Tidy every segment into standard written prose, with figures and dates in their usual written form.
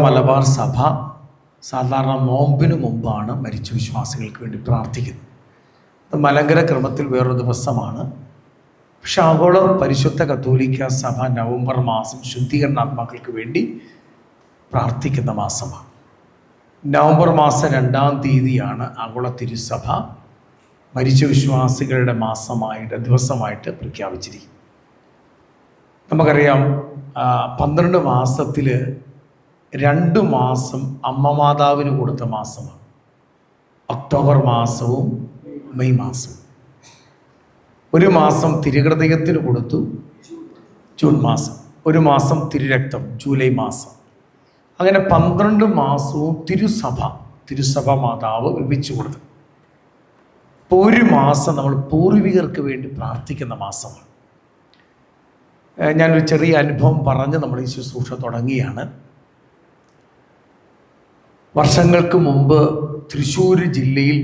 മലബാർ സഭ സാധാരണ നോമ്പിന് മുമ്പാണ് മരിച്ച വിശ്വാസികൾക്ക് വേണ്ടി പ്രാർത്ഥിക്കുന്നത്. അത് മലങ്കര ക്രമത്തിൽ വേറൊരു ദിവസമാണ്. പക്ഷെ ആഗോള പരിശുദ്ധ കത്തോലിക്ക സഭ നവംബർ മാസം ശുദ്ധീകരണാത്മാക്കൾക്ക് വേണ്ടി പ്രാർത്ഥിക്കുന്ന മാസമാണ്. നവംബർ മാസം 2-ാം തീയതിയാണ് ആഗോള തിരുസഭ മരിച്ച വിശ്വാസികളുടെ ദിവസമായിട്ട് പ്രഖ്യാപിച്ചിരിക്കുന്നത്. നമുക്കറിയാം 12 മാസത്തിൽ 2 മാസം അമ്മ മാതാവിന് കൊടുത്ത മാസമാണ്. ഒക്ടോബർ മാസവും മെയ് മാസവും. 1 മാസം തിരുഹൃദയത്തിന് കൊടുത്തു, ജൂൺ മാസം. 1 മാസം തിരുരക്തം, ജൂലൈ മാസം. അങ്ങനെ 12 മാസവും തിരുസഭ മാതാവ് വിഭജിച്ചു കൊടുത്തു. ഇപ്പോൾ 1 മാസം നമ്മൾ പൂർവികർക്ക് വേണ്ടി പ്രാർത്ഥിക്കുന്ന മാസമാണ്. ഞാനൊരു ചെറിയ അനുഭവം പറഞ്ഞ് നമ്മൾ ഈ ശുശ്രൂഷ തുടങ്ങിയാണ്. വർഷങ്ങൾക്ക് മുമ്പ് തൃശ്ശൂർ ജില്ലയിൽ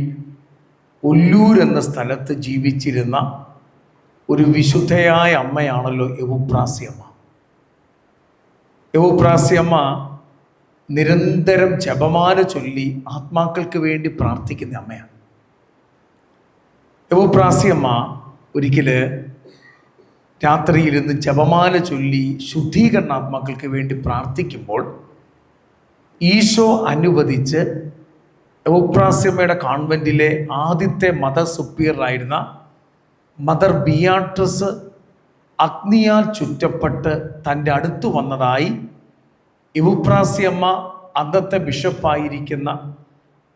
ഒല്ലൂർ എന്ന സ്ഥലത്ത് ജീവിച്ചിരുന്ന ഒരു വിശുദ്ധയായ അമ്മയാണല്ലോ എവുപ്രാസ്യമ്മ. എവുപ്രാസ്യമ്മ നിരന്തരം ജപമാല ചൊല്ലി ആത്മാക്കൾക്ക് വേണ്ടി പ്രാർത്ഥിക്കുന്ന അമ്മയാണ്. എവുപ്രാസ്യമ്മ ഒരിക്കൽ രാത്രിയിരുന്ന് ജപമാല ചൊല്ലി ശുദ്ധീകരണാത്മാക്കൾക്ക് വേണ്ടി പ്രാർത്ഥിക്കുമ്പോൾ ഈശോ അനുവദിച്ച് എവുപ്രാസ്യമ്മയുടെ കോൺവെൻറ്റിലെ ആദ്യത്തെ മദർ സുപ്പീരിയറായിരുന്ന മദർ ബിയാട്രിസ് അഗ്നിയാൽ ചുറ്റപ്പെട്ട് തൻ്റെ അടുത്ത് വന്നതായി എവുപ്രാസ്യമ്മ അന്നത്തെ ബിഷപ്പായിരിക്കുന്ന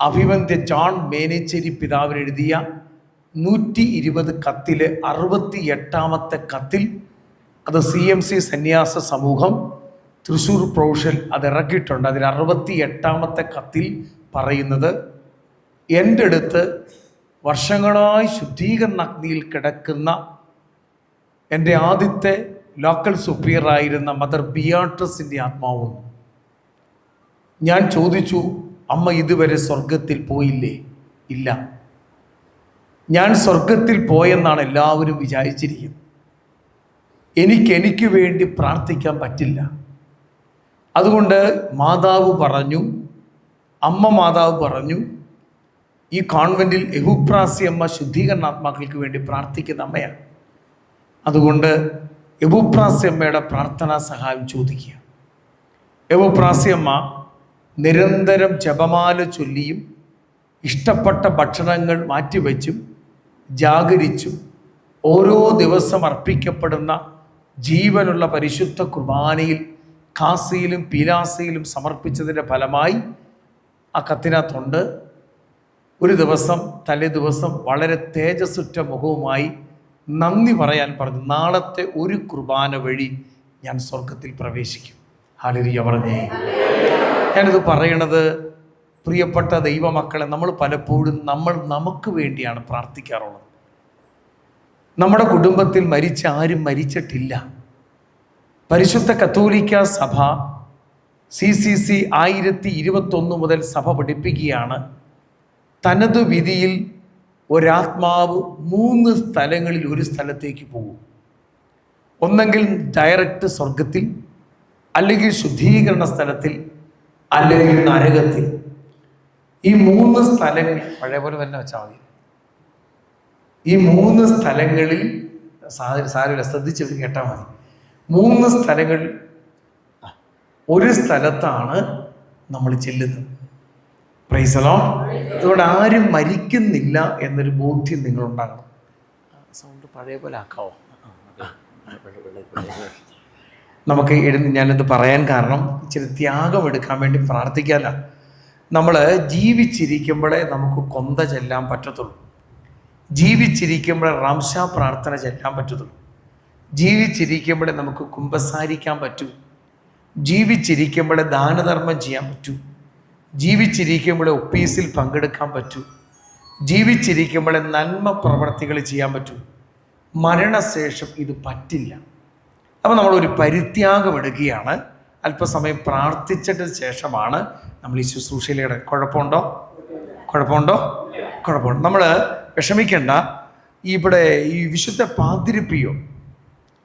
അഭിവന്ദ്യ ജോൺ മേനേച്ചേരി പിതാവിന് എഴുതിയ 120 കത്തിൽ 68ാമത്തെ കത്തിൽ, അത് CMC സന്യാസ സമൂഹം തൃശ്ശൂർ പ്രൊവിഷ്യൽ അത് ഇറക്കിയിട്ടുണ്ട്. അതിൽ 68ാമത്തെ കത്തിൽ പറയുന്നത്, എൻ്റെ അടുത്ത് വർഷങ്ങളായി ശുദ്ധീകരണ അഗ്നിയിൽ കിടക്കുന്ന എൻ്റെ ആദ്യത്തെ ലോക്കൽ സുപ്പീരിയറായിരുന്ന മദർ ബിയാട്രിസിൻ്റെ ആത്മാവും. ഞാൻ ചോദിച്ചു, അമ്മ ഇതുവരെ സ്വർഗത്തിൽ പോയില്ലേ? ഇല്ല. ഞാൻ സ്വർഗത്തിൽ പോയെന്നാണ് എല്ലാവരും വിചാരിച്ചിരിക്കുന്നത്. എനിക്ക് വേണ്ടി പ്രാർത്ഥിക്കാൻ പറ്റില്ല. അതുകൊണ്ട് അമ്മ മാതാവ് പറഞ്ഞു, ഈ കോൺവെൻറ്റിൽ എവുപ്രാസ്യമ്മ ശുദ്ധീകരണാത്മാക്കൾക്ക് വേണ്ടി പ്രാർത്ഥിക്കുന്ന അമ്മയാണ്. അതുകൊണ്ട് എവുപ്രാസ്യമ്മയുടെ പ്രാർത്ഥനാ സഹായം ചോദിക്കുക. എവുപ്രാസ്യമ്മ നിരന്തരം ജപമാല ചൊല്ലിയും ഇഷ്ടപ്പെട്ട ഭക്ഷണങ്ങൾ മാറ്റിവെച്ചും ജാഗരിച്ചും ഓരോ ദിവസം അർപ്പിക്കപ്പെടുന്ന ജീവനുള്ള പരിശുദ്ധ കുർബാനയിൽ കാസിയിലും പീലാസയിലും സമർപ്പിച്ചതിൻ്റെ ഫലമായി ആ കത്തിനകത്തുണ്ട്, ഒരു ദിവസം തലേ ദിവസം വളരെ തേജസ്സുറ്റ മുഖവുമായി നന്ദി പറയാൻ പറഞ്ഞു, നാളത്തെ ഒരു കുർബാന വഴി ഞാൻ സ്വർഗത്തിൽ പ്രവേശിക്കും. ഹല്ലേലൂയ പറഞ്ഞേ. ഞാനിത് പറയണത്, പ്രിയപ്പെട്ട ദൈവമക്കളെ, നമ്മൾ പലപ്പോഴും നമുക്ക് വേണ്ടിയാണ് പ്രാർത്ഥിക്കാറുള്ളത്. നമ്മുടെ കുടുംബത്തിൽ മരിച്ച ആരും മരിച്ചിട്ടില്ല. പരിശുദ്ധ കത്തോലിക്ക സഭ CCC 1021 മുതൽ സഭ പഠിപ്പിക്കുകയാണ്, തനതു വിധിയിൽ ഒരാത്മാവ് 3 സ്ഥലങ്ങളിൽ ഒരു സ്ഥലത്തേക്ക് പോകും. ഒന്നെങ്കിൽ ഡയറക്റ്റ് സ്വർഗത്തിൽ, അല്ലെങ്കിൽ ശുദ്ധീകരണ സ്ഥലത്തിൽ, അല്ലെങ്കിൽ നരകത്തിൽ. ഈ 3 സ്ഥലങ്ങൾ പഴയ പോലെ തന്നെ വെച്ചാൽ മതി. ഈ 3 സ്ഥലങ്ങളിൽ സാരമില്ല, ശ്രദ്ധിച്ച് കേട്ടാൽ മതി. 3 സ്ഥലങ്ങൾ, ഒരു സ്ഥലത്താണ് നമ്മൾ ചെല്ലുന്നത്. Praise the Lord. അതുകൊണ്ട് ആരും മരിക്കുന്നില്ല എന്നൊരു ബോധ്യം നിങ്ങളുണ്ടാകണം. സൗണ്ട് പഴയ പോലെ ആക്കാവോ? നമുക്ക് ഞാനിത് പറയാൻ കാരണം ഇച്ചിരി ത്യാഗം എടുക്കാൻ വേണ്ടി പ്രാർത്ഥിക്കാനാണ്. നമ്മൾ ജീവിച്ചിരിക്കുമ്പോഴേ നമുക്ക് കൊന്ത ചെല്ലാൻ പറ്റത്തുള്ളൂ. ജീവിച്ചിരിക്കുമ്പോഴേ റംശാ പ്രാർത്ഥന ചെല്ലാൻ പറ്റത്തുള്ളൂ. ജീവിച്ചിരിക്കുമ്പോഴേ നമുക്ക് കുമ്പസാരിക്കാൻ പറ്റൂ. ജീവിച്ചിരിക്കുമ്പോഴേ ദാനധർമ്മം ചെയ്യാൻ പറ്റൂ. ജീവിച്ചിരിക്കുമ്പോഴേ ഒപ്പീസിൽ പങ്കെടുക്കാൻ പറ്റൂ. ജീവിച്ചിരിക്കുമ്പോഴേ നന്മ പ്രവർത്തികൾ ചെയ്യാൻ പറ്റൂ. മരണശേഷം ഇത് പറ്റില്ല. അപ്പോൾ നമ്മളൊരു പരിത്യാഗം എടുക്കുകയാണ്. അല്പസമയം പ്രാർത്ഥിച്ചിട്ട് ശേഷമാണ് നമ്മൾ ഈ ശുശ്രൂഷയിലൂടെ. കുഴപ്പമുണ്ടോ? നമ്മൾ വിഷമിക്കേണ്ട. ഇവിടെ ഈ വിശുദ്ധ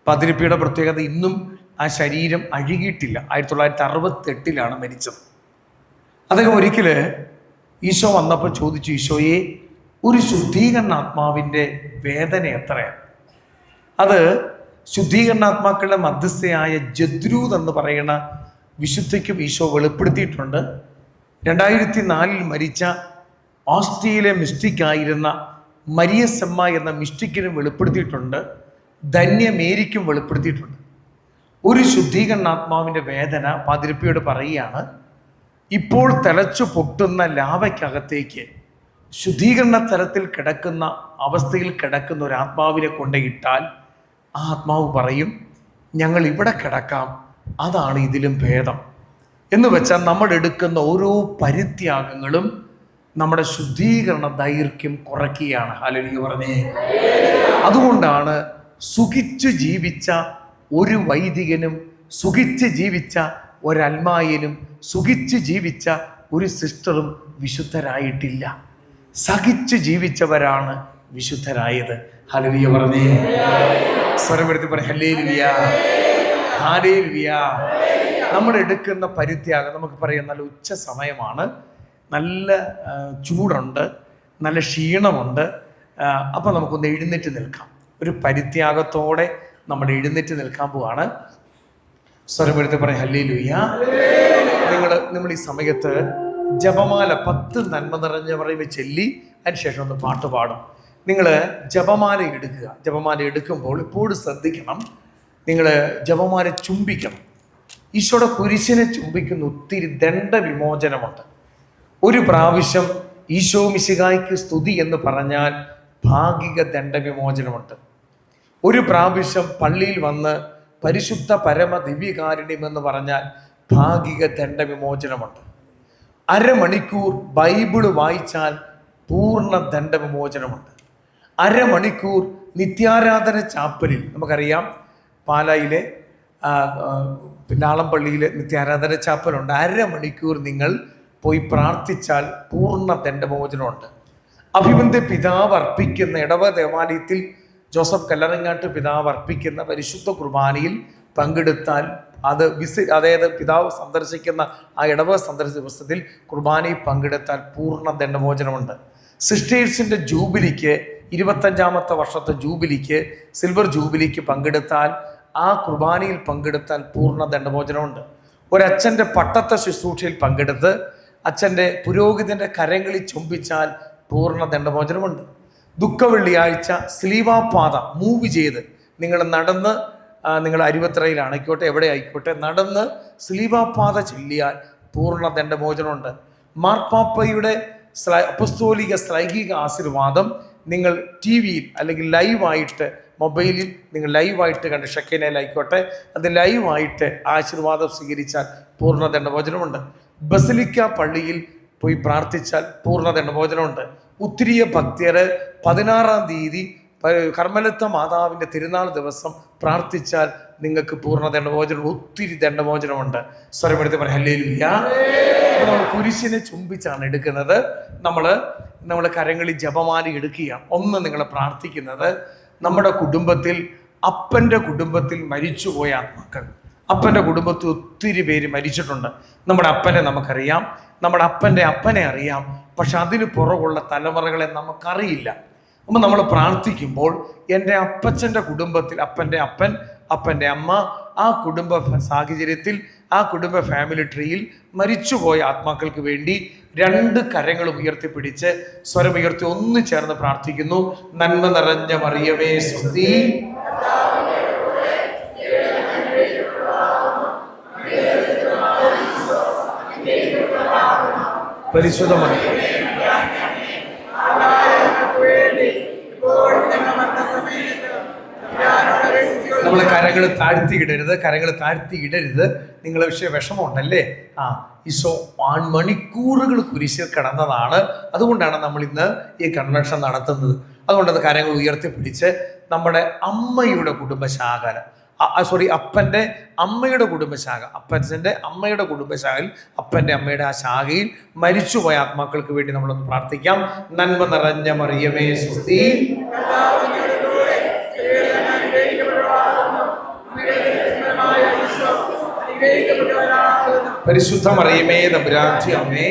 പാതിരിപ്പിയുടെ പ്രത്യേകത ഇന്നും ആ ശരീരം അഴുകിയിട്ടില്ല. 1968 മരിച്ചത്. അദ്ദേഹം ഒരിക്കൽ ഈശോ വന്നപ്പോൾ ചോദിച്ചു, ഈശോയെ, ഒരു ശുദ്ധീകരണാത്മാവിൻ്റെ വേദന എത്രയാണ്? അത് ശുദ്ധീകരണാത്മാക്കളുടെ മധ്യസ്ഥയായ ജദ്രൂദ് എന്ന് പറയുന്ന വിശുദ്ധയ്ക്കും ഈശോ വെളിപ്പെടുത്തിയിട്ടുണ്ട്. 2004 മരിച്ച ഓസ്ട്രിയയിലെ മിസ്റ്റിക്കായിരുന്ന മരിയസമ്മ എന്ന മിസ്റ്റിക്കിനും വെളിപ്പെടുത്തിയിട്ടുണ്ട്. ധന്യമേരിക്കും വെളിപ്പെടുത്തിയിട്ടുണ്ട്. ഒരു ശുദ്ധീകരണാത്മാവിൻ്റെ വേദന പാതിരിപ്പിയോട് പറയുകയാണ്, ഇപ്പോൾ തിളച്ചു പൊട്ടുന്ന ലാവയ്ക്കകത്തേക്ക് ശുദ്ധീകരണ തലത്തിൽ കിടക്കുന്ന അവസ്ഥയിൽ കിടക്കുന്ന ഒരു ആത്മാവിനെ കൊണ്ടിട്ടാൽ ആ ആത്മാവ് പറയും, ഞങ്ങൾ ഇവിടെ കിടക്കാം, അതാണ് ഇതിലും ഭേദം. എന്ന് വെച്ചാൽ നമ്മൾ എടുക്കുന്ന ഓരോ പരിത്യാഗങ്ങളും നമ്മുടെ ശുദ്ധീകരണ ദൈർഘ്യം കുറയ്ക്കുകയാണ്. ഹല്ലേലൂയ പറഞ്ഞേ. അതുകൊണ്ടാണ് സുഖിച്ചു ജീവിച്ച ഒരു വൈദികനും സുഖിച്ച് ജീവിച്ച ഒരൽമായനും സുഖിച്ച് ജീവിച്ച ഒരു സിസ്റ്ററും വിശുദ്ധരായിട്ടില്ല. സഹിച്ച് ജീവിച്ചവരാണ് വിശുദ്ധരായത്. ഹല്ലേലൂയ പറഞ്ഞേ. സ്വരമെടുത്ത് പറ ഹല്ലേലൂയ, ഹല്ലേലൂയ. നമ്മൾ എടുക്കുന്ന പരിത്യാഗം നമുക്ക് പറയാം, നല്ല ഉച്ച സമയമാണ്, നല്ല ചൂടുണ്ട്, നല്ല ക്ഷീണമുണ്ട്. അപ്പം നമുക്കൊന്ന് എഴുന്നേറ്റ് നിൽക്കാം. ഒരു പരിത്യാഗത്തോടെ നമ്മൾ എഴുന്നേറ്റ് നിൽക്കാൻ പോവാണ്. സ്വരമെടുത്ത് പറയും ഹല്ലേലൂയ. നമ്മൾ ഈ സമയത്ത് ജപമാല 10 നന്മ നിറഞ്ഞ പറയുമ്പോൾ ചൊല്ലി അതിനുശേഷം ഒന്ന് പാട്ട് പാടും. നിങ്ങൾ ജപമാല എടുക്കുക. ജപമാല എടുക്കുമ്പോൾ ഇപ്പോഴും ശ്രദ്ധിക്കണം, നിങ്ങൾ ജപമാല ചുംബിക്കണം. ഈശോയുടെ കുരിശിനെ ചുംബിക്കുന്ന ഒത്തിരി ദണ്ഡവിമോചനമുണ്ട്. ഒരു പ്രാവശ്യം ഈശോ മിശിഹായ്ക്ക് സ്തുതി എന്ന് പറഞ്ഞാൽ ഭാഗിക ദണ്ഡവിമോചനമുണ്ട്. ഒരു പ്രാവശ്യം പള്ളിയിൽ വന്ന് പരിശുദ്ധ പരമ ദിവ്യകാരുണ്യം എന്ന് പറഞ്ഞാൽ ഭാഗിക ദണ്ഡവിമോചനമുണ്ട്. അരമണിക്കൂർ ബൈബിള് വായിച്ചാൽ പൂർണ്ണ ദണ്ഡവിമോചനമുണ്ട്. അരമണിക്കൂർ നിത്യാരാധന ചാപ്പലിൽ, നമുക്കറിയാം പാലായിലെ ലാളംപള്ളിയിലെ നിത്യാരാധന ചാപ്പലുണ്ട്. അരമണിക്കൂർ നിങ്ങൾ പോയി പ്രാർത്ഥിച്ചാൽ പൂർണ്ണ ദണ്ഡവിമോചനമുണ്ട്. അഭിമന്യ പിതാവ് അർപ്പിക്കുന്ന ഇടവ ദേവാലയത്തിൽ ജോസഫ് കല്ലറങ്ങാട്ട് പിതാവ് അർപ്പിക്കുന്ന പരിശുദ്ധ കുർബാനയിൽ പങ്കെടുത്താൽ അതായത് പിതാവ് സന്ദർശിക്കുന്ന ആ ഇടവ സന്ദർശിച്ച ദിവസത്തിൽ കുർബാനയിൽ പങ്കെടുത്താൽ പൂർണ്ണ ദണ്ഡമോചനമുണ്ട്. സിസ്റ്റേഴ്സിൻ്റെ ജൂബിലിക്ക് 25ാമത്തെ വർഷത്തെ ജൂബിലിക്ക്, സിൽവർ ജൂബിലിക്ക് പങ്കെടുത്താൽ, ആ കുർബാനയിൽ പങ്കെടുത്താൽ പൂർണ്ണ ദണ്ഡമോചനമുണ്ട്. ഒരച്ഛൻ്റെ പട്ടത്തെ ശുശ്രൂഷയിൽ പങ്കെടുത്ത് അച്ഛൻ്റെ പുരോഹിതൻ്റെ കരങ്ങളിൽ ചുംബിച്ചാൽ പൂർണ്ണ ദണ്ഡമോചനമുണ്ട്. ദുഃഖവെള്ളിയാഴ്ച സ്ലീവാപാത മൂവ് ചെയ്ത് നിങ്ങൾ നടന്ന്, നിങ്ങൾ അരുവത്രയിലായിക്കോട്ടെ എവിടെ ആയിക്കോട്ടെ, നടന്ന് സ്ലീവാപാത ചൊല്ലിയാൽ പൂർണ്ണ ദണ്ഡമോചനമുണ്ട്. മാർപ്പാപ്പയുടെ അപ്പസ്തോലിക ശ്ലൈഹിക ആശീർവാദം നിങ്ങൾ ടി വിയിൽ അല്ലെങ്കിൽ ലൈവായിട്ട് മൊബൈലിൽ നിങ്ങൾ ലൈവായിട്ട് കണ്ട്, ഷെക്കനയിലായിക്കോട്ടെ, അത് ലൈവായിട്ട് ആശീർവാദം സ്വീകരിച്ചാൽ പൂർണ്ണ ദണ്ഡമോചനമുണ്ട്. ബസിലിക്ക പള്ളിയിൽ പോയി പ്രാർത്ഥിച്ചാൽ പൂർണ്ണ ദണ്ഡമോചനമുണ്ട്. ഒത്തിരി ഭക്തർ 16-ാം തീയതി കർമ്മലത്ത മാതാവിൻ്റെ തിരുനാൾ ദിവസം പ്രാർത്ഥിച്ചാൽ നിങ്ങൾക്ക് പൂർണ്ണ ദണ്ഡമോചനം, ഒത്തിരി ദണ്ഡമോചനമുണ്ട്. സ്വരമെടുത്ത് പറയാം ഹല്ലേലൂയ. നമ്മൾ കുരിശിനെ ചുംബിച്ചാണ് എടുക്കുന്നത്. നമ്മൾ കരങ്ങളിൽ ജപമാല എടുക്കുകയാണ്. ഒന്ന് നിങ്ങൾ പ്രാർത്ഥിക്കുന്നത്, നമ്മുടെ കുടുംബത്തിൽ, അപ്പൻ്റെ കുടുംബത്തിൽ മരിച്ചുപോയ ആത്മാക്കൾ, അപ്പൻ്റെ കുടുംബത്തിൽ ഒത്തിരി പേര് മരിച്ചിട്ടുണ്ട്. നമ്മുടെ അപ്പനെ നമുക്കറിയാം, നമ്മുടെ അപ്പൻ്റെ അപ്പനെ അറിയാം, പക്ഷെ അതിന് പുറകുള്ള തലമുറകളെ നമുക്കറിയില്ല. അപ്പം നമ്മൾ പ്രാർത്ഥിക്കുമ്പോൾ എൻ്റെ അപ്പച്ചൻ്റെ കുടുംബത്തിൽ, അപ്പൻ്റെ അപ്പൻ, അപ്പൻ്റെ അമ്മ, ആ കുടുംബ സാഹചര്യത്തിൽ, ആ കുടുംബ ഫാമിലി ട്രീയിൽ മരിച്ചുപോയ ആത്മാക്കൾക്ക് വേണ്ടി 2 കരങ്ങളും ഉയർത്തിപ്പിടിച്ച് സ്വരമുയർത്തി ഒന്ന് ചേർന്ന് പ്രാർത്ഥിക്കുന്നു. നന്മ നിറഞ്ഞ മറിയമേ സ്തുതി, പരിശുദ്ധ മറിയമേ നമ്മൾ കരങ്ങൾ താഴ്ത്തിയിടരുത്. നിങ്ങളെ വിഷമമുണ്ടല്ലേ? ഈശോ മണിക്കൂറുകൾ കുരിശിൽ കിടന്നതാണ്. അതുകൊണ്ടാണ് നമ്മൾ ഇന്ന് ഈ കൺവെൻഷൻ നടത്തുന്നത്. അതുകൊണ്ടത് കരങ്ങൾ ഉയർത്തിപ്പിടിച്ച് നമ്മുടെ അമ്മയുടെ കുടുംബശാഖ, അപ്പൻ്റെ അമ്മയുടെ കുടുംബശാഖ, അപ്പച്ചൻ്റെ അമ്മയുടെ കുടുംബശാഖയിൽ, അപ്പൻ്റെ അമ്മയുടെ ആ ശാഖയിൽ മരിച്ചുപോയ ആത്മാക്കൾക്ക് വേണ്ടി നമ്മളൊന്ന് പ്രാർത്ഥിക്കാം. നന്മ നിറഞ്ഞ മറിയമേ സ്തുതി, പരിശുദ്ധ മറിയമേ തമ്പുരാന്റെ അമ്മേ,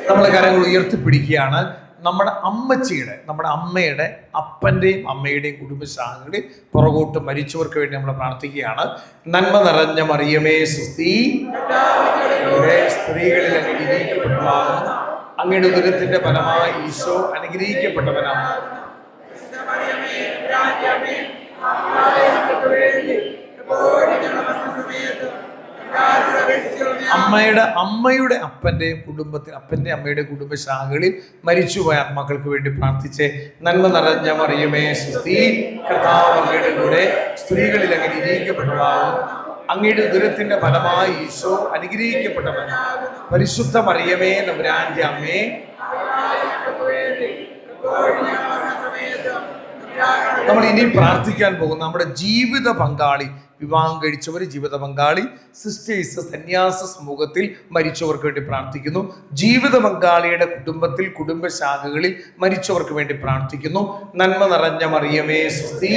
നമ്മൾ കരങ്ങൾ ഉയർത്തിപ്പിടിക്കുകയാണ്. നമ്മുടെ അമ്മയുടെ അപ്പൻ്റെയും അമ്മയുടെയും കുടുംബശാഖകളുടെ പുറകോട്ട് മരിച്ചവർക്ക് വേണ്ടി നമ്മൾ പ്രാർത്ഥിക്കുകയാണ്. നന്മ നിറഞ്ഞ മറിയമേ സുസ്തി, സ്ത്രീകളിൽ അനുഗ്രഹിക്കപ്പെട്ടവളാകുന്നു, അങ്ങയുടെ ഉദരത്തിന്റെ ഫലമായി ഈശോ അനുഗ്രഹിക്കപ്പെട്ടവനാണ്. അമ്മയുടെ അപ്പൻ്റെ അമ്മയുടെ കുടുംബശാഖകളിൽ മരിച്ചുപോയ ആത്മാക്കൾക്ക് വേണ്ടി പ്രാർത്ഥിച്ച് നന്മ നിറഞ്ഞ മറിയമേ സുസ്തി, കർത്താവ് അങ്ങയുടെ കൂടെ സ്ത്രീകളിൽ അനുഗ്രഹിക്കപ്പെട്ടവളാകുന്നു, അങ്ങയുടെ ഉദരത്തിന്റെ ഫലമായി ഈശോ അനുഗ്രഹിക്കപ്പെട്ടവൻ. പരിശുദ്ധ മറിയമേ തമ്പുരാന്റെ അമ്മേ, നമ്മൾ ഇനി പ്രാർത്ഥിക്കാൻ പോകുന്ന നമ്മുടെ ജീവിത പങ്കാളി, വിവാഹം കഴിച്ചവർ, ജീവിത പങ്കാളി, സിസ്റ്റേഴ്സ്, സന്യാസ സമൂഹത്തിൽ മരിച്ചവർക്ക് വേണ്ടി പ്രാർത്ഥിക്കുന്നു. ജീവിത പങ്കാളിയുടെ കുടുംബത്തിൽ, കുടുംബശാഖകളിൽ മരിച്ചവർക്ക് വേണ്ടി പ്രാർത്ഥിക്കുന്നു. നന്മ നിറഞ്ഞ മറിയമേ സുസ്തി,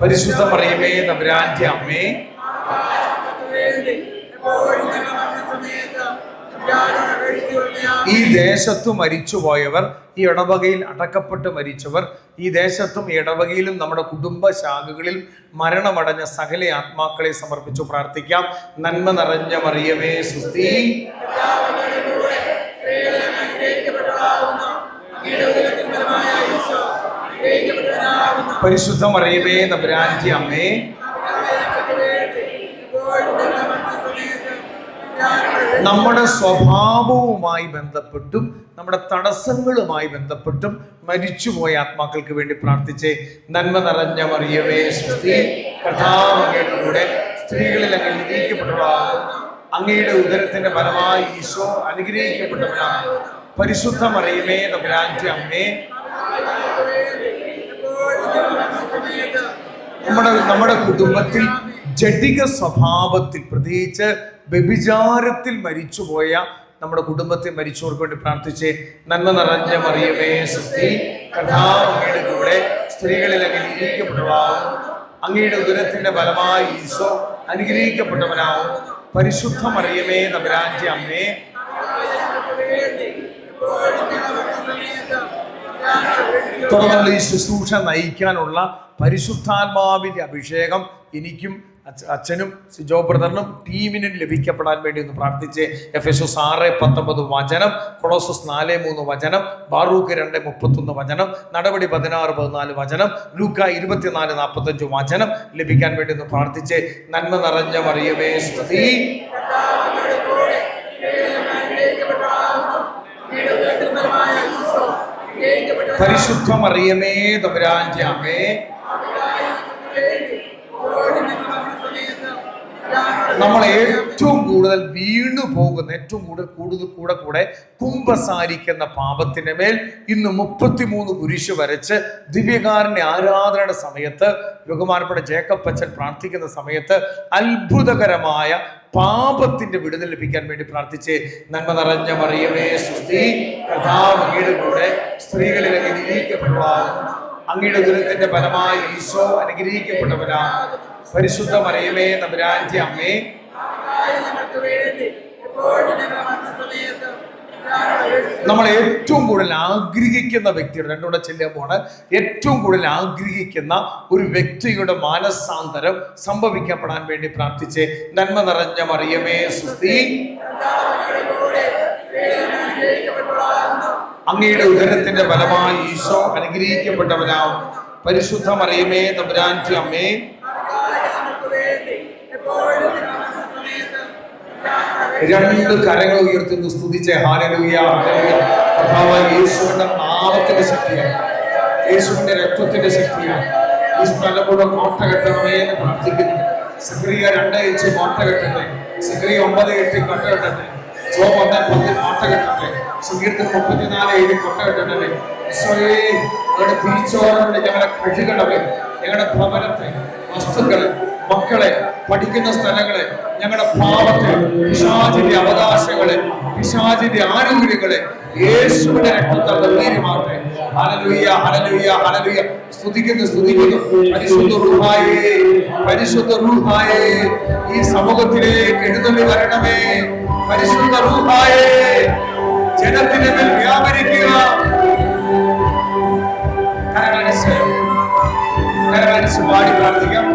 പരിശുദ്ധ മറിയമേ തമ്പുരാന്റെ അമ്മേ, ഈ ദേശത്തു മരിച്ചുപോയവർ, ഈ ഇടവകയിൽ അടക്കപ്പെട്ട് മരിച്ചവർ, ഈ ദേശത്തും ഇടവകയിലും നമ്മുടെ കുടുംബശാഖകളിൽ മരണമടഞ്ഞ സകല ആത്മാക്കളെ സമർപ്പിച്ചു പ്രാർത്ഥിക്കാം. നന്മ നിറഞ്ഞ മറിയമേ സുസ്തി, പരിശുദ്ധ മറിയമേ തമ്പുരാന്റെ അമ്മേ, നമ്മുടെ സ്വഭാവവുമായി ബന്ധപ്പെട്ടും നമ്മുടെ തടസ്സങ്ങളുമായി ബന്ധപ്പെട്ടും മരിച്ചുപോയ ആത്മാക്കൾക്ക് വേണ്ടി പ്രാർത്ഥിച്ച് നന്മ നിറഞ്ഞ മറിയമേ സുസ്തി, കർത്താവ് അങ്ങയുടെ കൂടെ സ്ത്രീകളിൽ അങ്ങ് അനുഗ്രഹിക്കപ്പെട്ടവളാകുന്നു, അങ്ങയുടെ ഉദരത്തിന്റെ ഫലമായി ഈശോ അനുഗ്രഹിക്കപ്പെട്ടവനാണ്. പരിശുദ്ധ മറിയമേ തമ്പുരാന്റെ അമ്മേ, നമ്മുടെ കുടുംബത്തിൽ ജഡിക സ്വഭാവത്തിൽ, പ്രത്യേകിച്ച് വ്യഭിചാരത്തിൽ മരിച്ചുപോയ നമ്മുടെ കുടുംബത്തിൽ മരിച്ചവർക്ക് വേണ്ടി പ്രാർത്ഥിച്ച് നന്മ നിറഞ്ഞ മറിയമേ സുസ്തി, കർത്താവ് അങ്ങയുടെ കൂടെ സ്ത്രീകളിൽ അങ്ങ് അനുഗ്രഹിക്കപ്പെട്ടവളാകുന്നു, അങ്ങയുടെ ഉദരത്തിന്റെ ഫലമായി ഈശോ അനുഗ്രഹിക്കപ്പെട്ടവനാകും. പരിശുദ്ധ മറിയമേ തമ്പുരാന്റെ അമ്മേ, തുടർന്നുള്ള ഈ ശുശ്രൂഷ നയിക്കാനുള്ള പരിശുദ്ധാത്മാവിന്റെ അഭിഷേകം എനിക്കും അച്ഛനും സിജോ ബ്രദറിനും ടീമിനും ലഭിക്കപ്പെടാൻ വേണ്ടി ഒന്ന് പ്രാർത്ഥിച്ച് എഫെസോസ് 6:19 വചനം, കൊളോസോസ് 4:3 വചനം, ബാറൂക്ക് 2:31 വചനം, നടപടി 16:14 വചനം, ലൂക്ക 24:45 വചനം ലഭിക്കാൻ വേണ്ടി ഒന്ന് പ്രാർത്ഥിച്ച് നന്മ നിറഞ്ഞ മറിയമേ സ്തുതി, പരിശുദ്ധ മറിയമേ തമ്പുരാന്റെ അമ്മേ, നമ്മൾ ഏറ്റവും കൂടുതൽ വീണു പോകുന്ന, ഏറ്റവും കൂടെ കുമ്പസാരിക്കുന്ന പാപത്തിന്റെ മേൽ ഇന്ന് 33 കുരിശ് വരച്ച് ദിവ്യകാരുണ്യ ആരാധനയുടെ സമയത്ത് ബഹുമാനപ്പെട്ട ജേക്കബ് അച്ഛൻ പ്രാർത്ഥിക്കുന്ന സമയത്ത് അത്ഭുതകരമായ പാപത്തിന്റെ വിടുതൽ ലഭിക്കാൻ വേണ്ടി പ്രാർത്ഥിച്ച് നന്മ നിറഞ്ഞ മറിയമേ സ്തുതി, കർത്താവ് അങ്ങയുടെ കൂടെ സ്ത്രീകളിൽ അനുഗ്രഹിക്കപ്പെട്ടവളാകുന്നു, അങ്ങയുടെ ഉദരത്തിന്റെ ഫലമായി ഈശോ അനുഗ്രഹിക്കപ്പെട്ടവനാണ്. പരിശുദ്ധ മറിയമേ തമ്പുരാന്റെ അമ്മേ, നമ്മൾ ഏറ്റവും കൂടുതൽ ആഗ്രഹിക്കുന്ന വ്യക്തിയുടെ രണ്ടുകൂടെ ചെല്ലുമ്പോണ് ഏറ്റവും കൂടുതൽ ആഗ്രഹിക്കുന്ന ഒരു വ്യക്തിയുടെ മാനസാന്തരം സംഭവിക്കപ്പെടാൻ വേണ്ടി പ്രാർത്ഥിച്ച് നന്മ നിറഞ്ഞ മറിയമേ സ്തുതി, അങ്ങയുടെ ഉദരത്തിന്റെ ഫലമായി ഈശോ അനുഗ്രഹിക്കപ്പെട്ടവനാവും. പരിശുദ്ധ മറിയമേ തമ്പുരാന്റെ അമ്മേ, രണ്ട് കരങ്ങൾ ഉയർത്തുന്നു, സ്തുതിച്ചേ ഹല്ലേലൂയ ഹല്ലേലൂയ. കർത്താവായ യേശുവിന്റെ നാമത്തിന്റെ ശക്തിയാണ്, യേശുവിന്റെ രക്തത്തിന്റെ ശക്തിയാണ്. ഈ സ്ഥലം മുഴുവൻ കോട്ട കെട്ടണമേ എന്ന് പ്രാർത്ഥിക്കുന്നു. സക്രിയ 2:8 കോട്ട കെട്ടട്ടെ, സക്രിയ 9:8 കോട്ട കെട്ടട്ടെ, ജോബ് 1:10 കോട്ട കെട്ടട്ടെ, സങ്കീർത്തനം 34:7 കോട്ട കെട്ടട്ടെ. ഈശോയേ, ഞങ്ങളുടെ തിരിച്ചോരങ്ങളെ ഞങ്ങളെ കഴുകണമേ, ഞങ്ങളുടെ ഭവനത്തെ, വസ്തുക്കളെ, മക്കളെ, പഠിക്കുന്ന സ്ഥലങ്ങളെ, ഞങ്ങളുടെ പാപത്തെ, പിശാചിന്റെ അവകാശങ്ങളെ, പിശാചിന്റെ ആനുകൂല്യങ്ങളെ യേശുവിന്റെ രക്തത്താൽ നിർവീര്യമാകട്ടെ. Hallelujah, hallelujah, hallelujah. സ്തുതിക്കുന്നു. പരിശുദ്ധ റൂഹായേ, പരിശുദ്ധ റൂഹായേ, ഈ സമൂഹത്തിലേക്ക് എഴുന്നള്ളി വരണമേ. പരിശുദ്ധ റൂഹായേ, ജനത്തിന്റെ മേൽ വ്യാപരിക്കുക. കരങ്ങളടിച്ച് പാടി പ്രാർത്ഥിക്കാം.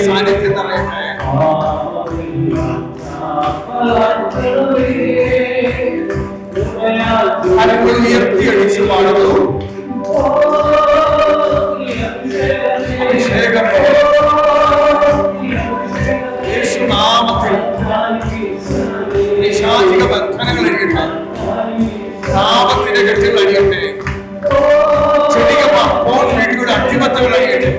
സാന്നിധ്യം നിറയട്ടെ. ഉയർത്തിയടിച്ചു പാടുന്നു. യേശുനാമത്തിൽ നിശാചിക ബന്ധനങ്ങൾ അഴിയട്ടെ. നാമത്തിന്റെ കെട്ടുകൾ അഴിയട്ടെ. ചെടിയുടെ അടിമത്തങ്ങൾ അഴിയട്ടെ.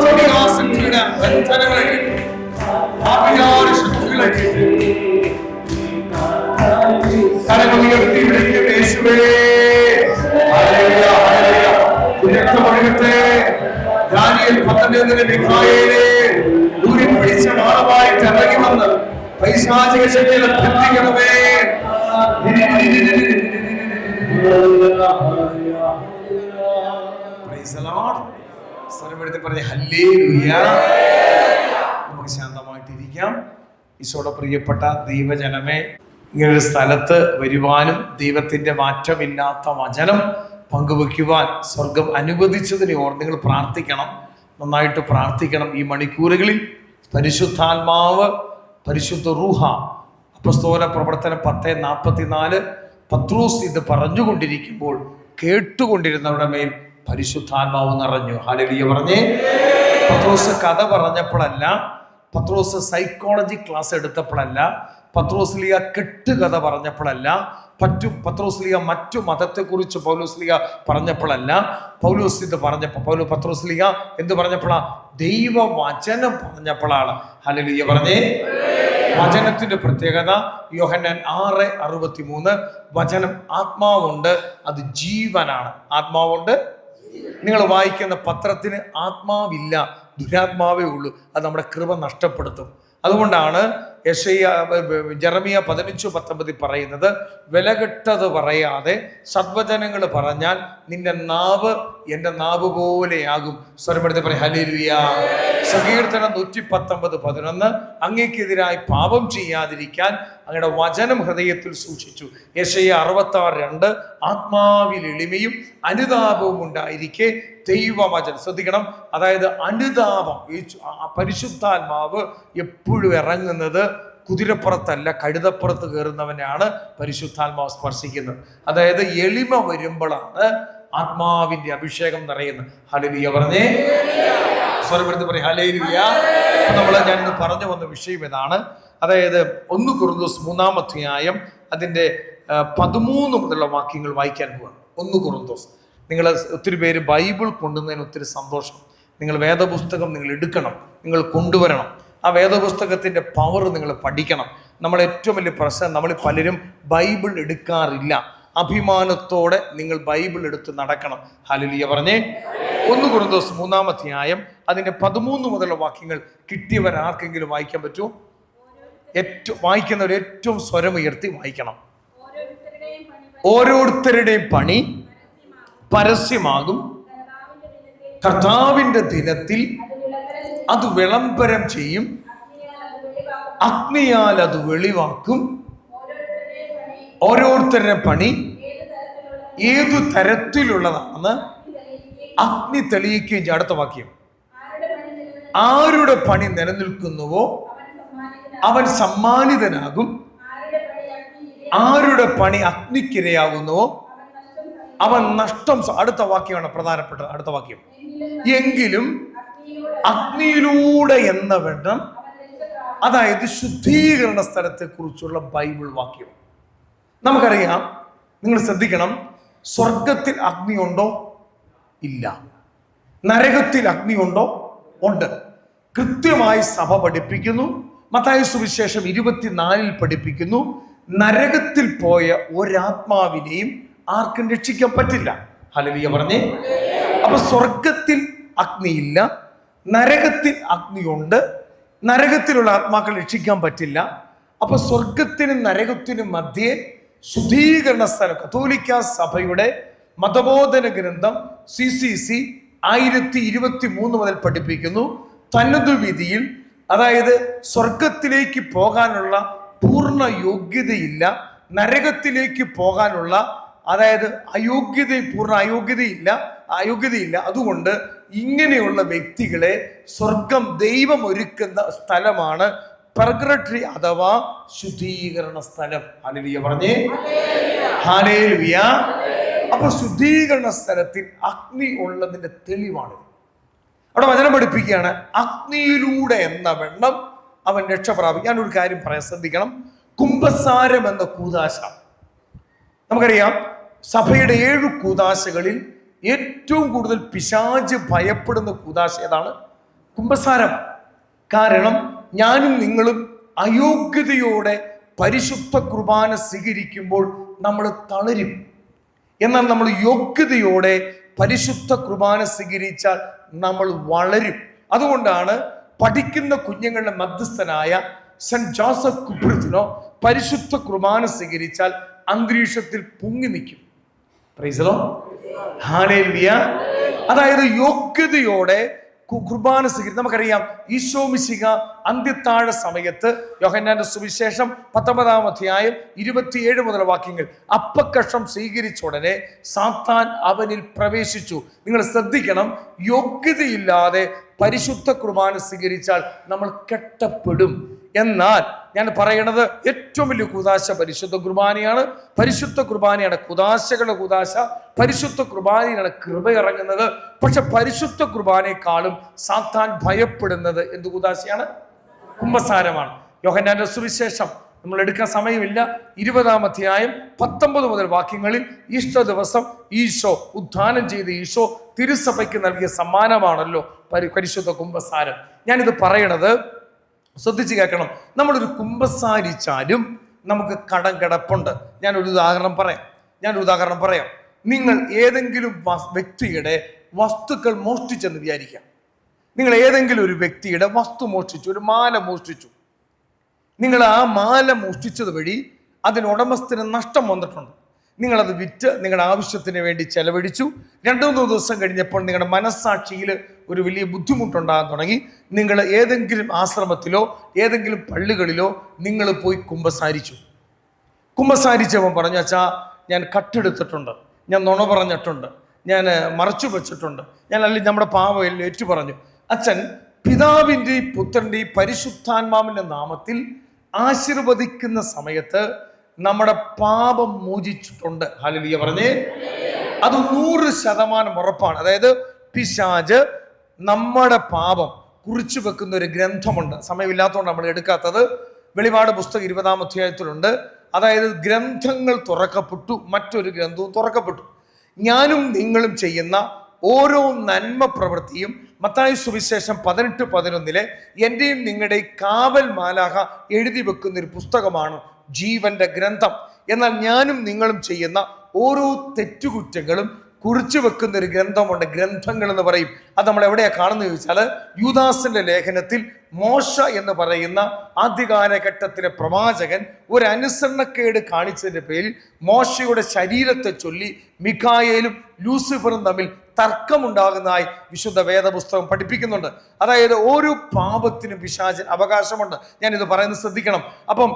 ചെടികാസക്തിയുടെ ബന്ധനങ്ങൾ അഴിയട്ടെ. ആഭിചാര ശക്തികൾ അഴിയട്ടെ. കരങ്ങൾ ഉയർത്തി വിളിക്കട്ടെ. യേശുവേ, ഹല്ലേലൂയ, ഹല്ലേലൂയ. രക്തമൊഴുകട്ടെ. ദാനിയേൽ 12 മിഖായേലേ ദൂരം പിടിച്ച വാളമായിട്ട് ഇറങ്ങി വന്ന് പൈശാചിക ശക്തികളെ ബന്ധിക്കണമേ. സ്വരമെടുത്ത് പറഞ്ഞ ഹല്ലേലൂയ. നമുക്ക് ശാന്തമായിട്ടിരിക്കാം. ഈശോയുടെ പ്രിയപ്പെട്ട ദൈവജനമേ, ഇങ്ങനൊരു സ്ഥലത്ത് വരുവാനും ദൈവത്തിന്റെ മാറ്റമില്ലാത്ത വചനം പങ്കുവെക്കുവാൻ സ്വർഗം അനുവദിച്ചതിനെ ഓർത്ത് നിങ്ങൾ പ്രാർത്ഥിക്കണം. നന്നായിട്ട് പ്രാർത്ഥിക്കണം. ഈ മണിക്കൂറുകളിൽ പരിശുദ്ധാത്മാവ്, പരിശുദ്ധ റൂഹ, അപ്പസ്തോല പ്രവർത്തനം 10:44 പത്രോസ് ഇത് പറഞ്ഞുകൊണ്ടിരിക്കുമ്പോൾ കേട്ടുകൊണ്ടിരുന്നവരുടെ മേൽ പരിശുദ്ധാത്മാവ് നിറഞ്ഞു. ഹല്ലേലൂയ പറഞ്ഞേ. പത്രോസ് കഥ പറഞ്ഞപ്പോഴല്ല, പത്രോസ് സൈക്കോളജി ക്ലാസ് എടുത്തപ്പോഴല്ല, പത്രോസ്ലിയ കെട്ടുകഥ പറഞ്ഞപ്പോഴല്ല, പത്രോസ്ലിയ മറ്റു മതത്തെക്കുറിച്ച് പൗലോസ്ലിയ പറഞ്ഞപ്പോഴല്ല, പൗലോസ് ഇത് പറഞ്ഞപ്പോൾ പത്രോസ്ലിയ എന്ത് പറഞ്ഞപ്പോഴാ? ദൈവവചനം പറഞ്ഞപ്പോഴാണ്. ഹല്ലേലൂയ പറഞ്ഞേ. വചനത്തിന്റെ പ്രത്യേകത യോഹന്നാൻ 6:63 വചനം ആത്മാവുണ്ട്, അത് ജീവനാണ്. ആത്മാവുണ്ട്. നിങ്ങൾ വായിക്കുന്ന പത്രത്തിന് ആത്മാവില്ല, ദുരാത്മാവേ ഉള്ളൂ. അത് നമ്മുടെ കൃപ നഷ്ടപ്പെടുത്തും. അതുകൊണ്ടാണ് ജെറമിയ 15:19 പറയുന്നത്, വിലകെട്ടത് പറയാതെ സദ്വചനങ്ങൾ പറഞ്ഞാൽ നിന്റെ നാവ് എൻ്റെ നാവ് പോലെയാകും. സ്വരമെടുത്ത് പറയും ഹല്ലേലൂയ. സങ്കീർത്തനം 119:11 അങ്ങേക്കെതിരായി പാപം ചെയ്യാതിരിക്കാൻ അങ്ങയുടെ വചനം ഹൃദയത്തിൽ സൂക്ഷിച്ചു. യെശയ്യാ 66:2 ആത്മാവിൽ എളിമയും അനുതാപവും ഉണ്ടായിരിക്കെ ദൈവവചനം. ശ്രദ്ധിക്കണം, അതായത് അനുതാപം, ഈ പരിശുദ്ധാത്മാവ് എപ്പോഴും ഇറങ്ങുന്നത് കുതിരപ്പുറത്തല്ല, കഴുതപ്പുറത്ത് കയറുന്നവനാണ് പരിശുദ്ധാത്മാവ് സ്പർശിക്കുന്നത്. അതായത് എളിമ വരുമ്പോഴാണ് ആത്മാവിന്റെ അഭിഷേകം നിറയുന്നത്. ഹല്ലേലൂയ പറഞ്ഞേ. സ്വരമെടുത്ത് പറയും ഹല്ലേലൂയ. ഞാനിന്ന് പറഞ്ഞു വന്ന വിഷയം ഇതാണ്. അതായത് 1 കൊറിന്തോസ് 3-ാം അധ്യായം അതിൻ്റെ 13 മുതലുള്ള വാക്യങ്ങൾ വായിക്കാൻ പോവാണ്. 1 കൊറിന്തോസ്. നിങ്ങൾ ഒത്തിരി പേര് ബൈബിൾ കൊണ്ടുവന്നതിന് ഒത്തിരി സന്തോഷം. നിങ്ങൾ വേദപുസ്തകം നിങ്ങൾ എടുക്കണം, നിങ്ങൾ കൊണ്ടുവരണം. ആ വേദപുസ്തകത്തിൻ്റെ പവർ നിങ്ങൾ പഠിക്കണം. നമ്മളെ ഏറ്റവും വലിയ പ്രശ്നം, നമ്മൾ പലരും ബൈബിൾ എടുക്കാറില്ല. അഭിമാനത്തോടെ നിങ്ങൾ ബൈബിൾ എടുത്ത് നടക്കണം. ഹല്ലേലൂയ പറഞ്ഞേ. 1 കൊരിന്ത്യർ 3-ാം അധ്യായം അതിൻ്റെ 13 മുതലുള്ള വാക്യങ്ങൾ കിട്ടിയവരാർക്കെങ്കിലും വായിക്കാൻ പറ്റുമോ? വായിക്കുന്നവർ ഏറ്റവും സ്വരമുയർത്തി വായിക്കണം. ഓരോരുത്തരുടെയും പണി പരസ്യമാകും, കർത്താവിന്റെ ദിനത്തിൽ അത് വിളംബരം ചെയ്യും, അഗ്നിയാൽ അത് വെളിവാക്കും. ഓരോരുത്തരുടെ പണി ഏതു തരത്തിലുള്ളതാണെന്ന് അഗ്നി തെളിയിക്കുകയും ചെയ്യും. അടുത്ത വാക്യം, ആരുടെ പണി നിലനിൽക്കുന്നുവോ അവൻ സമ്മാനിതനാകും, ആരുടെ പണി അഗ്നിക്കിരയാകുന്നുവോ അവൻ നഷ്ടം. അടുത്ത വാക്യമാണ് പ്രധാനപ്പെട്ടത്. അടുത്ത വാക്യം, എങ്കിലും അഗ്നിയിലൂടെ എന്ന വണ്ണം, അതായത് ശുദ്ധീകരണ സ്ഥലത്തെ കുറിച്ചുള്ള ബൈബിൾ വാക്യം. നമുക്കറിയാം, നിങ്ങൾ ശ്രദ്ധിക്കണം, സ്വർഗത്തിൽ അഗ്നി ഉണ്ടോ? ഇല്ല. നരകത്തിൽ അഗ്നി ഉണ്ടോ? ഉണ്ട്. കൃത്യമായി സഭ പഠിപ്പിക്കുന്നു. മത്തായി സുവിശേഷം 24 പഠിപ്പിക്കുന്നു, നരകത്തിൽ പോയ ഒരാത്മാവിനെയും ആർക്കും രക്ഷിക്കാൻ പറ്റില്ല. ഹല്ലേലൂയ പറഞ്ഞേ. അപ്പൊ സ്വർഗത്തിൽ അഗ്നിയില്ല, നരകത്തിൽ അഗ്നിയുണ്ട്. നരകത്തിലുള്ള ആത്മാക്കൾ രക്ഷിക്കാൻ പറ്റില്ല. അപ്പൊ സ്വർഗത്തിനും നരകത്തിനും മധ്യേ ശുദ്ധീകരണ സ്ഥലം കത്തോലിക്ക സഭയുടെ മതബോധന ഗ്രന്ഥം CCC 1023 മുതൽ പഠിപ്പിക്കുന്നു. തനതു വിധിയിൽ, അതായത് സ്വർഗത്തിലേക്ക് പോകാനുള്ള പൂർണ്ണ യോഗ്യതയില്ല, നരകത്തിലേക്ക് പോകാനുള്ള അതായത് പൂർണ്ണ അയോഗ്യതയില്ല. അതുകൊണ്ട് ഇങ്ങനെയുള്ള വ്യക്തികളെ സ്വർഗം ദൈവം ഒരുക്കുന്ന സ്ഥലമാണ് പെർഗട്ടറി അഥവാ ശുദ്ധീകരണ സ്ഥലം. ഹല്ലേലൂയ പറഞ്ഞേ. ഹല്ലേലൂയ. അപ്പൊ ശുദ്ധീകരണ സ്ഥലത്തിൽ അഗ്നി ഉള്ളതിന്റെ തെളിവാണ്. അവിടെ വചനം പഠിപ്പിക്കുകയാണ്, അഗ്നിയിലൂടെ എന്ന വണ്ണം അവൻ രക്ഷ പ്രാപിക്കും. ഞാനൊരു കാര്യം പറയാൻ ശ്രദ്ധിക്കണം. കുംഭസാരം എന്ന കൂദാശ, നമുക്കറിയാം സഭയുടെ 7 കൂദാശകളിൽ ഏറ്റവും കൂടുതൽ പിശാച് ഭയപ്പെടുന്ന കൂദാശ ഏതാണ്? കുംഭസാരം. കാരണം ഞാനും നിങ്ങളും അയോഗ്യതയോടെ പരിശുദ്ധ കുർബാന സ്വീകരിക്കുമ്പോൾ നമ്മൾ തളരും. എന്നാൽ നമ്മൾ യോഗ്യതയോടെ പരിശുദ്ധ കുർബാന സ്വീകരിച്ചാൽ നമ്മൾ വളരും. അതുകൊണ്ടാണ് പഠിക്കുന്ന കുഞ്ഞുങ്ങളുടെ മധ്യസ്ഥനായ സെന്റ് ജോസഫ് കുപ്രത്തിനോ പരിശുദ്ധ കുർബാന സ്വീകരിച്ചാൽ അന്തരീക്ഷത്തിൽ പൊങ്ങി നിൽക്കും. Praise the Lord. ഹല്ലേലൂയ. അതായത് യോഗ്യതയോടെ കുർബാന സ്വീകരിക്കും. നമുക്കറിയാം, ഈശോ മിശിഹ അന്ത്യത്താഴ സമയത്ത് യോഹന്നാന്റെ സുവിശേഷം 19-ാം അധ്യായം 27 മുതൽ വാക്യങ്ങൾ, അപ്പക്കഷം സ്വീകരിച്ച ഉടനെ സാത്താൻ അവനിൽ പ്രവേശിച്ചു. നിങ്ങൾ ശ്രദ്ധിക്കണം, യോഗ്യതയില്ലാതെ പരിശുദ്ധ കുർബാന സ്വീകരിച്ചാൽ നമ്മൾ കെട്ടപ്പെടും. എന്നാൽ ഞാൻ പറയണത് ഏറ്റവും വലിയ കൂദാശ പരിശുദ്ധ കുർബാനയാണ്. പരിശുദ്ധ കുർബാനയാണ് കൂദാശകളുടെ കൂദാശ. പരിശുദ്ധ കുർബാനയാണ് കൃപ ഇറങ്ങുന്നത്. പക്ഷെ പരിശുദ്ധ കുർബാനയെക്കാളും സാത്താൻ ഭയപ്പെടുന്നത് എന്ത് കൂദാശയാണ്? കുംഭസാരമാണ്. യോഹന്നാന്റെ സുവിശേഷം നമ്മൾ എടുക്കാൻ സമയമില്ല, 20-ാം അധ്യായം 19 മുതൽ വാക്യങ്ങളിൽ ഈസ്റ്റ ദിവസം ഈശോ ഉദ്ധാനം ചെയ്ത ഈശോ തിരുസഭയ്ക്ക് നൽകിയ സമ്മാനമാണല്ലോ പരിശുദ്ധ കുംഭസാരം. ഞാനിത് പറയണത് ശ്രദ്ധിച്ച് കേൾക്കണം. നമ്മളൊരു കുമ്പസാരിച്ചാലും നമുക്ക് കടം കിടപ്പുണ്ട്. ഞാനൊരു ഉദാഹരണം പറയാം. നിങ്ങൾ ഏതെങ്കിലും വ്യക്തിയുടെ വസ്തുക്കൾ മോഷ്ടിച്ചെന്ന് വിചാരിക്കാം. നിങ്ങൾ ഏതെങ്കിലും ഒരു വ്യക്തിയുടെ വസ്തു മോഷ്ടിച്ചു, ഒരു മാല മോഷ്ടിച്ചു. നിങ്ങൾ ആ മാല മോഷ്ടിച്ചത് വഴി അതിന് ഉടമസ്ഥന് നഷ്ടം വന്നിട്ടുണ്ട്. നിങ്ങളത് വിറ്റ് നിങ്ങളുടെ ആവശ്യത്തിന് വേണ്ടി ചെലവഴിച്ചു. 2-3 ദിവസം കഴിഞ്ഞപ്പോൾ നിങ്ങളുടെ മനസ്സാക്ഷിയിൽ ഒരു വലിയ ബുദ്ധിമുട്ടുണ്ടാകാൻ തുടങ്ങി. നിങ്ങൾ ഏതെങ്കിലും ആശ്രമത്തിലോ ഏതെങ്കിലും പള്ളികളിലോ നിങ്ങൾ പോയി കുമ്പസാരിച്ചവൻ പറഞ്ഞു, അച്ഛാ ഞാൻ കട്ടെടുത്തിട്ടുണ്ട്, ഞാൻ നുണ പറഞ്ഞിട്ടുണ്ട്, ഞാൻ മറച്ചു വെച്ചിട്ടുണ്ട്, ഞാൻ അല്ലെങ്കിൽ നമ്മുടെ പാവം ഏറ്റു പറഞ്ഞു. അച്ഛൻ പിതാവിൻ്റെയും പുത്രൻ്റെയും പരിശുദ്ധാത്മാവിൻ്റെ നാമത്തിൽ ആശീർവദിക്കുന്ന സമയത്ത് നമ്മുടെ പാപം മോചിച്ചിട്ടുണ്ട്. ഹല്ലേലൂയ പറഞ്ഞേ. അത് 100% ഉറപ്പാണ്. അതായത് പിശാച് നമ്മുടെ പാപം കുറിച്ചു വെക്കുന്ന ഒരു ഗ്രന്ഥമുണ്ട്. സമയമില്ലാത്തതുകൊണ്ട് നമ്മൾ എടുക്കാത്തത്. വെളിപാട് പുസ്തകം 20-ാം അധ്യായത്തിലുണ്ട്. അതായത് ഗ്രന്ഥങ്ങൾ തുറക്കപ്പെട്ടു, മറ്റൊരു ഗ്രന്ഥവും തുറക്കപ്പെട്ടു. ഞാനും നിങ്ങളും ചെയ്യുന്ന ഓരോ നന്മ പ്രവൃത്തിയും മത്തായി സുവിശേഷം 18:11 എന്റെയും നിങ്ങളുടെയും കാവൽ മാലാഖ എഴുതി വെക്കുന്ന ഒരു പുസ്തകമാണ് ജീവന്റെ ഗ്രന്ഥം. എന്നാൽ ഞാനും നിങ്ങളും ചെയ്യുന്ന ഓരോ തെറ്റുകുറ്റങ്ങളും കുറിച്ചു വെക്കുന്ന ഒരു ഗ്രന്ഥമുണ്ട്, ഗ്രന്ഥങ്ങൾ എന്ന് പറയും. അത് നമ്മൾ എവിടെയാ കാണുന്നത് ചോദിച്ചാൽ, യൂദാസിന്റെ ലേഖനത്തിൽ മോശ എന്ന് പറയുന്ന ആദ്യകാലഘട്ടത്തിലെ പ്രവാചകൻ ഒരു അനുസരണക്കേട് കാണിച്ചതിന്റെ പേരിൽ മോശയുടെ ശരീരത്തെ ചൊല്ലി മിഖായേലും ലൂസിഫറും തമ്മിൽ തർക്കമുണ്ടാകുന്നതായി വിശുദ്ധ വേദപുസ്തകം പഠിപ്പിക്കുന്നുണ്ട്. അതായത് ഓരോ പാപത്തിനും പിശാചിന് അവകാശമുണ്ട്. ഞാനിത് പറയുന്നത് ശ്രദ്ധിക്കണം. അപ്പം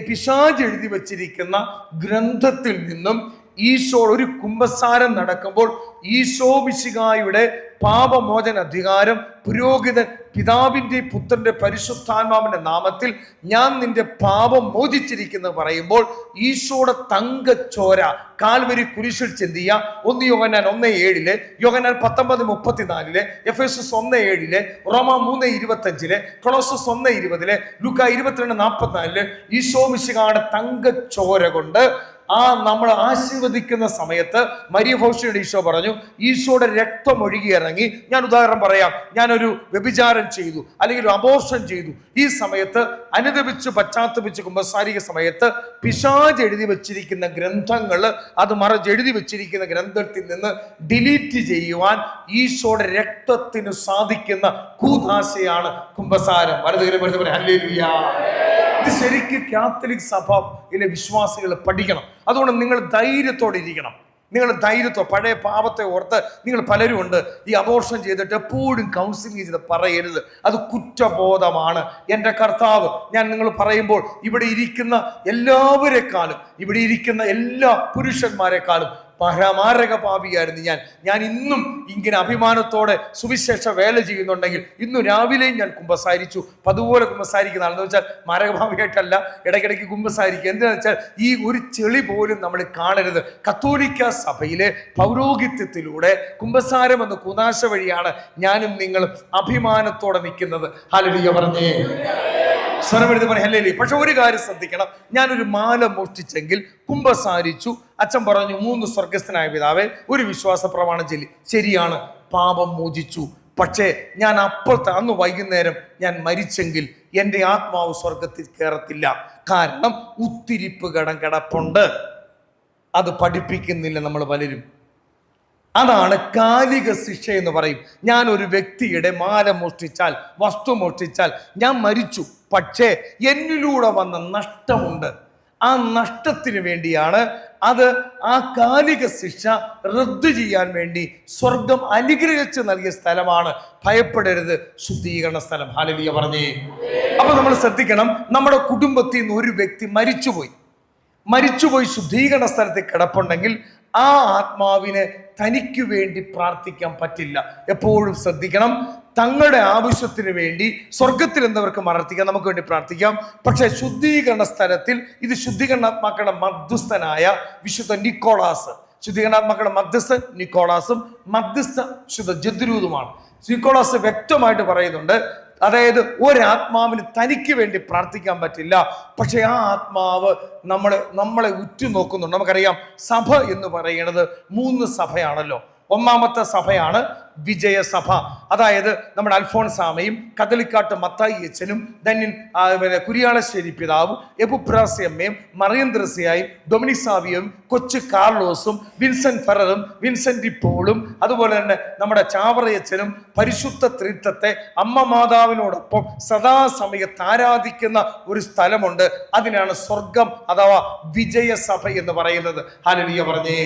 പിശാച് എഴുതി വച്ചിരിക്കുന്ന ഗ്രന്ഥത്തിൽ നിന്നും ഈശോ ഒരു കുമ്പസാരം നടക്കുമ്പോൾ ഈശോ മിശിഹായുടെ പാപമോചന അധികാരം പുരോഹിതൻ പിതാവിൻ്റെ പുത്രന്റെ പരിശുദ്ധാത്മാവിന്റെ നാമത്തിൽ ഞാൻ നിന്റെ പാപം മോചിച്ചിരിക്കുന്നു പറയുമ്പോൾ ഈശോയുടെ തങ്കച്ചോര കാൽവരി കുരിശിൽ ചെന്തിയ 1 യോഹന്നാൻ 1:7, യോഹന്നാൻ 19:34, എഫേസസ് 1:7, റോമ 3:25, കൊളോസസ് 1:20, ലൂക്ക 22:44 ഈശോ മിശിഹായുടെ തങ്കച്ചോര കൊണ്ട് നമ്മൾ ആശീർവദിക്കുന്ന സമയത്ത് മരിയ ഫൗസ്റ്റിനോട് ഈശോ പറഞ്ഞു, ഈശോയുടെ രക്തം ഒഴുകി ഇറങ്ങി. ഞാൻ ഉദാഹരണം പറയാം, ഞാനൊരു വ്യഭിചാരം ചെയ്തു അല്ലെങ്കിൽ ഒരു അബോർഷൻ ചെയ്തു. ഈ സമയത്ത് അനുദപിച്ച് പശ്ചാത്തപിച്ച് കുമ്പസാരിക സമയത്ത് പിശാച് എഴുതി വെച്ചിരിക്കുന്ന ഗ്രന്ഥങ്ങൾ, അത് എഴുതി വെച്ചിരിക്കുന്ന ഗ്രന്ഥത്തിൽ നിന്ന് ഡിലീറ്റ് ചെയ്യുവാൻ ഈശോയുടെ രക്തത്തിന് സാധിക്കുന്ന കൂദാശയാണ് കുമ്പസാരം. ഹല്ലേലൂയ. ഇത് ശരിക്കും കാത്തലിക് സഭയിലെ വിശ്വാസികൾ പഠിക്കണം. അതുകൊണ്ട് നിങ്ങൾ ധൈര്യത്തോടെ ഇരിക്കണം. നിങ്ങൾ ധൈര്യത്തോടെ, പഴയ പാപത്തെ ഓർത്ത് നിങ്ങൾ പലരും ഉണ്ട് ഈ അബോർഷൻ ചെയ്തിട്ട് എപ്പോഴും കൗൺസിലിംഗ് ചെയ്ത് പറയരുത്, അത് കുറ്റബോധമാണ്. എൻ്റെ കർത്താവ്, ഞാൻ നിങ്ങൾ പറയുമ്പോൾ ഇവിടെ ഇരിക്കുന്ന എല്ലാവരെക്കാളും, ഇവിടെ ഇരിക്കുന്ന എല്ലാ പുരുഷന്മാരെക്കാളും പരമാരക പാപിയായിരുന്നു ഞാൻ ഇന്നും ഇങ്ങനെ അഭിമാനത്തോടെ സുവിശേഷ വേല ചെയ്യുന്നുണ്ടെങ്കിൽ ഇന്നു രാവിലെയും ഞാൻ കുമ്പസാരിച്ചു. അതുപോലെ കുമ്പസാരിക്കുന്ന ആളെന്ന് വെച്ചാൽ മാരകഭാവിയായിട്ടല്ല, ഇടയ്ക്കിടയ്ക്ക് കുമ്പസാരിക്കുക. എന്താണെന്ന് വെച്ചാൽ ഈ ഒരു ചെളി പോലും നമ്മൾ കാണരുത്. കത്തോലിക്ക സഭയിലെ പൗരോഹിത്യത്തിലൂടെ കുമ്പസാരം എന്ന കൂദാശ വഴിയാണ് ഞാനും നിങ്ങളും അഭിമാനത്തോടെ നിൽക്കുന്നത്. ഹല്ലേലൂയ പറഞ്ഞേ. സ്വരമെടുത്ത് പറഞ്ഞ ഹല്ലേലൂയ. പക്ഷെ ഒരു കാര്യം ശ്രദ്ധിക്കണം, ഞാനൊരു മാല മോഷ്ടിച്ചെങ്കിൽ കുമ്പസാരിച്ചു, അച്ഛൻ പറഞ്ഞു 3 സ്വർഗസ്ഥനായ പിതാവേ ഒരു വിശ്വാസ പ്രമാണം ചൊല്ലി, ശരിയാണ്, പാപം മോചിച്ചു. പക്ഷേ ഞാൻ അപ്പോഴത്തെ അന്ന് വൈകുന്നേരം ഞാൻ മരിച്ചെങ്കിൽ എൻ്റെ ആത്മാവ് സ്വർഗത്തിൽ കയറത്തില്ല. കാരണം ഉത്തിരിപ്പ് കിടപ്പുണ്ട്. അത് പഠിപ്പിക്കുന്നില്ല നമ്മൾ പലരും. അതാണ് കാലിക ശിക്ഷ എന്ന് പറയും. ഞാൻ ഒരു വ്യക്തിയുടെ മാല മോഷ്ടിച്ചാൽ, വസ്തു മോഷ്ടിച്ചാൽ, ഞാൻ മരിച്ചു, പക്ഷേ എന്നിലൂടെ വന്ന നഷ്ടമുണ്ട്. ആ നഷ്ടത്തിന് വേണ്ടിയാണ് അത്. ആ കാലിക ശിക്ഷ റദ്ദു ചെയ്യാൻ വേണ്ടി സ്വർഗം അനുഗ്രഹിച്ച് നൽകിയ സ്ഥലമാണ്. ഭയപ്പെടരുത്, ശുദ്ധീകരണ സ്ഥലം. ഹല്ലേലൂയ പറഞ്ഞേ. അപ്പൊ നമ്മൾ ശ്രദ്ധിക്കണം, നമ്മുടെ കുടുംബത്തിൽ നിന്ന് ഒരു വ്യക്തി മരിച്ചുപോയി ശുദ്ധീകരണ സ്ഥലത്ത് കിടപ്പുണ്ടെങ്കിൽ ആ ആത്മാവിനെ തനിക്ക് വേണ്ടി പ്രാർത്ഥിക്കാൻ പറ്റില്ല. എപ്പോഴും ശ്രദ്ധിക്കണം, തങ്ങളുടെ ആവശ്യത്തിന് വേണ്ടി സ്വർഗത്തിൽ എന്നവർക്ക് പ്രാർത്ഥിക്കാം, നമുക്ക് വേണ്ടി പ്രാർത്ഥിക്കാം. പക്ഷെ ശുദ്ധീകരണ സ്ഥലത്തിൽ ഇത് ശുദ്ധീകരണാത്മാക്കളുടെ മധ്യസ്ഥനായ വിശുദ്ധ നിക്കോളാസ്, ശുദ്ധീകരണാത്മാക്കളുടെ മധ്യസ്ഥൻ നിക്കോളാസും മധ്യസ്ഥ വിശുദ്ധ ജദ്രൂതുമാണ്. നിക്കോളാസ് വ്യക്തമായിട്ട് പറയുന്നുണ്ട്, അതായത് ഒരാത്മാവിന് തനിക്ക് വേണ്ടി പ്രാർത്ഥിക്കാൻ പറ്റില്ല, പക്ഷെ ആ ആത്മാവ് നമ്മളെ ഉറ്റുനോക്കുന്നുണ്ട്. നമുക്കറിയാം, സഭ എന്ന് പറയുന്നത് 3 സഭയാണല്ലോ. ഒന്നാമത്തെ സഭയാണ് വിജയസഭ, അതായത് നമ്മുടെ അൽഫോൺസാമയും കദളിക്കാട്ട് മത്തായി അച്ഛനും ധന്യൻ കുരിയാളശ്ശേരി പിതാവും എബുപ്രാസിയമ്മയും മറിയന്ത്രസിയായും ഡൊമിനിസാവിയും കൊച്ചു കാർലോസും വിൻസെന്റ് ഫെററും വിൻസെന്റ് പോളും അതുപോലെ തന്നെ നമ്മുടെ ചാവറയച്ചനും പരിശുദ്ധ ത്രിത്വത്തെ അമ്മ മാതാവിനോടൊപ്പം സദാസമയത്ത് ആരാധിക്കുന്ന ഒരു സ്ഥലമുണ്ട്. അതിനാണ് സ്വർഗം അഥവാ വിജയസഭ എന്ന് പറയുന്നത്. ഹല്ലേലൂയ പറഞ്ഞേ.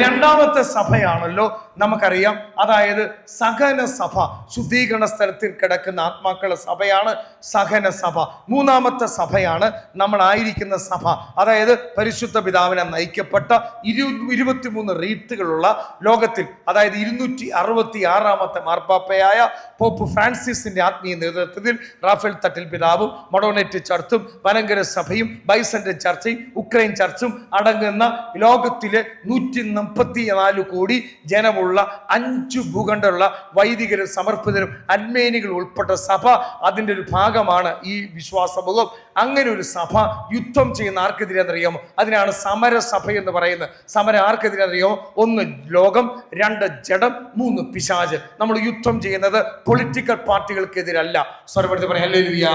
രണ്ടാമത്തെ സഭയാണല്ലോ നമുക്കറിയാം, അതായത് സഹന സഭ, ശുദ്ധീകരണ സ്ഥലത്തിൽ കിടക്കുന്ന ആത്മാക്കളുടെ സഭയാണ് സഹന സഭ. മൂന്നാമത്തെ സഭയാണ് നമ്മളായിരിക്കുന്ന സഭ, അതായത് പരിശുദ്ധ പിതാവിനെ നയിക്കപ്പെട്ട 23 റീത്തുകളുള്ള ലോകത്തിൽ, അതായത് 266 മാർപ്പാപ്പയായ പോപ്പ് ഫ്രാൻസിസിന്റെ ആത്മീയ നേതൃത്വത്തിൽ റാഫേൽ തട്ടിൽ പിതാവും മഡോനെറ്റ് ചർച്ചും വനങ്കര സഭയും ബൈസന്റ് ചർച്ചയും ഉക്രൈൻ ചർച്ചും അടങ്ങുന്ന ലോകത്തിലെ 134 കോടി ജനമുള്ള 5 ഭൂഖണ്ഡമുള്ള വൈദികരും സമർപ്പിതരും അൽമേനികളും ഉൾപ്പെട്ട സഭ അതിൻ്റെ ഒരു ഭാഗമാണ് ഈ വിശ്വാസമുഖം. അങ്ങനെ ഒരു സഭ യുദ്ധം ചെയ്യുന്ന ആർക്കെതിരെന്നറിയാമോ? അതിനാണ് സമരസഭ എന്ന് പറയുന്നത്. സമരം ആർക്കെതിരെന്നറിയാമോ? 1 ലോകം, 2 ജഡം, 3 പിശാച്. നമ്മൾ യുദ്ധം ചെയ്യുന്നത് പൊളിറ്റിക്കൽ പാർട്ടികൾക്കെതിരല്ല. സ്വരപ്പെടുത്തി പറയാം ഹല്ലേലൂയ.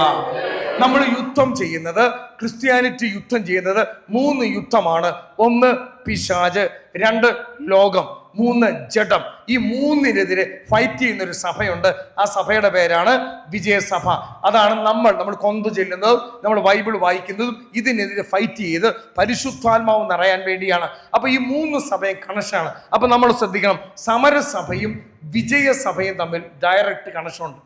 നമ്മൾ യുദ്ധം ചെയ്യുന്നത്, ക്രിസ്ത്യാനിറ്റി യുദ്ധം ചെയ്യുന്നത് 3 യുദ്ധമാണ്. 1 പിശാച്, 2 ലോകം, 3 ജഡം. ഈ 3-നെതിരെ ഫൈറ്റ് ചെയ്യുന്ന ഒരു സഭയുണ്ട്. ആ സഭയുടെ പേരാണ് വിജയസഭ. അതാണ് നമ്മൾ കൊന്തു ചെല്ലുന്നതും നമ്മൾ ബൈബിൾ വായിക്കുന്നതും ഇതിനെതിരെ ഫൈറ്റ് ചെയ്ത് പരിശുദ്ധാത്മാവ് നിറയാൻ വേണ്ടിയാണ്. അപ്പൊ ഈ 3 സഭയും കണക്ഷനാണ്. അപ്പൊ നമ്മൾ ശ്രദ്ധിക്കണം, സമരസഭയും വിജയസഭയും തമ്മിൽ ഡയറക്റ്റ് കണക്ഷൻ ഉണ്ട്.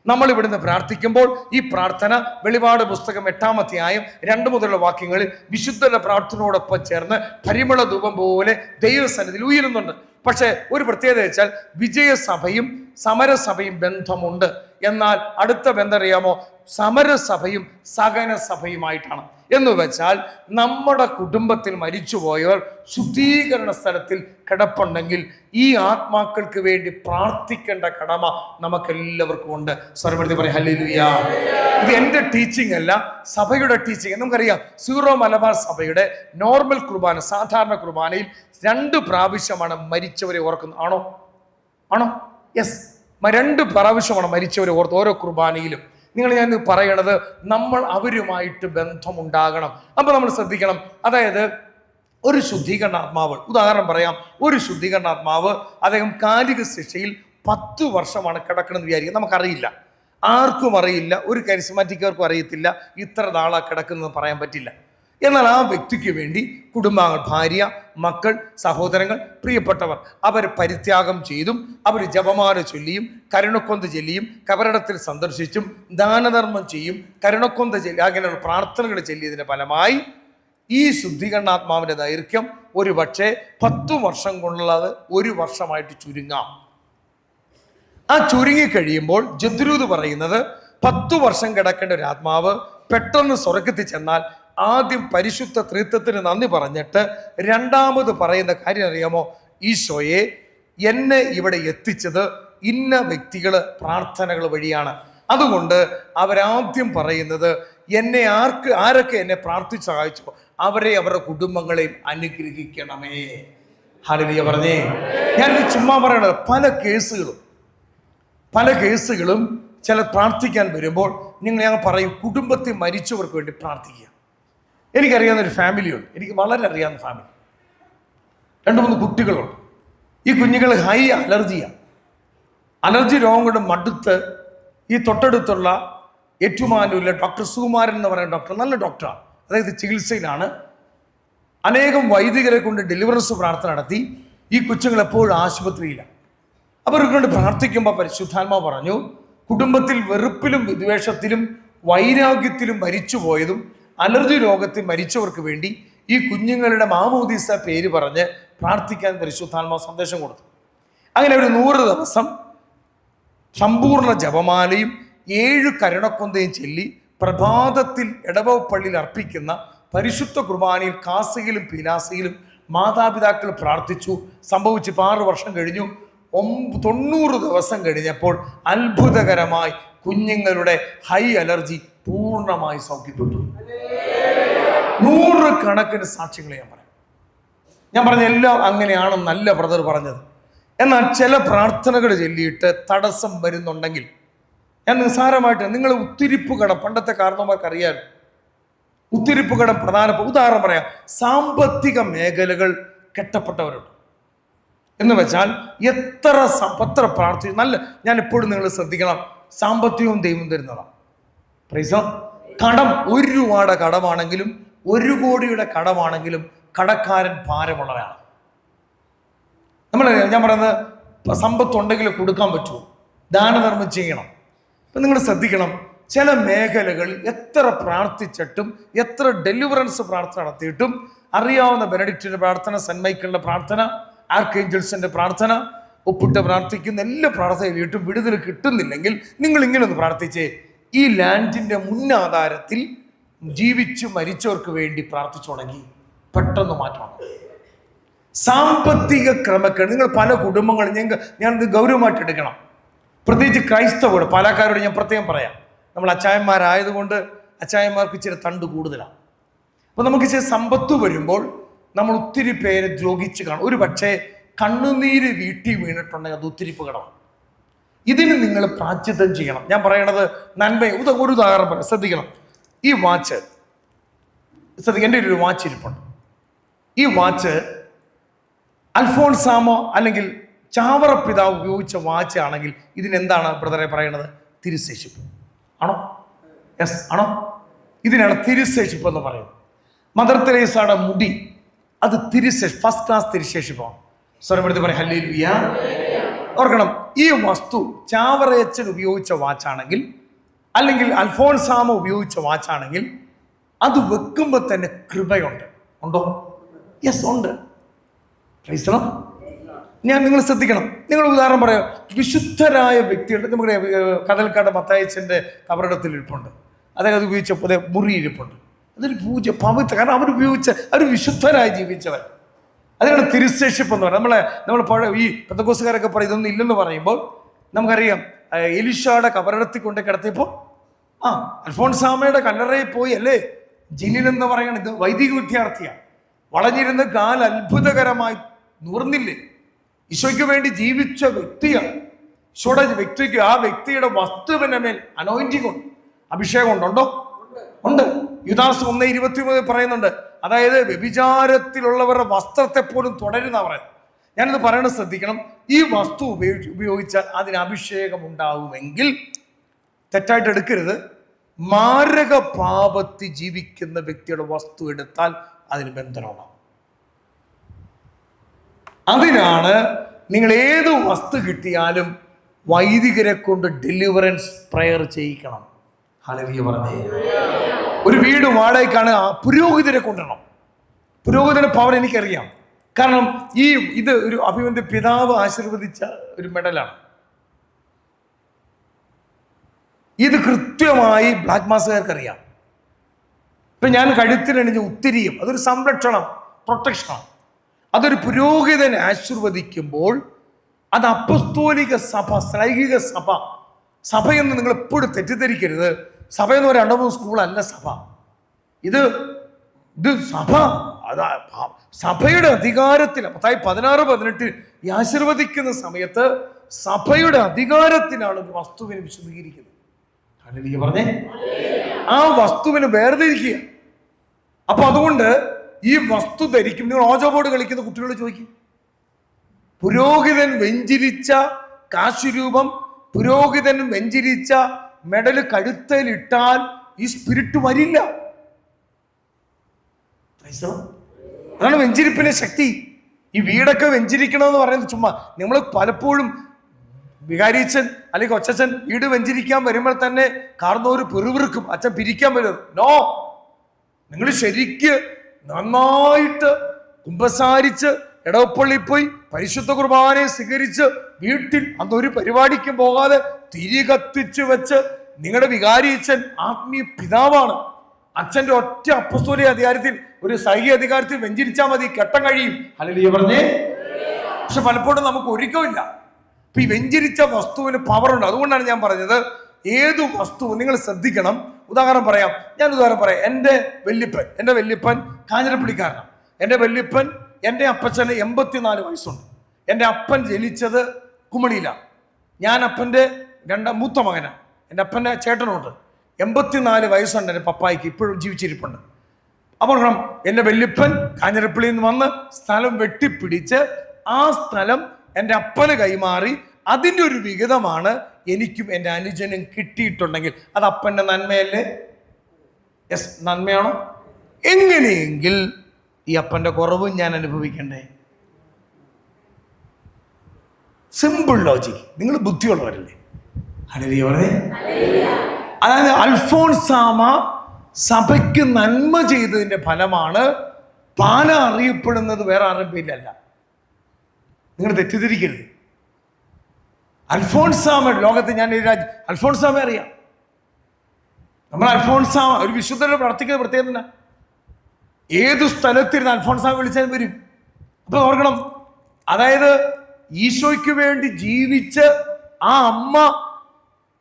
നമ്മൾ ഇവിടുന്ന് പ്രാർത്ഥിക്കുമ്പോൾ ഈ പ്രാർത്ഥന വെളിപാട് പുസ്തകം 8-ാം അധ്യായം 2 മുതലുള്ള വാക്യങ്ങളിൽ വിശുദ്ധരുടെ പ്രാർത്ഥനയോടൊപ്പം ചേർന്ന് പരിമള ധൂപം പോലെ ദൈവസന്നിധിയിൽ ഉയരുന്നുണ്ട്. പക്ഷെ ഒരു പ്രത്യേകത വെച്ചാൽ വിജയസഭയും സമരസഭയും ബന്ധമുണ്ട്. എന്നാൽ അടുത്ത ബന്ധം അറിയാമോ? സമരസഭയും സഹന സഭയുമായിട്ടാണ്. എന്ന് വെച്ചാൽ നമ്മുടെ കുടുംബത്തിൽ മരിച്ചുപോയവർ ശുദ്ധീകരണ സ്ഥലത്തിൽ കിടപ്പുണ്ടെങ്കിൽ ഈ ആത്മാക്കൾക്ക് വേണ്ടി പ്രാർത്ഥിക്കേണ്ട കടമ നമുക്കെല്ലാവർക്കും ഉണ്ട്. സ്വരമെടുത്ത് പറയും ഹല്ലേലൂയ. ഇത് എൻ്റെ ടീച്ചിങ് അല്ല, സഭയുടെ ടീച്ചിങ്. നമുക്കറിയാം സീറോ മലബാർ സഭയുടെ നോർമൽ കുർബാന, സാധാരണ കുർബാനയിൽ 2 പ്രാവശ്യമാണ് മരിച്ചവരെ ഓർക്കുന്നത്. ആണോ? യെസ്, 2 പ്രാവശ്യമാണ് മരിച്ചവരെ ഓർത്ത് ഓരോ കുർബാനയിലും. ഞാൻ പറയണത് നമ്മൾ അവരുമായിട്ട് ബന്ധമുണ്ടാകണം. അപ്പൊ നമ്മൾ ശ്രദ്ധിക്കണം. അതായത് ഒരു ശുദ്ധീകരണാത്മാവ്, ഉദാഹരണം പറയാം, ഒരു ശുദ്ധീകരണാത്മാവ് അദ്ദേഹം കാലിക ശിക്ഷയിൽ 10 വർഷമാണ് കിടക്കണമെന്ന് വിചാരിക്കുക. നമുക്കറിയില്ല, ആർക്കും അറിയില്ല, ഒരു കരിസ്മാറ്റിക്കാർക്കും അറിയത്തില്ല ഇത്ര നാളാ കിടക്കുന്നത് പറയാൻ പറ്റില്ല. എന്നാൽ ആ വ്യക്തിക്ക് വേണ്ടി കുടുംബാംഗങ്ങൾ, ഭാര്യ, മക്കൾ, സഹോദരങ്ങൾ, പ്രിയപ്പെട്ടവർ അവർ പരിത്യാഗം ചെയ്തും അവർ ജപമാല ചൊല്ലിയും കരുണക്കൊന്ത ചൊല്ലിയും കബറിടത്തിൽ സന്ദർശിച്ചും ദാനധർമ്മം ചെയ്യും കരുണക്കൊന്ത ചൊല്ലി അങ്ങനെയുള്ള പ്രാർത്ഥനകൾ ചൊല്ലിയതിൻ്റെ ഫലമായി ഈ ശുദ്ധീകരണാത്മാവിൻ്റെ ദൈർഘ്യം ഒരു പക്ഷേ 10 വർഷം കൊണ്ടുള്ളത് 1 വർഷമായിട്ട് ചുരുങ്ങാം. ആ ചുരുങ്ങിക്കഴിയുമ്പോൾ ജദ്രൂദ് പറയുന്നത് 10 വർഷം കിടക്കേണ്ട ഒരു ആത്മാവ് പെട്ടെന്ന് സ്വർഗത്തിൽ ചെന്നാൽ ആദ്യം പരിശുദ്ധ ത്രിത്വത്തിന് നന്ദി പറഞ്ഞിട്ട് രണ്ടാമത് പറയുന്ന കാര്യം അറിയാമോ? ഈശോയെ, എന്നെ ഇവിടെ എത്തിച്ചത് ഇന്ന വ്യക്തികൾ പ്രാർത്ഥനകൾ വഴിയാണ്. അതുകൊണ്ട് അവരാദ്യം പറയുന്നത് എന്നെ ആരൊക്കെ എന്നെ പ്രാർത്ഥിച്ച് സഹായിച്ചോ അവരെ അവരുടെ കുടുംബങ്ങളെയും അനുഗ്രഹിക്കണമേ. ഹല്ലേലൂയ പറഞ്ഞേ. ഞാനിത് ചുമ്മാ പറയണത്. പല കേസുകളും ചില പ്രാർത്ഥിക്കാൻ വരുമ്പോൾ ഞങ്ങൾ പറയും കുടുംബത്തിൽ മരിച്ചവർക്ക് വേണ്ടി പ്രാർത്ഥിക്കുക. എനിക്കറിയാവുന്നൊരു ഫാമിലിയുണ്ട്, എനിക്ക് വളരെ അറിയാവുന്ന ഫാമിലി. 2-3 കുട്ടികളുണ്ട്. ഈ കുഞ്ഞുങ്ങൾ ഹൈ അലർജിയാണ്. അലർജി രോഗം കൊണ്ട് മടുത്ത് ഈ തൊട്ടടുത്തുള്ള ഏറ്റുമാനൂരിലെ ഡോക്ടർ സുകുമാരൻ എന്ന് പറയുന്ന ഡോക്ടർ, നല്ല ഡോക്ടറാണ്, അതായത് ചികിത്സയിലാണ്. അനേകം വൈദികരെ കൊണ്ട് ഡെലിവറൻസ് പ്രാർത്ഥന നടത്തി. ഈ കൊച്ചുങ്ങൾ എപ്പോഴും ആശുപത്രിയിലാണ്. അവർക്ക് കൊണ്ട് പ്രാർത്ഥിക്കുമ്പോൾ പരിശുദ്ധാത്മാവ് പറഞ്ഞു, കുടുംബത്തിൽ വെറുപ്പിലും വിദ്വേഷത്തിലും വൈരാഗ്യത്തിലും മരിച്ചുപോയതും അലർജി രോഗത്തിൽ മരിച്ചവർക്ക് വേണ്ടി ഈ കുഞ്ഞുങ്ങളുടെ മാമോദീസ പേര് പറഞ്ഞ് പ്രാർത്ഥിക്കാൻ പരിശുദ്ധാത്മാവ് സന്ദേശം കൊടുത്തു. അങ്ങനെ ഒരു 100 ദിവസം സമ്പൂർണ്ണ ജപമാലയും 7 കരുണക്കൊന്തയും ചൊല്ലി പ്രഭാതത്തിൽ ഇടവപ്പള്ളിയിൽ അർപ്പിക്കുന്ന പരിശുദ്ധ കുർബാനയിൽ കാസയിലും പീലാസയിലും മാതാപിതാക്കൾ പ്രാർത്ഥിച്ചു. സംഭവിച്ച് 6 വർഷം കഴിഞ്ഞു. 90 ദിവസം കഴിഞ്ഞപ്പോൾ അത്ഭുതകരമായി കുഞ്ഞുങ്ങളുടെ ഹൈ അലർജി പൂർണ്ണമായി സൗഖ്യപ്പെട്ടു. 100 കണക്കിന് സാക്ഷ്യങ്ങൾ ഞാൻ പറഞ്ഞ എല്ലാം അങ്ങനെയാണെന്നല്ല ബ്രദർ പറഞ്ഞത്. എന്നാൽ ചില പ്രാർത്ഥനകൾ ചൊല്ലിയിട്ട് തടസ്സം വരുന്നുണ്ടെങ്കിൽ ഞാൻ നിസ്സാരമായിട്ട് നിങ്ങൾ ഉത്തിരിപ്പ് കടം, പണ്ടത്തെ കാരണവന്മാർക്ക് അറിയാൻ ഉത്തിരിപ്പ് കടം പ്രധാനപ്പെട്ട ഉദാഹരണം പറയാം. സാമ്പത്തിക മേഖലകൾ കെട്ടപ്പെട്ടവരുണ്ട് എന്ന് വെച്ചാൽ എത്ര പ്രാർത്ഥിച്ചു നല്ല. ഞാൻ എപ്പോഴും നിങ്ങൾ ശ്രദ്ധിക്കണം, സാമ്പത്തികവും ദൈവം തരുന്നതാണ്. കടം 1 രൂപയുടെ കടമാണെങ്കിലും 1 കോടിയുടെ കടമാണെങ്കിലും കടക്കാരൻ ഭാരമുള്ളവരാണ്. ഞാൻ പറയുന്നത് സമ്പത്തുണ്ടെങ്കിൽ കൊടുക്കാൻ പറ്റുമോ? ദാനധർമ്മം ചെയ്യണം. അപ്പം നിങ്ങൾ ശ്രദ്ധിക്കണം, ചില മേഖലകളിൽ എത്ര പ്രാർത്ഥിച്ചിട്ടും എത്ര ഡെലിവറൻസ് പ്രാർത്ഥന നടത്തിയിട്ടും അറിയാവുന്ന ബെനഡിക്റ്റിൻ്റെ പ്രാർത്ഥന, സെന്റ് മൈക്കിളിൻ്റെ പ്രാർത്ഥന, ആർക്കേഞ്ചൽസിൻ്റെ പ്രാർത്ഥന, ഒപ്പിട്ട് പ്രാർത്ഥിക്കുന്ന എല്ലാ പ്രാർത്ഥനയിലിട്ടും വിടുതൽ കിട്ടുന്നില്ലെങ്കിൽ നിങ്ങൾ ഇങ്ങനെ ഒന്ന് പ്രാർത്ഥിച്ചേ. ഈ ലാൻഡിൻ്റെ മുന്നാധാരത്തിൽ ജീവിച്ചു മരിച്ചവർക്ക് വേണ്ടി പ്രാർത്ഥിച്ചു തുടങ്ങി പെട്ടെന്ന് മാറ്റണം. സാമ്പത്തിക ക്രമക്കേട് നിങ്ങൾ പല കുടുംബങ്ങളും ഞാനിത് ഗൗരവമായിട്ട് എടുക്കണം. പ്രത്യേകിച്ച് ക്രൈസ്തവരോട് പാലക്കാരോട് ഞാൻ പ്രത്യേകം പറയാം. നമ്മൾ അച്ചായന്മാരായതുകൊണ്ട് അച്ചായന്മാർക്ക് ഇച്ചിരി തണ്ട് കൂടുതലാണ്. അപ്പോൾ നമുക്ക് ഇച്ചിരി സമ്പത്ത് വരുമ്പോൾ നമ്മൾ ഒത്തിരി പേരെ ദ്രോഹിച്ച് കാണും. ഒരു പക്ഷേ കണ്ണുനീര് വീട്ടിൽ വീണിട്ടുണ്ടെങ്കിൽ അത് ഒത്തിരിപ്പ് കടമാണ്. ഇതിന് നിങ്ങൾ പ്രായശ്ചിത്തം ചെയ്യണം. ഞാൻ പറയണത് നന്മ. ഒരു ഉദാഹരണം പറയാം, ശ്രദ്ധിക്കണം. ഈ വാച്ച് എൻ്റെ ഒരു വാച്ച് ഇരിപ്പുണ്ട്. ഈ വാച്ച് അൽഫോൺസാമോ അല്ലെങ്കിൽ ചാവറ പിതാവ് ഉപയോഗിച്ച വാച്ച് ആണെങ്കിൽ ഇതിനെന്താണ് ബ്രദറെ പറയണത്? തിരുശേഷിപ്പ് ആണോ? യെസ് ആണോ? ഇതിനാണ് തിരുശേഷിപ്പ് എന്ന് പറയുന്നത്. മദർ തെരേസയുടെ മുടി അത് ഫസ്റ്റ് ക്ലാസ് തിരുശേഷിപ്പാണ്. സ്വരമെടുത്ത് പറയും ഹല്ലേലൂയ. ഓർക്കണം, ഈ വസ്തു ചാവറയച്ചൻ ഉപയോഗിച്ച വാച്ചാണെങ്കിൽ, അല്ലെങ്കിൽ അൽഫോൺസാമ ഉപയോഗിച്ച വാച്ചാണെങ്കിൽ, അത് വെക്കുമ്പോൾ തന്നെ കൃപയുണ്ട്. ഉണ്ടോ? യെസ്, ഉണ്ട്. ഞാൻ നിങ്ങൾ ശ്രദ്ധിക്കണം. നിങ്ങൾ ഉദാഹരണം പറയാം, വിശുദ്ധരായ വ്യക്തികളുടെ, നമ്മുടെ കടൽക്കാട് മത്തായച്ചൻ്റെ കബറിടത്തിൽ ഇരിപ്പുണ്ട്. അദ്ദേഹം അത് ഉപയോഗിച്ചപ്പോൾ മുറി ഇരിപ്പുണ്ട്. അതൊരു പൂജ പവിത്ര, കാരണം അവർ വിശുദ്ധരായി ജീവിച്ചവർ. അതിനാണ് തിരുശേഷിപ്പ് എന്ന് പറയുന്നത്. നമ്മൾ ഈ പെന്തക്കോസ്തുകാരൊക്കെ പറയും ഇതൊന്നും ഇല്ലെന്ന് പറയുമ്പോൾ നമുക്കറിയാം, എലീശയുടെ കബറിടത്തിൽ കൊണ്ട് കിടത്തിയപ്പോൾ അൽഫോൺസാമയുടെ കല്ലറയിൽ പോയി അല്ലേ ജിനിൻ എന്ന് പറയുന്നത്. ഇത് വൈദിക വിദ്യാർത്ഥിയാണ്. വളഞ്ഞിരുന്ന് കാൽ അത്ഭുതകരമായി നൂർന്നില്ലേ. ഈശോയ്ക്ക് വേണ്ടി ജീവിച്ച വ്യക്തിയാണ്. ഈശോയുടെ വ്യക്തിക്ക് ആ വ്യക്തിയുടെ വസ്തുവിന്റെ മേൽ അനോയിന്റിംഗ് ഉണ്ട്, അഭിഷേകം ഉണ്ടോ? ഉണ്ട്. യുദാസ് 1:23 പറയുന്നുണ്ട്, അതായത് വ്യഭിചാരത്തിലുള്ളവരുടെ വസ്ത്രത്തെ പോലും തുടരുന്ന പറയുന്നത്. ഞാനിത് പറയണത് ശ്രദ്ധിക്കണം. ഈ വസ്തു ഉപയോഗിച്ചാൽ അതിന് അഭിഷേകം ഉണ്ടാവുമെങ്കിൽ തെറ്റായിട്ട് എടുക്കരുത്. മാരക പാപത്തിൽ ജീവിക്കുന്ന വ്യക്തിയുടെ വസ്തു എടുത്താൽ അതിന് ബന്ധനമാണ്. അതിനാണ് നിങ്ങൾ ഏത് വസ്തു കിട്ടിയാലും വൈദികരെ കൊണ്ട് ഡെലിവറൻസ് പ്രയർ ചെയ്യിക്കണം. ഹല്ലേലൂയ പറഞ്ഞേ. ഒരു വീട് വാടകയ്ക്കാണ്, പുരോഹിതരെ കൊണ്ടുവരണം. പുരോഹിതന്റെ പവർ എനിക്കറിയാം. കാരണം ഇത് ഒരു അഭിമന്യ പിതാവ് ആശീർവദിച്ച ഒരു മെഡലാണ്. ഇത് കൃത്യമായി ബ്ലാക്ക് മാസുകാർക്ക് അറിയാം. ഇപ്പൊ ഞാൻ കഴുത്തിലണിഞ്ഞ ഉത്തിരിയും അതൊരു സംരക്ഷണം, പ്രൊട്ടക്ഷനാണ്. അതൊരു പുരോഹിതനെ ആശീർവദിക്കുമ്പോൾ അത് അപ്പസ്തോലിക സഭ, ശ്ലൈഹിക സഭ. സഭയെന്ന് നിങ്ങൾ എപ്പോഴും തെറ്റിദ്ധരിക്കരുത്. സഭയെന്ന് ഒരു 2-3 സ്കൂളല്ല സഭ. ഇത് സഭ, സഭയുടെ അധികാരത്തിൽ 16-18 ഈ ആശീർവദിക്കുന്ന സമയത്ത് സഭയുടെ അധികാരത്തിലാണ് ഒരു വസ്തുവിനെ വിശദീകരിക്കുന്നത്. ഹല്ലേലൂയ പറഞ്ഞേ. ആ വസ്തുവിനെ വേർതിരിക്കുക. അപ്പൊ അതുകൊണ്ട് ഈ വസ്തു ധരിക്കും. നിങ്ങൾ ഓജോ ബോർഡ് കളിക്കുന്ന കുട്ടികളോട് ചോദിക്കും, പുരോഹിതൻ വെഞ്ചിരിച്ച കാശുരൂപം, പുരോഹിതൻ വെഞ്ചിരിച്ച മെഡല് കഴുത്തലിട്ടാൽ ഈ സ്പിരിറ്റ് വരില്ല. അതാണ് വെഞ്ചിരിപ്പിന്റെ ശക്തി. ഈ വീടൊക്കെ വെഞ്ചിരിക്കണമെന്ന് പറയുന്നത് ചുമ്മാ. നമ്മൾ പലപ്പോഴും വികാരിച്ചൻ അല്ലെങ്കിൽ കൊച്ചച്ഛൻ വീട് വെഞ്ചിരിക്കാൻ വരുമ്പോൾ തന്നെ കാർന്നോര് പെറുവിറുക്കും, അച്ഛൻ പിരിക്കാൻ വരും. നോ, നിങ്ങൾ ശരിക്ക് നന്നായിട്ട് കുമ്പസാരിച്ച് ഇടവപ്പള്ളി പോയി പരിശുദ്ധ കുർബാനയെ സ്വീകരിച്ച് വീട്ടിൽ അന്നൊരു പരിപാടിക്കും പോകാതെ തിരി കത്തിച്ച് വെച്ച്, നിങ്ങളുടെ വികാരിച്ചൻ ആത്മീയ പിതാവാണ്. അച്ഛന്റെ ഒറ്റ അപ്പസ്തോലിക അധികാരത്തിൽ, ഒരു സൈഹിക അധികാരത്തിൽ വെഞ്ചിരിച്ചാൽ മതി, കെട്ടം കഴിയും. ഹല്ലേലൂയ പറഞ്ഞേ. പക്ഷെ പലപ്പോഴും നമുക്ക് ഒരുക്കമില്ല. ഇപ്പൊ ഈ വെഞ്ചരിച്ച വസ്തുവിന് പവറുണ്ട്. അതുകൊണ്ടാണ് ഞാൻ പറഞ്ഞത് ഏതു വസ്തുവും നിങ്ങൾ ശ്രദ്ധിക്കണം. ഉദാഹരണം പറയാം, എൻ്റെ വല്യപ്പൻ കാഞ്ഞിരപ്പള്ളിക്കാരനാണ്. എൻ്റെ വല്യപ്പൻ, എൻ്റെ അപ്പച്ചന് 84 വയസ്സുണ്ട്. എൻ്റെ അപ്പൻ ജനിച്ചത് കുമളിയിലാണ്. ഞാൻ അപ്പൻ്റെ മൂത്ത മകനാണ്. എൻ്റെ അപ്പൻ്റെ ചേട്ടനുണ്ട്. 84 വയസ്സുണ്ട് എൻ്റെ പപ്പായ്ക്ക്, ഇപ്പോഴും ജീവിച്ചിരിപ്പുണ്ട്. അപ്പോൾ എൻ്റെ വല്യപ്പൻ കാഞ്ഞിരപ്പള്ളിയിൽ നിന്ന് വന്ന് സ്ഥലം വെട്ടിപ്പിടിച്ച് ആ സ്ഥലം എൻ്റെ അപ്പന് കൈമാറി. അതിൻ്റെ ഒരു വിഹിതമാണ് എനിക്കും എൻ്റെ അനുജനും കിട്ടിയിട്ടുണ്ടെങ്കിൽ അത് അപ്പൻ്റെ നന്മയല്ലേ? യെസ്, നന്മയാണോ? എങ്ങനെയെങ്കിൽ ഈ അപ്പൻ്റെ കുറവും ഞാൻ അനുഭവിക്കണ്ടേ? Simple logic. നിങ്ങൾ ബുദ്ധിയുള്ളവരല്ലേ? ഹല്ലേലൂയ പറഞ്ഞേ. അതായത് അൽഫോൺസാമ സഭയ്ക്ക് നന്മ ചെയ്തതിന്റെ ഫലമാണ് പാല അറിയപ്പെടുന്നത്. വേറെ ആരും പേരിലല്ല. നിങ്ങൾ തെറ്റിദ്ധരിക്കരുത്. അൽഫോൺസാമ ലോകത്ത് ഞാൻ അൽഫോൺസാമ അറിയാം. നമ്മൾ അൽഫോൺസാമ ഒരു വിശുദ്ധരെ പ്രവർത്തിക്കുന്ന പ്രത്യേകത, ഏതു സ്ഥലത്തിരുന്ന് അൽഫോൺസാമ വിളിച്ചാൽ വരും. അപ്പൊ ഓർക്കണം, അതായത് ഈശോയ്ക്ക് വേണ്ടി ജീവിച്ച് ആ അമ്മ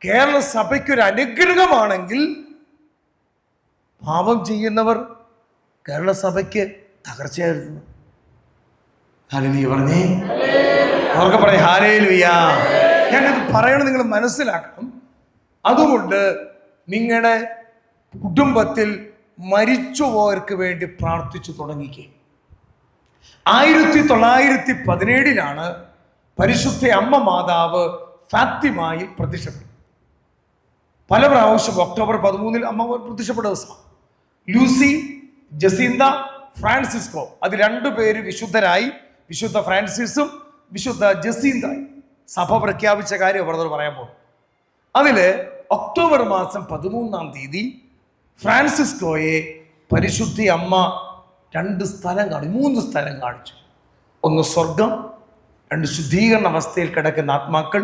കേരള സഭയ്ക്കൊരു അനുഗ്രഹമാണെങ്കിൽ പാപം ചെയ്യുന്നവർ കേരള സഭയ്ക്ക് തകർച്ചയായിരുന്നു. ഹല്ലേലൂയ പറഞ്ഞേ. അവർക്ക് പറയാം ഹല്ലേലൂയ. ഞാനിത് പറയണം, നിങ്ങൾ മനസ്സിലാക്കണം. അതുകൊണ്ട് നിങ്ങളുടെ കുടുംബത്തിൽ മരിച്ചുപോയവർക്ക് വേണ്ടി പ്രാർത്ഥിച്ചു തുടങ്ങിക്കേ. 1917 പരിശുദ്ധ അമ്മ മാതാവ് ഫാത്തിമയിൽ പ്രത്യക്ഷപ്പെട്ടു. പല പ്രാവശ്യം ഒക്ടോബർ 13 അമ്മ പ്രത്യക്ഷപ്പെട്ട ദിവസമാണ്. ലൂസി, ജസീന്ത, ഫ്രാൻസിസ്കോ, അത് 2 പേര് വിശുദ്ധരായി. വിശുദ്ധ ഫ്രാൻസിസും വിശുദ്ധ ജസീന്തായി. സഭ പ്രഖ്യാപിച്ച കാര്യം ബ്രദർ പറയാൻ പോകും. അതില് ഒക്ടോബർ മാസം 13-ാം തീയതി ഫ്രാൻസിസ്കോയെ പരിശുദ്ധി അമ്മ 2 സ്ഥലം കാണിച്ചു, 3 സ്ഥലം കാണിച്ചു. 1 സ്വർഗം, 2 ശുദ്ധീകരണ അവസ്ഥയിൽ കിടക്കുന്ന ആത്മാക്കൾ,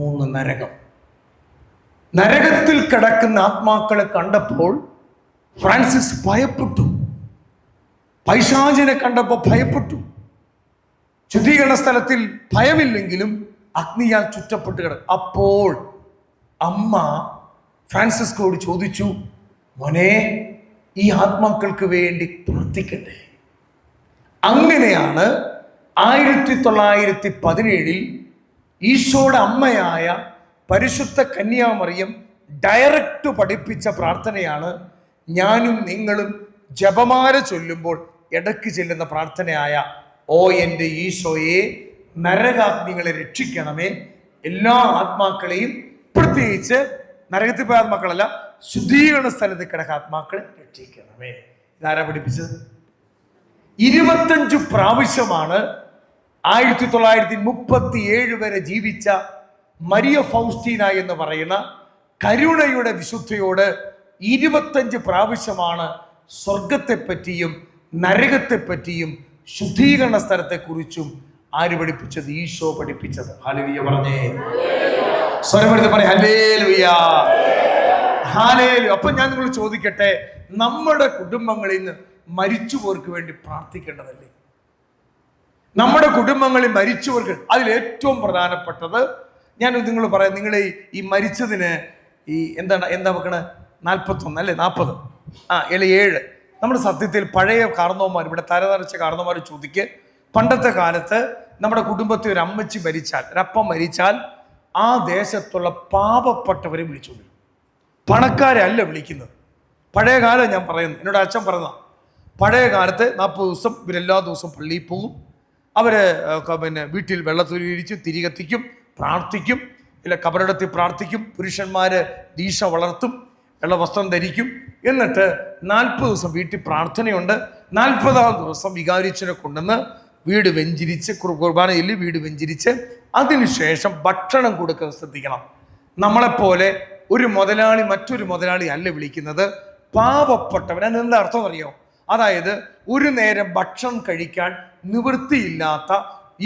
3 നരകം. നരകത്തിൽ കിടക്കുന്ന ആത്മാക്കളെ കണ്ടപ്പോൾ ഫ്രാൻസിസ് ഭയപ്പെട്ടു. പൈശാചിനെ കണ്ടപ്പോൾ ഭയപ്പെട്ടു. ശുദ്ധീകരണ സ്ഥലത്തിൽ ഭയമില്ലെങ്കിലും അഗ്നിയാൽ ചുറ്റപ്പെട്ട് കിടക്കും. അപ്പോൾ അമ്മ ഫ്രാൻസിസ്കോയോട് ചോദിച്ചു, മോനെ, ഈ ആത്മാക്കൾക്ക് വേണ്ടി പ്രാർത്ഥിക്കട്ടെ. അങ്ങനെയാണ് 1917 ഈശോയുടെ അമ്മയായ പരിശുദ്ധ കന്യാമറിയം ഡയറക്റ്റ് പഠിപ്പിച്ച പ്രാർത്ഥനയാണ് ഞാനും നിങ്ങളും ജപമാല ചൊല്ലുമ്പോൾ ഇടയ്ക്ക് ചെല്ലുന്ന പ്രാർത്ഥനയായ ഓ എൻ്റെ ഈശോയെ, നരകാഗ്നികളെ രക്ഷിക്കണമേ, എല്ലാ ആത്മാക്കളെയും, പ്രത്യേകിച്ച് നരകത്തിൽ പോയ ആത്മാക്കളല്ല, ശുദ്ധീകരണ സ്ഥലത്ത് കിടക്ക ആത്മാക്കളെ രക്ഷിക്കണമേ. ഇതാരാ പഠിപ്പിച്ചത്? 25 പ്രാവശ്യമാണ് 1937 വരെ ജീവിച്ച മരിയ ഫൗസ്റ്റീന എന്ന് പറയുന്ന കരുണയുടെ വിശുദ്ധയോട് 25 പ്രാവശ്യമാണ് സ്വർഗത്തെപ്പറ്റിയും നരകത്തെപ്പറ്റിയും ശുദ്ധീകരണ സ്ഥലത്തെക്കുറിച്ചും ആര് പഠിപ്പിച്ചത്? ഈശോ പഠിപ്പിച്ചത്. ഹല്ലേലൂയ പറഞ്ഞേ, സ്വരമെടുത്ത് പറയ് ഹല്ലേലൂയ, ഹല്ലേലൂയ. അപ്പൊ ഞാൻ നിങ്ങൾ ചോദിക്കട്ടെ, നമ്മുടെ കുടുംബങ്ങളിൽ നിന്ന് മരിച്ചുപോർക്ക് വേണ്ടി പ്രാർത്ഥിക്കേണ്ടതല്ലേ? നമ്മുടെ കുടുംബങ്ങളിൽ മരിച്ചവർക്ക് അതിൽ ഏറ്റവും പ്രധാനപ്പെട്ടത് ഞാൻ നിങ്ങൾ പറയാം. നിങ്ങൾ ഈ മരിച്ചതിന് ഈ എന്താ വെക്കണ 41 അല്ലേ 40 7 നമ്മുടെ സത്യത്തിൽ പഴയ കാർന്നോമാർ, ഇവിടെ തലനറച്ച കാർന്നോമാർ ചോദിക്ക്, പണ്ടത്തെ കാലത്ത് നമ്മുടെ കുടുംബത്തിൽ ഒരു അമ്മച്ചി മരിച്ചാൽ, ഒരപ്പം മരിച്ചാൽ ആ ദേശത്തുള്ള പാവപ്പെട്ടവരെ വിളിച്ചോളൂ. പണക്കാരെ അല്ല വിളിക്കുന്നത്. പഴയ കാലം ഞാൻ പറയുന്നു, എന്നോട് അച്ഛൻ പറഞ്ഞ പഴയ കാലത്ത് 40 ദിവസം ഇവരെല്ലാ ദിവസവും പള്ളിയിൽ പോകും. അവര് വീട്ടിൽ വെള്ളത്തുരി ഇരിച്ചും തിരികത്തിക്കും, പ്രാർത്ഥിക്കും, ഇല്ല കബറിടത്തിൽ പ്രാർത്ഥിക്കും. പുരുഷന്മാര് ദീക്ഷ വളർത്തും, വെള്ള വസ്ത്രം ധരിക്കും. എന്നിട്ട് 40 ദിവസം വീട്ടിൽ പ്രാർത്ഥനയുണ്ട്. 40-ാം ദിവസം വികാരിച്ചനെ കൊണ്ടുവന്ന് വീട് വെഞ്ചിരിച്ച്, കുർബാനയിൽ വീട് വെഞ്ചിരിച്ച് അതിനുശേഷം ഭക്ഷണം കൊടുക്കാൻ ശ്രദ്ധിക്കണം. നമ്മളെപ്പോലെ ഒരു മുതലാളി മറ്റൊരു മുതലാളി അല്ല വിളിക്കുന്നത്, പാവപ്പെട്ടവൻ. അതിനെന്താ അർത്ഥം അറിയോ? അതായത് ഒരു നേരം ഭക്ഷണം കഴിക്കാൻ നിവൃത്തിയില്ലാത്ത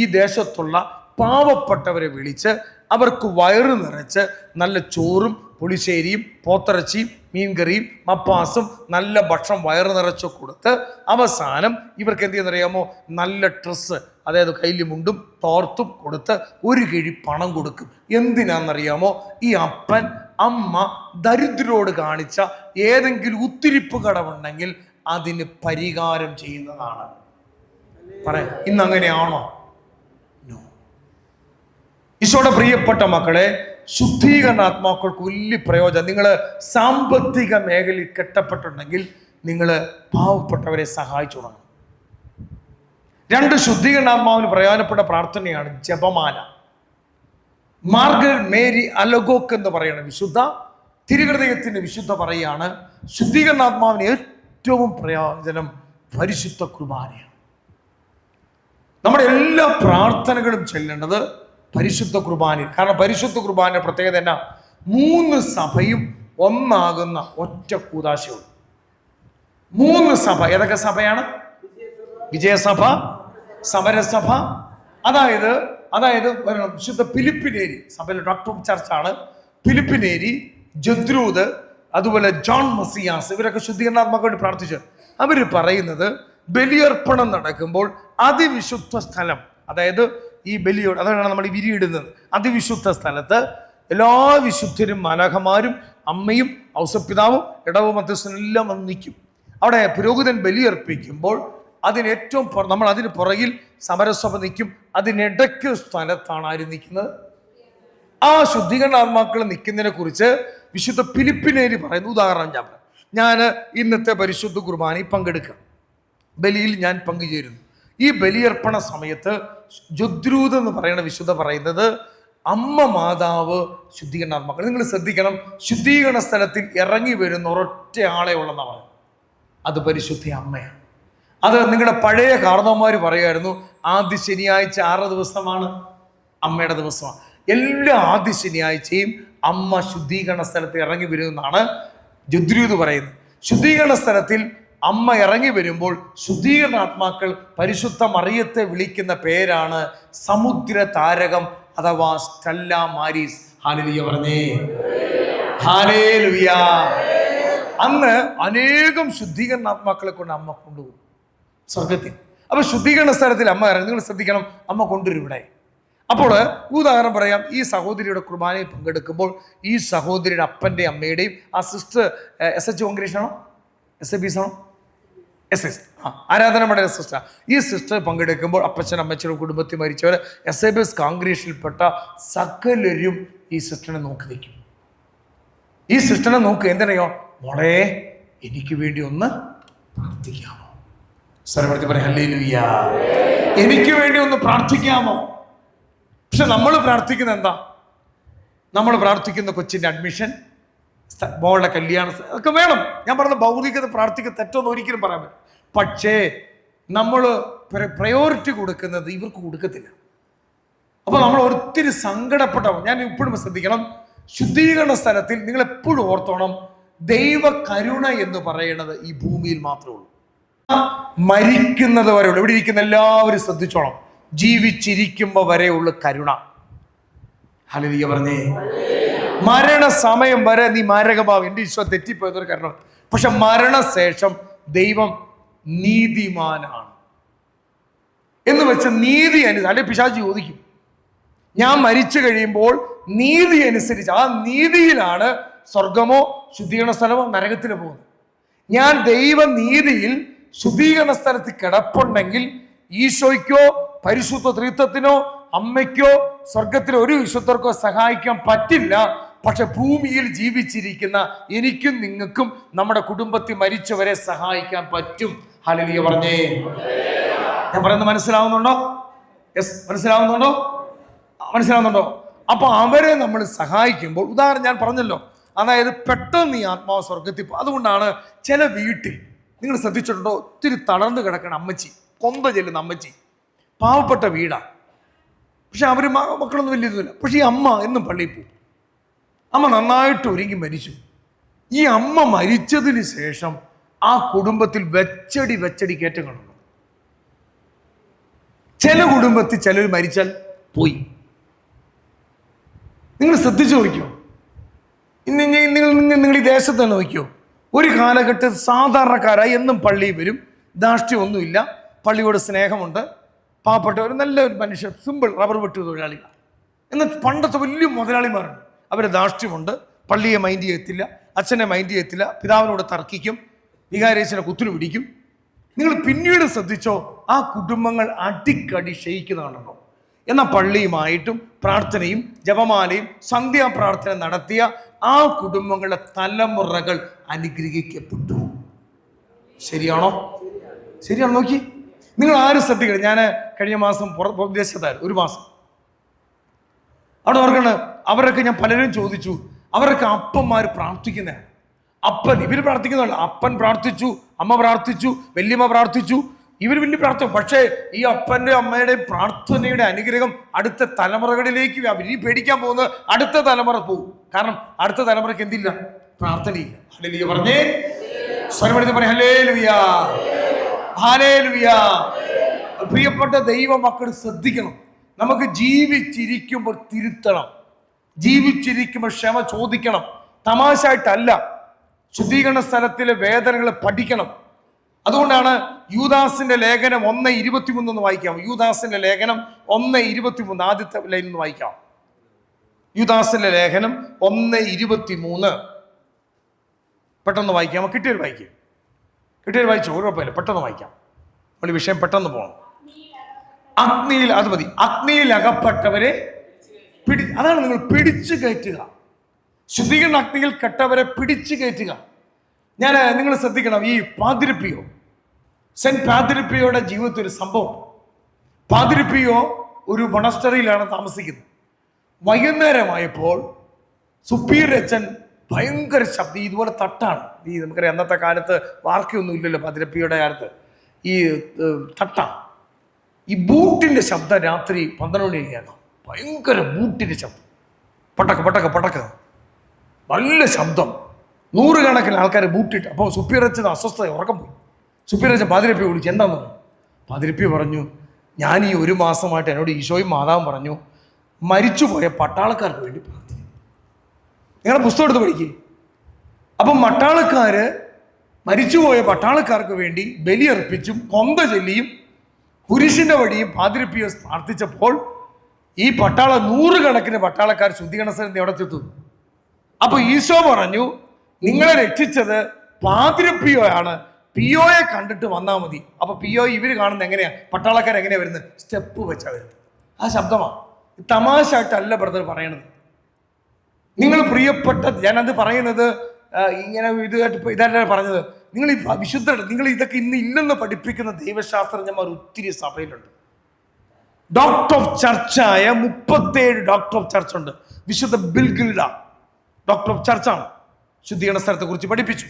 ഈ ദേശത്തുള്ള പാവപ്പെട്ടവരെ വിളിച്ച് അവർക്ക് വയറ് നിറച്ച് നല്ല ചോറും പുളിശ്ശേരിയും പോത്തിറച്ചിയും മീൻകറിയും മപ്പാസും നല്ല ഭക്ഷണം വയറ് നിറച്ച് കൊടുത്ത് അവസാനം ഇവർക്ക് എന്ത് ചെയ്യുന്നറിയാമോ? നല്ല ഡ്രസ്സ്, അതായത് കയ്യിൽ മുണ്ടും തോർത്തും കൊടുത്ത് ഒരു കിഴി പണം കൊടുക്കും. എന്തിനാണെന്നറിയാമോ? ഈ അപ്പൻ അമ്മ ദരിദ്രരോട് കാണിച്ച ഏതെങ്കിലും ഉത്തിരിപ്പ് കടമുണ്ടെങ്കിൽ അതിന് പരിഹാരം ചെയ്യുന്നതാണ്. പറയാം, ഇന്ന് അങ്ങനെയാണോ? ഈശോയുടെ പ്രിയപ്പെട്ട മക്കളെ, ശുദ്ധീകരണ ആത്മാക്കൾക്ക് വലിയ പ്രയോജനം. നിങ്ങൾ സാമ്പത്തിക മേഖലയിൽ കെട്ടപ്പെട്ടുണ്ടെങ്കിൽ നിങ്ങൾ പാവപ്പെട്ടവരെ സഹായിച്ചു തുടങ്ങണം. 2 ശുദ്ധീകരണാത്മാവിന് പ്രയോജനപ്പെട്ട പ്രാർത്ഥനയാണ് ജപമാല. മാർഗരറ്റ് മേരി അലഗോക്ക് എന്ന് പറയുന്ന വിശുദ്ധ, തിരുഹൃദയത്തിന്റെ വിശുദ്ധ പറയാണ്, ശുദ്ധീകരണാത്മാവിന് ഏറ്റവും പ്രയോജനം പരിശുദ്ധ കുർബാനയാണ്. നമ്മുടെ എല്ലാ പ്രാർത്ഥനകളും ചെല്ലേണ്ടത് പരിശുദ്ധ കുർബാനയിൽ. കാരണം പരിശുദ്ധ കുർബാനയുടെ പ്രത്യേകത എന്നാ? 3 സഭയും ഒന്നാകുന്ന ഒറ്റ കൂദാശയുള്ളൂ. 3 സഭ. ഏതൊക്കെ സഭയാണ്? വിജയസഭ, സമരസഭ, അതായത് വിശുദ്ധ ഫിലിപ്പിനേരി സഭയിലെ ഡോക്ടർ ചർച്ചാണ്. ഫിലിപ്പിനേരി, ജദ്രൂദ്, അതുപോലെ ജോൺ മസിയാസ്, ഇവരൊക്കെ ശുദ്ധീകരണാത്മാക്ക് വേണ്ടി പ്രാർത്ഥിച്ചു. അവർ പറയുന്നത് ബലിയർപ്പണം നടക്കുമ്പോൾ അതിവിശുദ്ധ സ്ഥലം, അതായത് ഈ ബലിയോട്, അതാണ് നമ്മൾ ഈ വിരിയിടുന്നത്, അതിവിശുദ്ധ സ്ഥലത്ത് എല്ലാ വിശുദ്ധരും മാലാഖമാരും അമ്മയും ഔസപിതാവും ഇടവ മധ്യസ്ഥനും എല്ലാം വന്ന് നിൽക്കും. അവിടെ പുരോഹിതൻ ബലിയർപ്പിക്കുമ്പോൾ അതിനേറ്റവും നമ്മൾ അതിന് പുറകിൽ സമരസഭ നിൽക്കും. അതിനിടയ്ക്ക് സ്ഥലത്താണ് ആര് നിൽക്കുന്നത്? ആ ശുദ്ധീകരണാത്മാക്കൾ നിൽക്കുന്നതിനെ കുറിച്ച് വിശുദ്ധ ഫിലിപ്പിനേരി പറയുന്ന ഉദാഹരണം ഞാൻ പറയാം. ഞാൻ ഇന്നത്തെ പരിശുദ്ധ കുർബാനയിൽ പങ്കെടുക്കാം, ബലിയിൽ ഞാൻ പങ്കുചേരുന്നു. ഈ ബലിയർപ്പണ സമയത്ത് ജദ്രൂദ് എന്ന് പറയുന്ന വിശുദ്ധ പറയുന്നത് അമ്മ മാതാവ് ശുദ്ധീകരണാത്മാക്കൾ. നിങ്ങൾ ശ്രദ്ധിക്കണം, ശുദ്ധീകരണ സ്ഥലത്തിൽ ഇറങ്ങി വരുന്ന ഒരൊറ്റ ആളെ ഉള്ളെന്നാ പറയുന്നത്, അത് പരിശുദ്ധ അമ്മയാണ്. അത് നിങ്ങളുടെ പഴയ കാർന്നവന്മാർ പറയുമായിരുന്നു, ആദ്യ ശനിയാഴ്ച 6 ദിവസമാണ് അമ്മയുടെ ദിവസമാണ്. എല്ലാ ആദ്യ ശനിയാഴ്ചയും അമ്മ ശുദ്ധീകരണ സ്ഥലത്ത് ഇറങ്ങി വരുമെന്നാണ് ജുദ്രൂത് പറയുന്നത്. ശുദ്ധീകരണ സ്ഥലത്തിൽ അമ്മ ഇറങ്ങി വരുമ്പോൾ ശുദ്ധീകരണ ആത്മാക്കൾ പരിശുദ്ധ മറിയത്തെ വിളിക്കുന്ന പേരാണ് സമുദ്ര താരകം അഥവാ സ്റ്റെല്ല മാരീസ്. ഹല്ലേലൂയ പറഞ്ഞേ, ഹല്ലേലൂയ. അന്ന് അനേകം ശുദ്ധീകരണ ആത്മാക്കളെ കൊണ്ട് അമ്മ കൊണ്ടുപോകും സ്വർഗത്തിൽ. അപ്പൊ ശുദ്ധീകരണ സ്ഥലത്തിൽ അമ്മ ഇറങ്ങി. നിങ്ങൾ ശ്രദ്ധിക്കണം, അമ്മ കൊണ്ടുവരും ഇവിടെ. അപ്പോൾ ഉദാഹരണം പറയാം, ഈ സഹോദരിയുടെ കുർബാനയിൽ പങ്കെടുക്കുമ്പോൾ ഈ സഹോദരിയുടെ അപ്പൻ്റെ അമ്മയുടെയും ആ സിസ്റ്റർ SH കോൺഗ്രേഷൻ ആണോ SABS ആണോ SS ആരാധനയുടെ സിസ്റ്റർ, ഈ സിസ്റ്റർ പങ്കെടുക്കുമ്പോൾ അപ്പച്ചൻ അമ്മച്ചനും കുടുംബത്തിൽ മരിച്ചവർ SABS കോൺഗ്രേഷനിൽപ്പെട്ട സകലരും ഈ സിസ്റ്ററിനെ നോക്കി നിൽക്കും. ഈ സിസ്റ്ററിനെ നോക്കുക എന്തിനയോ, മോളെ എനിക്ക് വേണ്ടി ഒന്ന് പ്രാർത്ഥിക്കാമോ? സ്വരപ്പെടുത്തി പറയാം ഹല്ലേലൂയ. എനിക്ക് വേണ്ടി ഒന്ന് പ്രാർത്ഥിക്കാമോ? പക്ഷെ നമ്മൾ പ്രാർത്ഥിക്കുന്ന എന്താ? നമ്മൾ പ്രാർത്ഥിക്കുന്ന കൊച്ചിൻ്റെ അഡ്മിഷൻ, മോളുടെ കല്യാണം, അതൊക്കെ വേണം. ഞാൻ പറഞ്ഞ ഭൗതികത പ്രാർത്ഥിക്കുന്ന തെറ്റൊന്നും ഒരിക്കലും പറയാൻ പറ്റും. പക്ഷേ നമ്മൾ പ്രയോറിറ്റി കൊടുക്കുന്നത് ഇവർക്ക് കൊടുക്കത്തില്ല. അപ്പോൾ നമ്മൾ ഒത്തിരി സങ്കടപ്പെട്ടാവും. ഞാൻ ഇപ്പോഴും ശ്രദ്ധിക്കണം, ശുദ്ധീകരണ സ്ഥലത്തിൽ നിങ്ങൾ എപ്പോഴും ഓർത്തോണം, ദൈവ കരുണ എന്ന് പറയുന്നത് ഈ ഭൂമിയിൽ മാത്രമേ ഉള്ളൂ. മരിക്കുന്നത് വരെ ഉള്ളൂ. ഇവിടെ ഇരിക്കുന്ന എല്ലാവരും ശ്രദ്ധിച്ചോണം, ജീവിച്ചിരിക്കുമ്പോൾ വരെയുള്ള കരുണ. ഹല്ലേലൂയ പറഞ്ഞേ. മരണസമയം വരെ നീ മാരകമാവും. എൻ്റെ ഈശോ തെറ്റിപ്പോയതൊരു കാരണം. പക്ഷെ മരണശേഷം ദൈവം നീതിമാനാണ് എന്ന് വെച്ച നീതി അനുസരിച്ച്, അല്ലെ പിശാച് ചോദിക്കും, ഞാൻ മരിച്ചു കഴിയുമ്പോൾ നീതി അനുസരിച്ച്, ആ നീതിയിലാണ് സ്വർഗമോ ശുദ്ധീകരണ സ്ഥലമോ നരകത്തിലോ പോകുന്നത്. ഞാൻ ദൈവനീതിയിൽ ശുദ്ധീകരണ സ്ഥലത്ത് കിടപ്പുണ്ടെങ്കിൽ ഈശോയ്ക്കോ പരിശുദ്ധ ത്രിത്വത്തിനോ അമ്മയ്ക്കോ സ്വർഗത്തിലെ ഒരു വിശുദ്ധർക്കോ സഹായിക്കാൻ പറ്റില്ല. പക്ഷെ ഭൂമിയിൽ ജീവിച്ചിരിക്കുന്ന എനിക്കും നിങ്ങൾക്കും നമ്മുടെ കുടുംബത്തിൽ മരിച്ചവരെ സഹായിക്കാൻ പറ്റും. ഹല്ലേലൂയ പറഞ്ഞേ. ഞാൻ പറയുന്നത് മനസ്സിലാവുന്നുണ്ടോ? യെസ്, മനസ്സിലാവുന്നുണ്ടോ? മനസ്സിലാവുന്നുണ്ടോ? അപ്പൊ അവരെ നമ്മൾ സഹായിക്കുമ്പോൾ, ഉദാഹരണം ഞാൻ പറഞ്ഞല്ലോ, അതായത് പെട്ടെന്ന് ഈ ആത്മാവ് സ്വർഗത്തിൽ. അതുകൊണ്ടാണ് ചില വീട്ടിൽ നിങ്ങൾ ശ്രദ്ധിച്ചിട്ടുണ്ടോ, ഒത്തിരി തളർന്നു കിടക്കണം അമ്മച്ചി, കൊന്ത ചെല്ലുന്ന അമ്മച്ചി, പാവപ്പെട്ട വീടാ, പക്ഷെ അവർ മക്കളൊന്നും വലിയതില്ല. പക്ഷെ ഈ അമ്മ എന്നും പള്ളിയിൽ പോകും. അമ്മ നന്നായിട്ട് ഒരുങ്ങി മരിച്ചു. ഈ അമ്മ മരിച്ചതിന് ശേഷം ആ കുടുംബത്തിൽ വെച്ചടി കയറ്റം കാണുന്നു. ചില കുടുംബത്തിൽ ചിലർ മരിച്ചാൽ പോയി. നിങ്ങൾ ശ്രദ്ധിച്ചു നോക്കിയോ, നിങ്ങൾ ഈ ദേശത്ത് തന്നെ നോക്കിയോ, ഒരു കാലഘട്ടത്തിൽ സാധാരണക്കാരായി എന്നും പള്ളിയിൽ വരും, ധാർഷ്ട്യമൊന്നുമില്ല, പള്ളിയോട് സ്നേഹമുണ്ട്, പാവപ്പെട്ടവർ, നല്ലൊരു മനുഷ്യർ, സിമ്പിൾ റബ്ബർ വെട്ട് തൊഴിലാളികൾ. എന്നാൽ പണ്ടത്തെ വലിയ മുതലാളിമാരുണ്ട്, അവരെ ധാർഷ്ട്യമുണ്ട്, പള്ളിയെ മൈൻഡ് ചെയ്യത്തില്ല, അച്ഛനെ മൈൻഡ് ചെയ്യത്തില്ല, പിതാവിനോട് തർക്കിക്കും, വികാരിയച്ഛനെ കുത്തിനു പിടിക്കും. നിങ്ങൾ പിന്നീട് ശ്രദ്ധിച്ചോ, ആ കുടുംബങ്ങൾ അടിക്കടി ക്ഷയിക്കുന്നതാണല്ലോ. എന്നാൽ പള്ളിയുമായിട്ടും പ്രാർത്ഥനയും ജപമാലയും സന്ധ്യാപ്രാർത്ഥന നടത്തിയ ആ കുടുംബങ്ങളുടെ തലമുറകൾ അനുഗ്രഹിക്കപ്പെട്ടു. ശരിയാണോ? ശരിയാണോ? നോക്കി, നിങ്ങൾ ആരും ശ്രദ്ധിക്കണം. ഞാൻ കഴിഞ്ഞ മാസം വിദേശത്തായിരുന്നു, ഒരു മാസം. അവിടെ ഓർക്കണം, അവരൊക്കെ ഞാൻ പലരും ചോദിച്ചു, അവരൊക്കെ അപ്പന്മാർ പ്രാർത്ഥിക്കുന്നതാണ്. അപ്പൻ, ഇവർ പ്രാർത്ഥിക്കുന്നതല്ല, അപ്പൻ പ്രാർത്ഥിച്ചു, അമ്മ പ്രാർത്ഥിച്ചു, വല്യമ്മ പ്രാർത്ഥിച്ചു, ഇവർ വലിയ പ്രാർത്ഥന. പക്ഷേ ഈ അപ്പൻ്റെ അമ്മയുടെയും പ്രാർത്ഥനയുടെ അനുഗ്രഹം അടുത്ത തലമുറകളിലേക്ക് ഇനി പേടിക്കാൻ പോകുന്നത് അടുത്ത തലമുറ പോകും. കാരണം അടുത്ത തലമുറയ്ക്ക് എന്തില്ല? പ്രാർത്ഥനയില്ല. ഹല്ലേലൂയ പറഞ്ഞേ, സ്വരമെടുത്ത് പറയും ഹല്ലേലൂയ, ഹല്ലേലൂയ. പ്രിയപ്പെട്ട ദൈവ മക്കൾ ശ്രദ്ധിക്കണം, നമുക്ക് ജീവിച്ചിരിക്കുമ്പോൾ തിരുത്തണം, ജീവിച്ചിരിക്കുമ്പോൾ ക്ഷമ ചോദിക്കണം, തമാശായിട്ടല്ല. ശുദ്ധീകരണ സ്ഥലത്തിലെ വേദനകൾ പഠിക്കണം. അതുകൊണ്ടാണ് യൂദാസിന്റെ ലേഖനം 1:23 ഒന്ന് വായിക്കാം. യൂദാസിന്റെ ലേഖനം 1:23 ആദ്യത്തെ ലൈൻ ഒന്ന് വായിക്കാം. യൂദാസിന്റെ ലേഖനം 1:23 പെട്ടെന്ന് വായിക്കാം. കിട്ടിയൊരു വായിച്ചു, കുഴപ്പമില്ല, പെട്ടെന്ന് വായിക്കാം. നമ്മൾ വിഷയം പെട്ടെന്ന് പോകണം. അഗ്നിയിൽ, അത് മതി, അഗ്നിയിൽ അകപ്പെട്ടവരെ അതാണ് നിങ്ങൾ പിടിച്ചു കയറ്റുക. ശുദ്ധീകരണ അഗ്നിയിൽ കെട്ടവരെ പിടിച്ചു കയറ്റുക. നിങ്ങൾ ശ്രദ്ധിക്കണം, ഈ പാതിരിപ്പിയോ, സെന്റ് പാതിരിപ്പിയോയുടെ ജീവിതത്തിൽ ഒരു സംഭവം. പാതിരിപ്പിയോ ഒരു മൊണസ്റ്ററിയിലാണ് താമസിക്കുന്നത്. വൈകുന്നേരമായപ്പോൾ സുപ്പീരിയർ അച്ഛൻ ഭയങ്കര ശബ്ദം, ഇതുപോലെ തട്ടാണ്. നമുക്കറിയാം അന്നത്തെ കാലത്ത് വാർക്കയൊന്നും ഇല്ലല്ലോ, പാതിരിപ്പിയുടെ കാലത്ത് ഈ തട്ടാണ്. ഈ ബൂട്ടിന്റെ ശബ്ദം രാത്രി 12 മണി കേൾക്കാം. ഭയങ്കര ബൂട്ടിന്റെ ശബ്ദം, പട്ടക്ക പട്ടക്ക പട്ടക്ക, നല്ല ശബ്ദം, 100 കണക്കിന് ആൾക്കാർ ബൂട്ടിട്ട്. അപ്പോൾ സുപ്പീരച്ചത് അസ്വസ്ഥത, ഉറക്കം പോയി. സുപ്പീരച്ചൻ പാതിരപ്പി വിളിച്ചു, എന്താന്ന് പറഞ്ഞു. പാതിരപ്പി പറഞ്ഞു, ഞാൻ ഈ 1 മാസമായിട്ട് എന്നോട് ഈശോയും മാതാവും പറഞ്ഞു മരിച്ചുപോയ പട്ടാളക്കാർക്ക് വേണ്ടി പ്രാർത്ഥിക്കും. നിങ്ങളുടെ പുസ്തകം എടുത്ത് പഠിക്കുക. അപ്പം മരിച്ചുപോയ പട്ടാളക്കാർക്ക് വേണ്ടി ബലിയർപ്പിച്ചും കൊന്ത ചൊല്ലിയും കുരിശിന്റെ വഴിയും പാതിരപ്പിയെ പ്രാർത്ഥിച്ചപ്പോൾ ഈ 100 കണക്കിന് പട്ടാളക്കാർ ശുദ്ധീകരണ സ്ഥലത്ത് എവിടെ എത്തും. അപ്പൊ ഈശോ പറഞ്ഞു, നിങ്ങളെ രക്ഷിച്ചത് പാതിരപ്പിയോയാണ്, പിയോയെ കണ്ടിട്ട് വന്നാൽ മതി. അപ്പൊ പിയോ ഇവര് കാണുന്നത് എങ്ങനെയാ, പട്ടാളക്കാർ എങ്ങനെയാ വരുന്നത്, സ്റ്റെപ്പ് വെച്ചാ വരുന്നത്. ആ ശബ്ദമാണ്. തമാശയായിട്ടല്ല ബ്രദർ പറയണത്. നിങ്ങൾ പ്രിയപ്പെട്ട, ഞാനത് പറയുന്നത് ഇങ്ങനെ ഇതല്ല പറഞ്ഞത്. നിങ്ങൾ ഈ നിങ്ങൾ ഇതൊക്കെ ഇന്ന് ഇല്ലെന്ന് പഠിപ്പിക്കുന്ന ദൈവശാസ്ത്രജ്ഞന്മാർ ഒത്തിരി സഭയിലുണ്ട്. ഡോക്ടർ ഓഫ് ചർച്ചായ 37 ഡോക്ടർ ഓഫ് ചർച്ച് ഉണ്ട്. വിശുദ്ധ ബിൽഗിൽഡ ഡോക്ടർ ഓഫ് ചർച്ചാണ്, ശുദ്ധീകരണ സ്ഥലത്തെ കുറിച്ച് പഠിപ്പിച്ചു.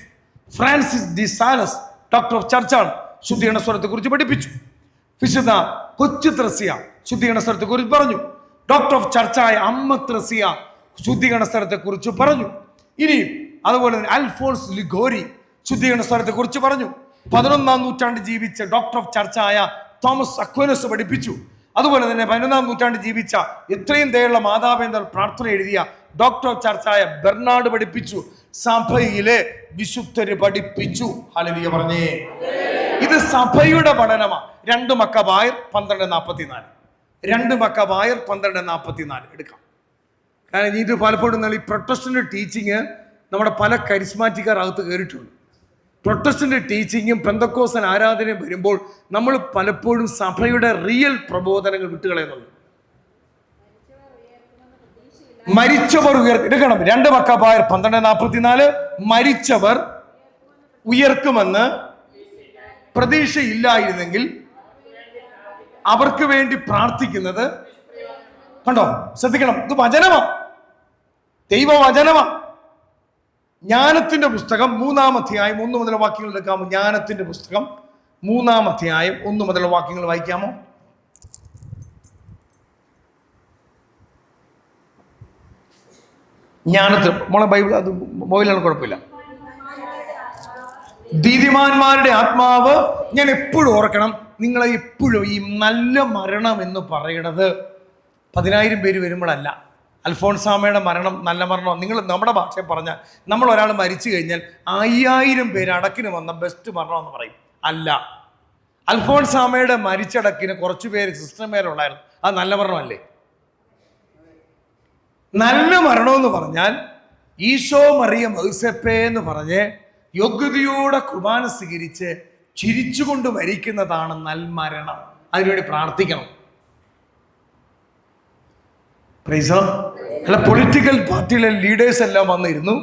Francis de Sales doctor of ചർച്ചാണ്, ശുദ്ധീകരണ സ്ഥലത്തെ കുറിച്ച് പഠിപ്പിച്ചു. വിശുദ്ധ കൊച്ചു ത്രസിയ ശുദ്ധീകരണ സ്ഥലത്തെ കുറിച്ച് പറഞ്ഞു. ഡോക്ടർ ഓഫ് ചർച്ചായ അമ്മ ത്രസിയ ശുദ്ധീകരണ സ്ഥലത്തെ കുറിച്ച് പറഞ്ഞു. ഇനിയും അതുപോലെ തന്നെ അൽഫോൺസ് ലിഗോരി ശുദ്ധീകരണ സ്ഥലത്തെ കുറിച്ച് പറഞ്ഞു. 11ാം നൂറ്റാണ്ട് ജീവിച്ച ഡോക്ടർ ഓഫ് ചർച്ചായ തോമസ് അക്വൈനസ് പഠിപ്പിച്ചു. അതുപോലെ തന്നെ 11ാം നൂറ്റാണ്ട് ജീവിച്ച എത്രയും ദയുള്ള മാതാവേന്ദ്ര പ്രാർത്ഥന എഴുതിയ ഡോക്ടർ ഓഫ് ചർച്ചായ ബെർണാഡ് പഠിപ്പിച്ചു. സഭയിലെ വിശുദ്ധര് പഠിപ്പിച്ചു. ഹല്ലേലൂയ പറഞ്ഞേ. ഇത് സഭയുടെ പഠനമാണ്. 2 മക്കബായർ 12:44. 2 മക്കബായർ 12:44 എടുക്കാം. കാരണം ഇത് പലപ്പോഴും ഈ പ്രൊട്ടസ്റ്റന്റ് ടീച്ചിങ് നമ്മുടെ പല കരിസ്മാറ്റിക്കാർ അകത്ത് കയറിയിട്ടുണ്ട്. പ്രൊട്ടസ്റ്റന്റ് ടീച്ചിങ്ങും പെന്തക്കോസ്തൻ ആരാധനയും വരുമ്പോൾ നമ്മൾ പലപ്പോഴും സഭയുടെ റിയൽ പ്രബോധനങ്ങൾ വിട്ടുകളയുന്നുണ്ട്. മരിച്ചവർ എടുക്കണം. 2 മക്കബായർ 12:44. മരിച്ചവർ ഉയർക്കുമെന്ന് പ്രതീക്ഷയില്ലായിരുന്നെങ്കിൽ അവർക്ക് വേണ്ടി പ്രാർത്ഥിക്കുന്നത് കണ്ടോ. ശ്രദ്ധിക്കണം, ഇത് വചനമാ, ദൈവവചനമാ. ജ്ഞാനത്തിന്റെ പുസ്തകം 3-ാം അധ്യായം 1 മുതൽ വാക്യങ്ങൾ എടുക്കാമോ? ജ്ഞാനത്തിന്റെ പുസ്തകം 3-ാം അധ്യായം 1 മുതൽ വാക്യങ്ങൾ വായിക്കാമോ? ജ്ഞാനത്തിൽ മോളെ ബൈബിൾ, അത് മൊബൈലാണ്, കുഴപ്പമില്ല. നീതിമാന്മാരുടെ ആത്മാവ്. ഞാൻ എപ്പോഴും ഓർക്കണം, നിങ്ങളെ എപ്പോഴും ഈ നല്ല മരണം എന്ന് പറയണത് 10,000 പേര് വരുമ്പോഴല്ല. അൽഫോൺസാമയുടെ മരണം നല്ല മരണം. നിങ്ങൾ നമ്മുടെ ഭാഷയിൽ പറഞ്ഞാൽ, നമ്മൾ ഒരാൾ മരിച്ചു കഴിഞ്ഞാൽ 5000 പേര് അടക്കിന് വന്ന ബെസ്റ്റ് മരണം എന്ന് പറയും. അല്ല, അൽഫോൺസാമയുടെ മരിച്ചടക്കിന് കുറച്ചു പേര് സിസ്റ്റർമാരുണ്ടായിരുന്നു. അത് നല്ല മരണമല്ലേ? നല്ല മരണം എന്ന് പറഞ്ഞാൽ ഈശോ മറിയം ഔസേപ്പേ എന്ന് പറഞ്ഞ് യോഗ്യതയോടെ കുർബാന സ്വീകരിച്ച് ചിരിച്ചുകൊണ്ട് മരിക്കുന്നതാണ് നൽമരണം. അതിനുവേണ്ടി പ്രാർത്ഥിക്കണം. അല്ല, പൊളിറ്റിക്കൽ പാർട്ടിയിലെ ലീഡേഴ്സ് എല്ലാം വന്നിരുന്നു,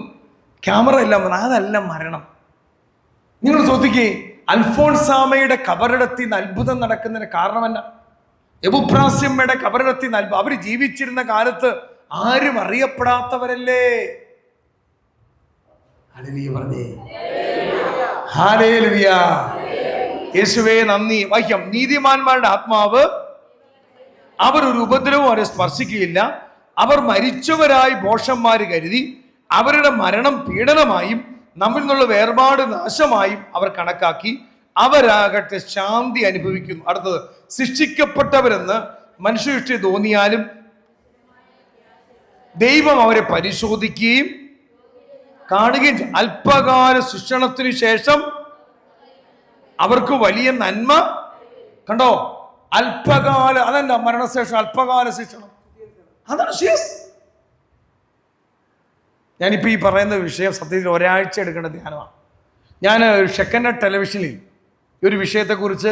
ക്യാമറ എല്ലാം വന്നു, അതല്ല മരണം. നിങ്ങൾ ശ്രദ്ധിക്കേ, അൽഫോൺസാമയുടെ കബറിടത്തിൽ നിന്ന് അത്ഭുതം നടക്കുന്നതിന് കാരണം എന്നാ? എബുപ്രാസ്യമ്മയുടെ കബറിടത്തിൽ നിന്ന് അവർ ജീവിച്ചിരുന്ന കാലത്ത് ആരും അറിയപ്പെടാത്തവരല്ലേ. ഹല്ലേലൂയ പറഞ്ഞേ. ഹല്ലേലൂയ. യേശുവേ നന്ദി. വായിക്കാം. നീതിമാന്മാരുടെ ആത്മാവ്, അവർ ഒരു ഉപദ്രവവും അവരെ സ്പർശിക്കുകയില്ല. അവർ മരിച്ചവരായി ഭോഷന്മാര് കരുതി അവരുടെ മരണം പീഡനമായും നമ്മിൽ നിന്നുള്ള വേർപാട് നാശമായും അവർ കണക്കാക്കി അവരാകട്ടെ ശാന്തി അനുഭവിക്കുന്നു. അടുത്തത്, ശിക്ഷിക്കപ്പെട്ടവരെന്ന് മനുഷ്യദൃഷ്ടി തോന്നിയാലും ദൈവം അവരെ പരിശോധിക്കുകയും കാണുകയും ചെയ്യും. അല്പകാല ശിക്ഷണത്തിനു ശേഷം അവർക്ക് വലിയ നന്മ. കണ്ടോ, അല്പകാല, അതല്ല മരണശേഷം അല്പകാല ശിക്ഷണം, അതാണ് ശിസ്. ഞാനിപ്പോൾ ഈ പറയുന്ന വിഷയം സത്യത്തിൽ ഒരാഴ്ച എടുക്കേണ്ട ധ്യാനമാണ്. ഞാൻ ഷെക്കൻഡ് ടെലിവിഷനിൽ ഒരു വിഷയത്തെക്കുറിച്ച്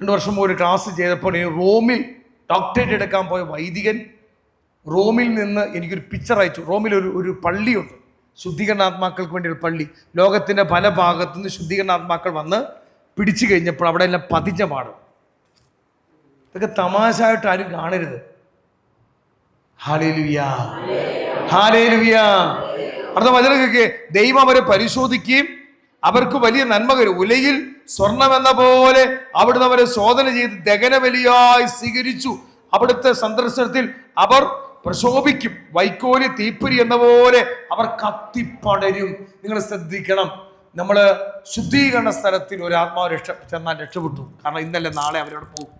2 വർഷം മുമ്പ് ഒരു ക്ലാസ് ചെയ്തപ്പോൾ റോമിൽ ഡോക്ടറേറ്റ് എടുക്കാൻ പോയ വൈദികൻ റോമിൽ നിന്ന് എനിക്കൊരു പിക്ചർ അയച്ചു. റോമിൽ ഒരു പള്ളിയുണ്ട്, ശുദ്ധീകരണാത്മാക്കൾക്ക് വേണ്ടിയുള്ള പള്ളി. ലോകത്തിൻ്റെ പല ഭാഗത്തു നിന്ന് ശുദ്ധീകരണാത്മാക്കൾ വന്ന് പിടിച്ചു കഴിഞ്ഞപ്പോൾ അവിടെ എല്ലാം പതിഞ്ഞ പാടും. ഇതൊക്കെ തമാശയായിട്ട് ആരും കാണരുത്. Hallelujah, hallelujah. അടുത്ത വചനം കേൾക്കേ. ദൈവം അവരെ പരിശോധിക്കുകയും അവർക്ക് വലിയ നന്മ കരും. ഉലയിൽ സ്വർണമെന്ന പോലെ അവിടുന്ന് അവരെ ശോധന ചെയ്ത് ദഹനബലിയായി സ്വീകരിച്ചു. അവിടുത്തെ സന്ദർശനത്തിൽ അവർ പ്രശോഭിക്കും, വൈക്കോല് തീപ്പൊരി എന്ന പോലെ അവർ കത്തിപ്പടരും. നിങ്ങൾ ശ്രദ്ധിക്കണം, നമ്മൾ ശുദ്ധീകരണ സ്ഥലത്തിൽ ഒരു ആത്മാവ് ചെന്നാൽ രക്ഷപ്പെട്ടു. കാരണം ഇന്നലെ നാളെ അവരോട് പോകും.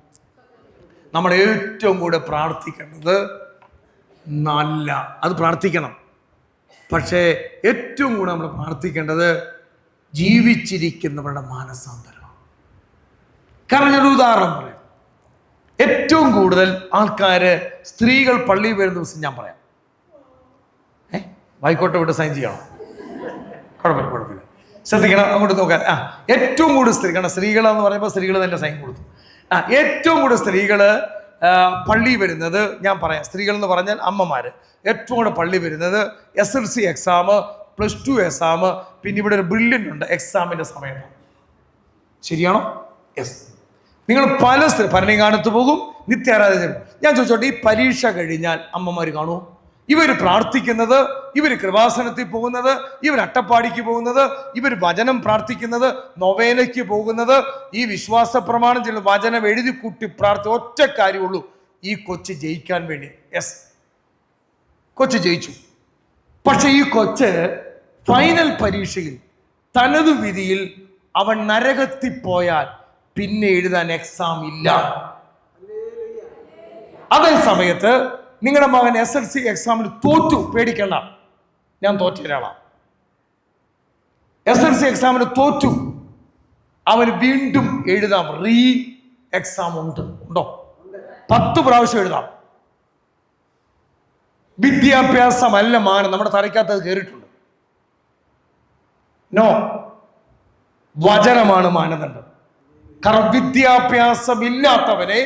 നമ്മൾ ഏറ്റവും കൂടെ പ്രാർത്ഥിക്കേണ്ടത് അത് പ്രാർത്ഥിക്കണം. പക്ഷേ ഏറ്റവും കൂടെ നമ്മൾ പ്രാർത്ഥിക്കേണ്ടത് ജീവിച്ചിരിക്കുന്നവരുടെ മാനസാന്തരമാണ്. കാരണം ഞാനൊരു ഉദാഹരണം പറയാം. ഏറ്റവും കൂടുതൽ ആൾക്കാര് സ്ത്രീകൾ പള്ളിയിൽ വരുന്ന ദിവസം ഞാൻ പറയാം, വായിക്കോട്ടെ, ഇവിടെ സൈൻ ചെയ്യണം, കുഴപ്പമില്ല, ശ്രദ്ധിക്കണം, അങ്ങോട്ട് നോക്കാൻ. ഏറ്റവും കൂടുതൽ സ്ത്രീ, കാരണം സ്ത്രീകളെന്ന് പറയുമ്പോൾ സ്ത്രീകൾ തന്നെ സൈൻ കൊടുത്തു. ഏറ്റവും കൂടുതൽ സ്ത്രീകള് പള്ളി വരുന്നത്, ഞാൻ പറയാം, സ്ത്രീകൾ എന്ന് പറഞ്ഞാൽ അമ്മമാര് ഏറ്റവും കൂടുതൽ പള്ളി വരുന്നത് SLC എക്സാം, +2 എക്സാം, പിന്നെ ഇവിടെ ഒരു ബ്രില്യൻ്റ് ഉണ്ട് എക്സാമിന്റെ സമയത്ത്. ശരിയാണോ? യെസ്. നിങ്ങൾ പല ഭരണങ്ങാനത്ത് പോകും, നിത്യാരാധന. ഞാൻ ചോദിച്ചോട്ടെ, ഈ പരീക്ഷ കഴിഞ്ഞാൽ അമ്മമാർ കാണുമോ? ഇവർ പ്രാർത്ഥിക്കുന്നത്, ഇവർ കൃപാസനത്തിൽ പോകുന്നത്, ഇവർ അട്ടപ്പാടിക്ക് പോകുന്നത്, ഇവർ വചനം പ്രാർത്ഥിക്കുന്നത്, നൊവേനയ്ക്ക് പോകുന്നത്, ഈ വിശ്വാസ പ്രമാണം ചെയ്യുന്ന വചനം എഴുതി കൂട്ടി ഒറ്റ കാര്യമുള്ളൂ, ഈ കൊച്ച് ജയിക്കാൻ വേണ്ടി. യെസ്, കൊച്ച് ജയിച്ചു. പക്ഷെ ഈ കൊച്ച് ഫൈനൽ പരീക്ഷയിൽ തനതു വിധിയിൽ അവൻ നരകത്തിൽ പോയാൽ പിന്നെ എഴുതാൻ എക്സാം ഇല്ല. അതേ സമയത്ത് നിങ്ങളുടെ മകൻ SLC എക്സാമിന് തോറ്റു, പേടിക്കണ്ട, ഞാൻ തോറ്റ ഒരാളാണ്. SLC എക്സാമിന് തോറ്റു, അവന് വീണ്ടും എഴുതാം. എക്സാം ഉണ്ടോ? 10 പ്രാവശ്യം എഴുതാം. വിദ്യാഭ്യാസമല്ല മാനം. നമ്മുടെ തലയ്ക്കകത്ത് അത് കയറിയിട്ടുണ്ട്. നോ, വചനമാണ് മാനദണ്ഡം. കാരണം വിദ്യാഭ്യാസമില്ലാത്തവനെ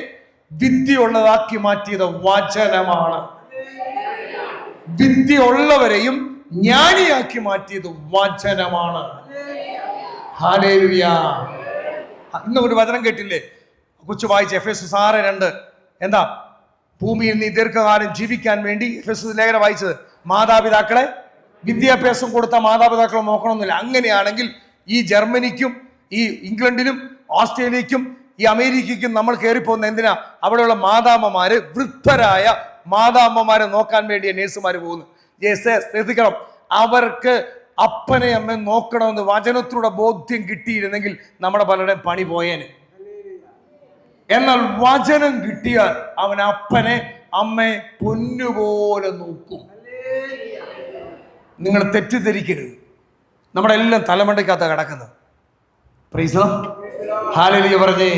വിദ്യയുള്ളതാക്കി മാറ്റിയത് വചനമാണ്. വിദ്യയുള്ളവരെയും ജ്ഞാനിയാക്കി മാറ്റിയത് വചനമാണ്. ഹല്ലേലൂയ. ഇന്ന് ഒരു വചനം കേട്ടില്ലേ, കൊച്ചു വായിച്ച Efesos 6:2. എന്താ? ഭൂമിയിൽ നീ ദീർഘകാലം ജീവിക്കാൻ വേണ്ടി, Efesos ലേഖനം വായിച്ചത്, മാതാപിതാക്കളെ വിദ്യാഭ്യാസം കൊടുത്ത മാതാപിതാക്കളെ നോക്കണമെന്നില്ല. അങ്ങനെയാണെങ്കിൽ ഈ ജർമ്മനിക്കും ഈ ഇംഗ്ലണ്ടിനും ഓസ്ട്രേലിയക്കും ഈ അമേരിക്കയ്ക്കും നമ്മൾ കയറിപ്പോകുന്ന എന്തിനാ? അവിടെയുള്ള മാതാമ്മമാര്, വൃദ്ധരായ മാതാമ്മമാരെ നോക്കാൻ വേണ്ടിയ നേഴ്സുമാര് പോകുന്നു. ശ്രദ്ധിക്കണം, അവർക്ക് അപ്പനെ അമ്മ നോക്കണമെന്ന് വചനത്തിലൂടെ ബോധ്യം കിട്ടിയിരുന്നെങ്കിൽ നമ്മുടെ പലരുടെയും പണി പോയേനെ. എന്നാൽ വചനം കിട്ടിയാൽ അവൻ അപ്പനെ അമ്മയെ പൊന്നുപോലെ നോക്കും. നിങ്ങൾ തെറ്റിദ്ധരിക്കരുത്, നമ്മുടെ എല്ലാം തലമണ്ടയ്ക്കകത്ത് കിടക്കുന്നത്. പ്രൈസ് ഹല്ലേലൂയ പറഞ്ഞേ.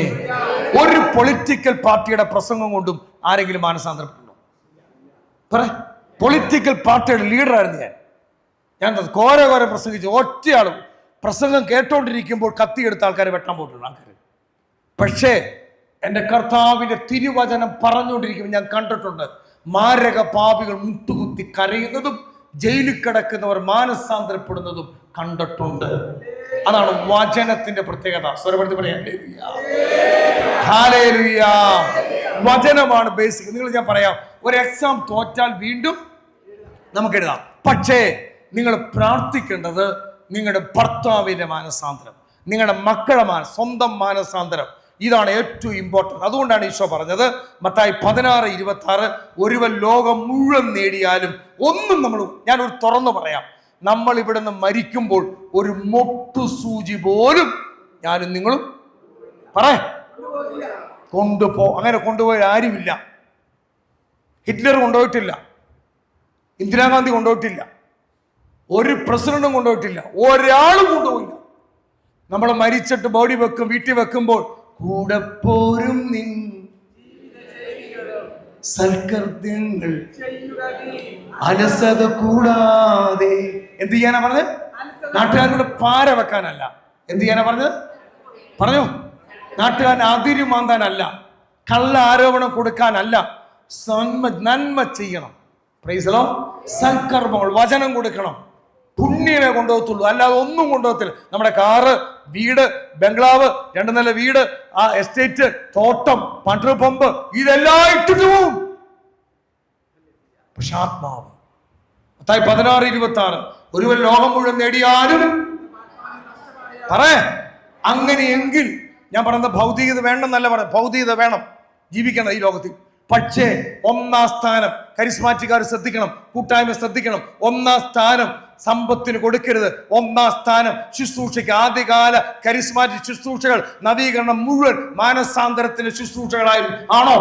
ഒരു പൊളിറ്റിക്കൽ പാർട്ടിയുടെ പ്രസംഗം കൊണ്ടും ആരെങ്കിലും മാനസാന്തരപ്പെട്ടുണ്ടോ? പറ. പൊളിറ്റിക്കൽ പാർട്ടിയുടെ ലീഡറായിരുന്നു ഞാൻ കോര പ്രസംഗിച്ചു. ഒറ്റയാളും പ്രസംഗം കേട്ടോണ്ടിരിക്കുമ്പോൾ കത്തിയെടുത്ത ആൾക്കാരെ വെട്ടാൻ പോയിട്ടുള്ള ആൾക്കാർ. പക്ഷേ എൻ്റെ കർത്താവിന്റെ തിരുവചനം പറഞ്ഞുകൊണ്ടിരിക്കുമ്പോൾ ഞാൻ കണ്ടിട്ടുണ്ട് മാരക പാപികൾ മുട്ടുകുത്തി കരയുന്നതും ജയിലിൽ കിടക്കുന്നവർ മാനസാന്തരപ്പെടുന്നതും കണ്ടിട്ടുണ്ട്. അതാണ് വചനത്തിന്റെ പ്രത്യേകത. സ്വരപ്പെടുത്തി പറയാം, ഹല്ലേലൂയ. വചനമാണ് ബേസിക്. നിങ്ങൾ ഞാൻ പറയാം, ഒരു എക്സാം തോറ്റാൽ വീണ്ടും നമുക്ക് എഴുതാം. പക്ഷേ നിങ്ങൾ പ്രാർത്ഥിക്കേണ്ടത് നിങ്ങളുടെ ഭർത്താവിന്റെ മാനസാന്തരം, നിങ്ങളുടെ മക്കളുടെ സ്വന്തം മാനസാന്തരം. ഇതാണ് ഏറ്റവും ഇമ്പോർട്ടൻറ്റ്. അതുകൊണ്ടാണ് ഈശോ പറഞ്ഞത് മത്തായി 16:26, ഒരുവൻ ലോകം മുഴുവൻ നേടിയാലും ഒന്നും ഞാനൊരു തുറന്നു പറയാം, നമ്മൾ ഇവിടുന്ന് മരിക്കുമ്പോൾ ഒരു മൊട്ടു സൂചി പോലും ഞാനും നിങ്ങളും അങ്ങനെ കൊണ്ടുപോയ ആരുമില്ല. ഹിറ്റ്ലർ കൊണ്ടുപോയിട്ടില്ല, ഇന്ദിരാഗാന്ധി കൊണ്ടുപോയിട്ടില്ല, ഒരു പ്രസിഡന്റും കൊണ്ടുപോയിട്ടില്ല, ഒരാളും കൊണ്ടുപോയില്ല. നമ്മൾ മരിച്ചിട്ട് ബോഡി വെക്കും, വീട്ടിൽ വെക്കുമ്പോൾ കൂടെ പോരും നിൻ സൽകൃത്യങ്ങൾ അലസത കൂടാതെ. എന്ത് ചെയ്യാനാ പറഞ്ഞത്? നാട്ടുകാരുടെ പാര വെക്കാനല്ല. എന്ത് ചെയ്യാനാ പറഞ്ഞത്? പറഞ്ഞോ. നാട്ടുകാരൻ അതിരുമാന്താനല്ല, കള്ള ആരോപണം കൊടുക്കാനല്ല, നന്മ ചെയ്യണം. പ്രൈസലോ. സൽക്കർമ്മങ്ങൾ, വചനം കൊടുക്കണം. പുണ്യമേ കൊണ്ടുപോകത്തുള്ളൂ, അല്ലാതെ ഒന്നും കൊണ്ടുപോകത്തില്ല. നമ്മുടെ കാറ്, വീട്, ബംഗ്ലാവ്, 2 നില വീട്, ആ എസ്റ്റേറ്റ്, തോട്ടം, പെട്രോൾ പമ്പ്, ഇതെല്ലാം ഇട്ടിട്ട് പോവും. പക്ഷെ ആത്മാവ്, മത്തായി 16:26, ഒരുവൻ ലോകം മുഴുവൻ നേടിയാലും അങ്ങനെയെങ്കിൽ, ഞാൻ പറയുന്നത് ഭൗതികത വേണമെന്നല്ല പറയുന്നത്, ഭൗതികത വേണം, ജീവിക്കണം ഈ ലോകത്തിൽ. പക്ഷേ ഒന്നാം സ്ഥാനം കരിസ്മാറ്റിക്കാർ ശ്രദ്ധിക്കണം, കൂട്ടായ്മ ശ്രദ്ധിക്കണം. ഒന്നാം സ്ഥാനം സമ്പത്തിന് കൊടുക്കരുത്. ഒന്നാം സ്ഥാനം ശുശ്രൂഷയ്ക്ക്. ആദ്യകാല കരിസ്മാറ്റിക് ശുശ്രൂഷകൾ നവീകരണം മുഴുവൻ മാനസാന്തരത്തിന്റെ ശുശ്രൂഷകളായിരുന്നു. ആണോ?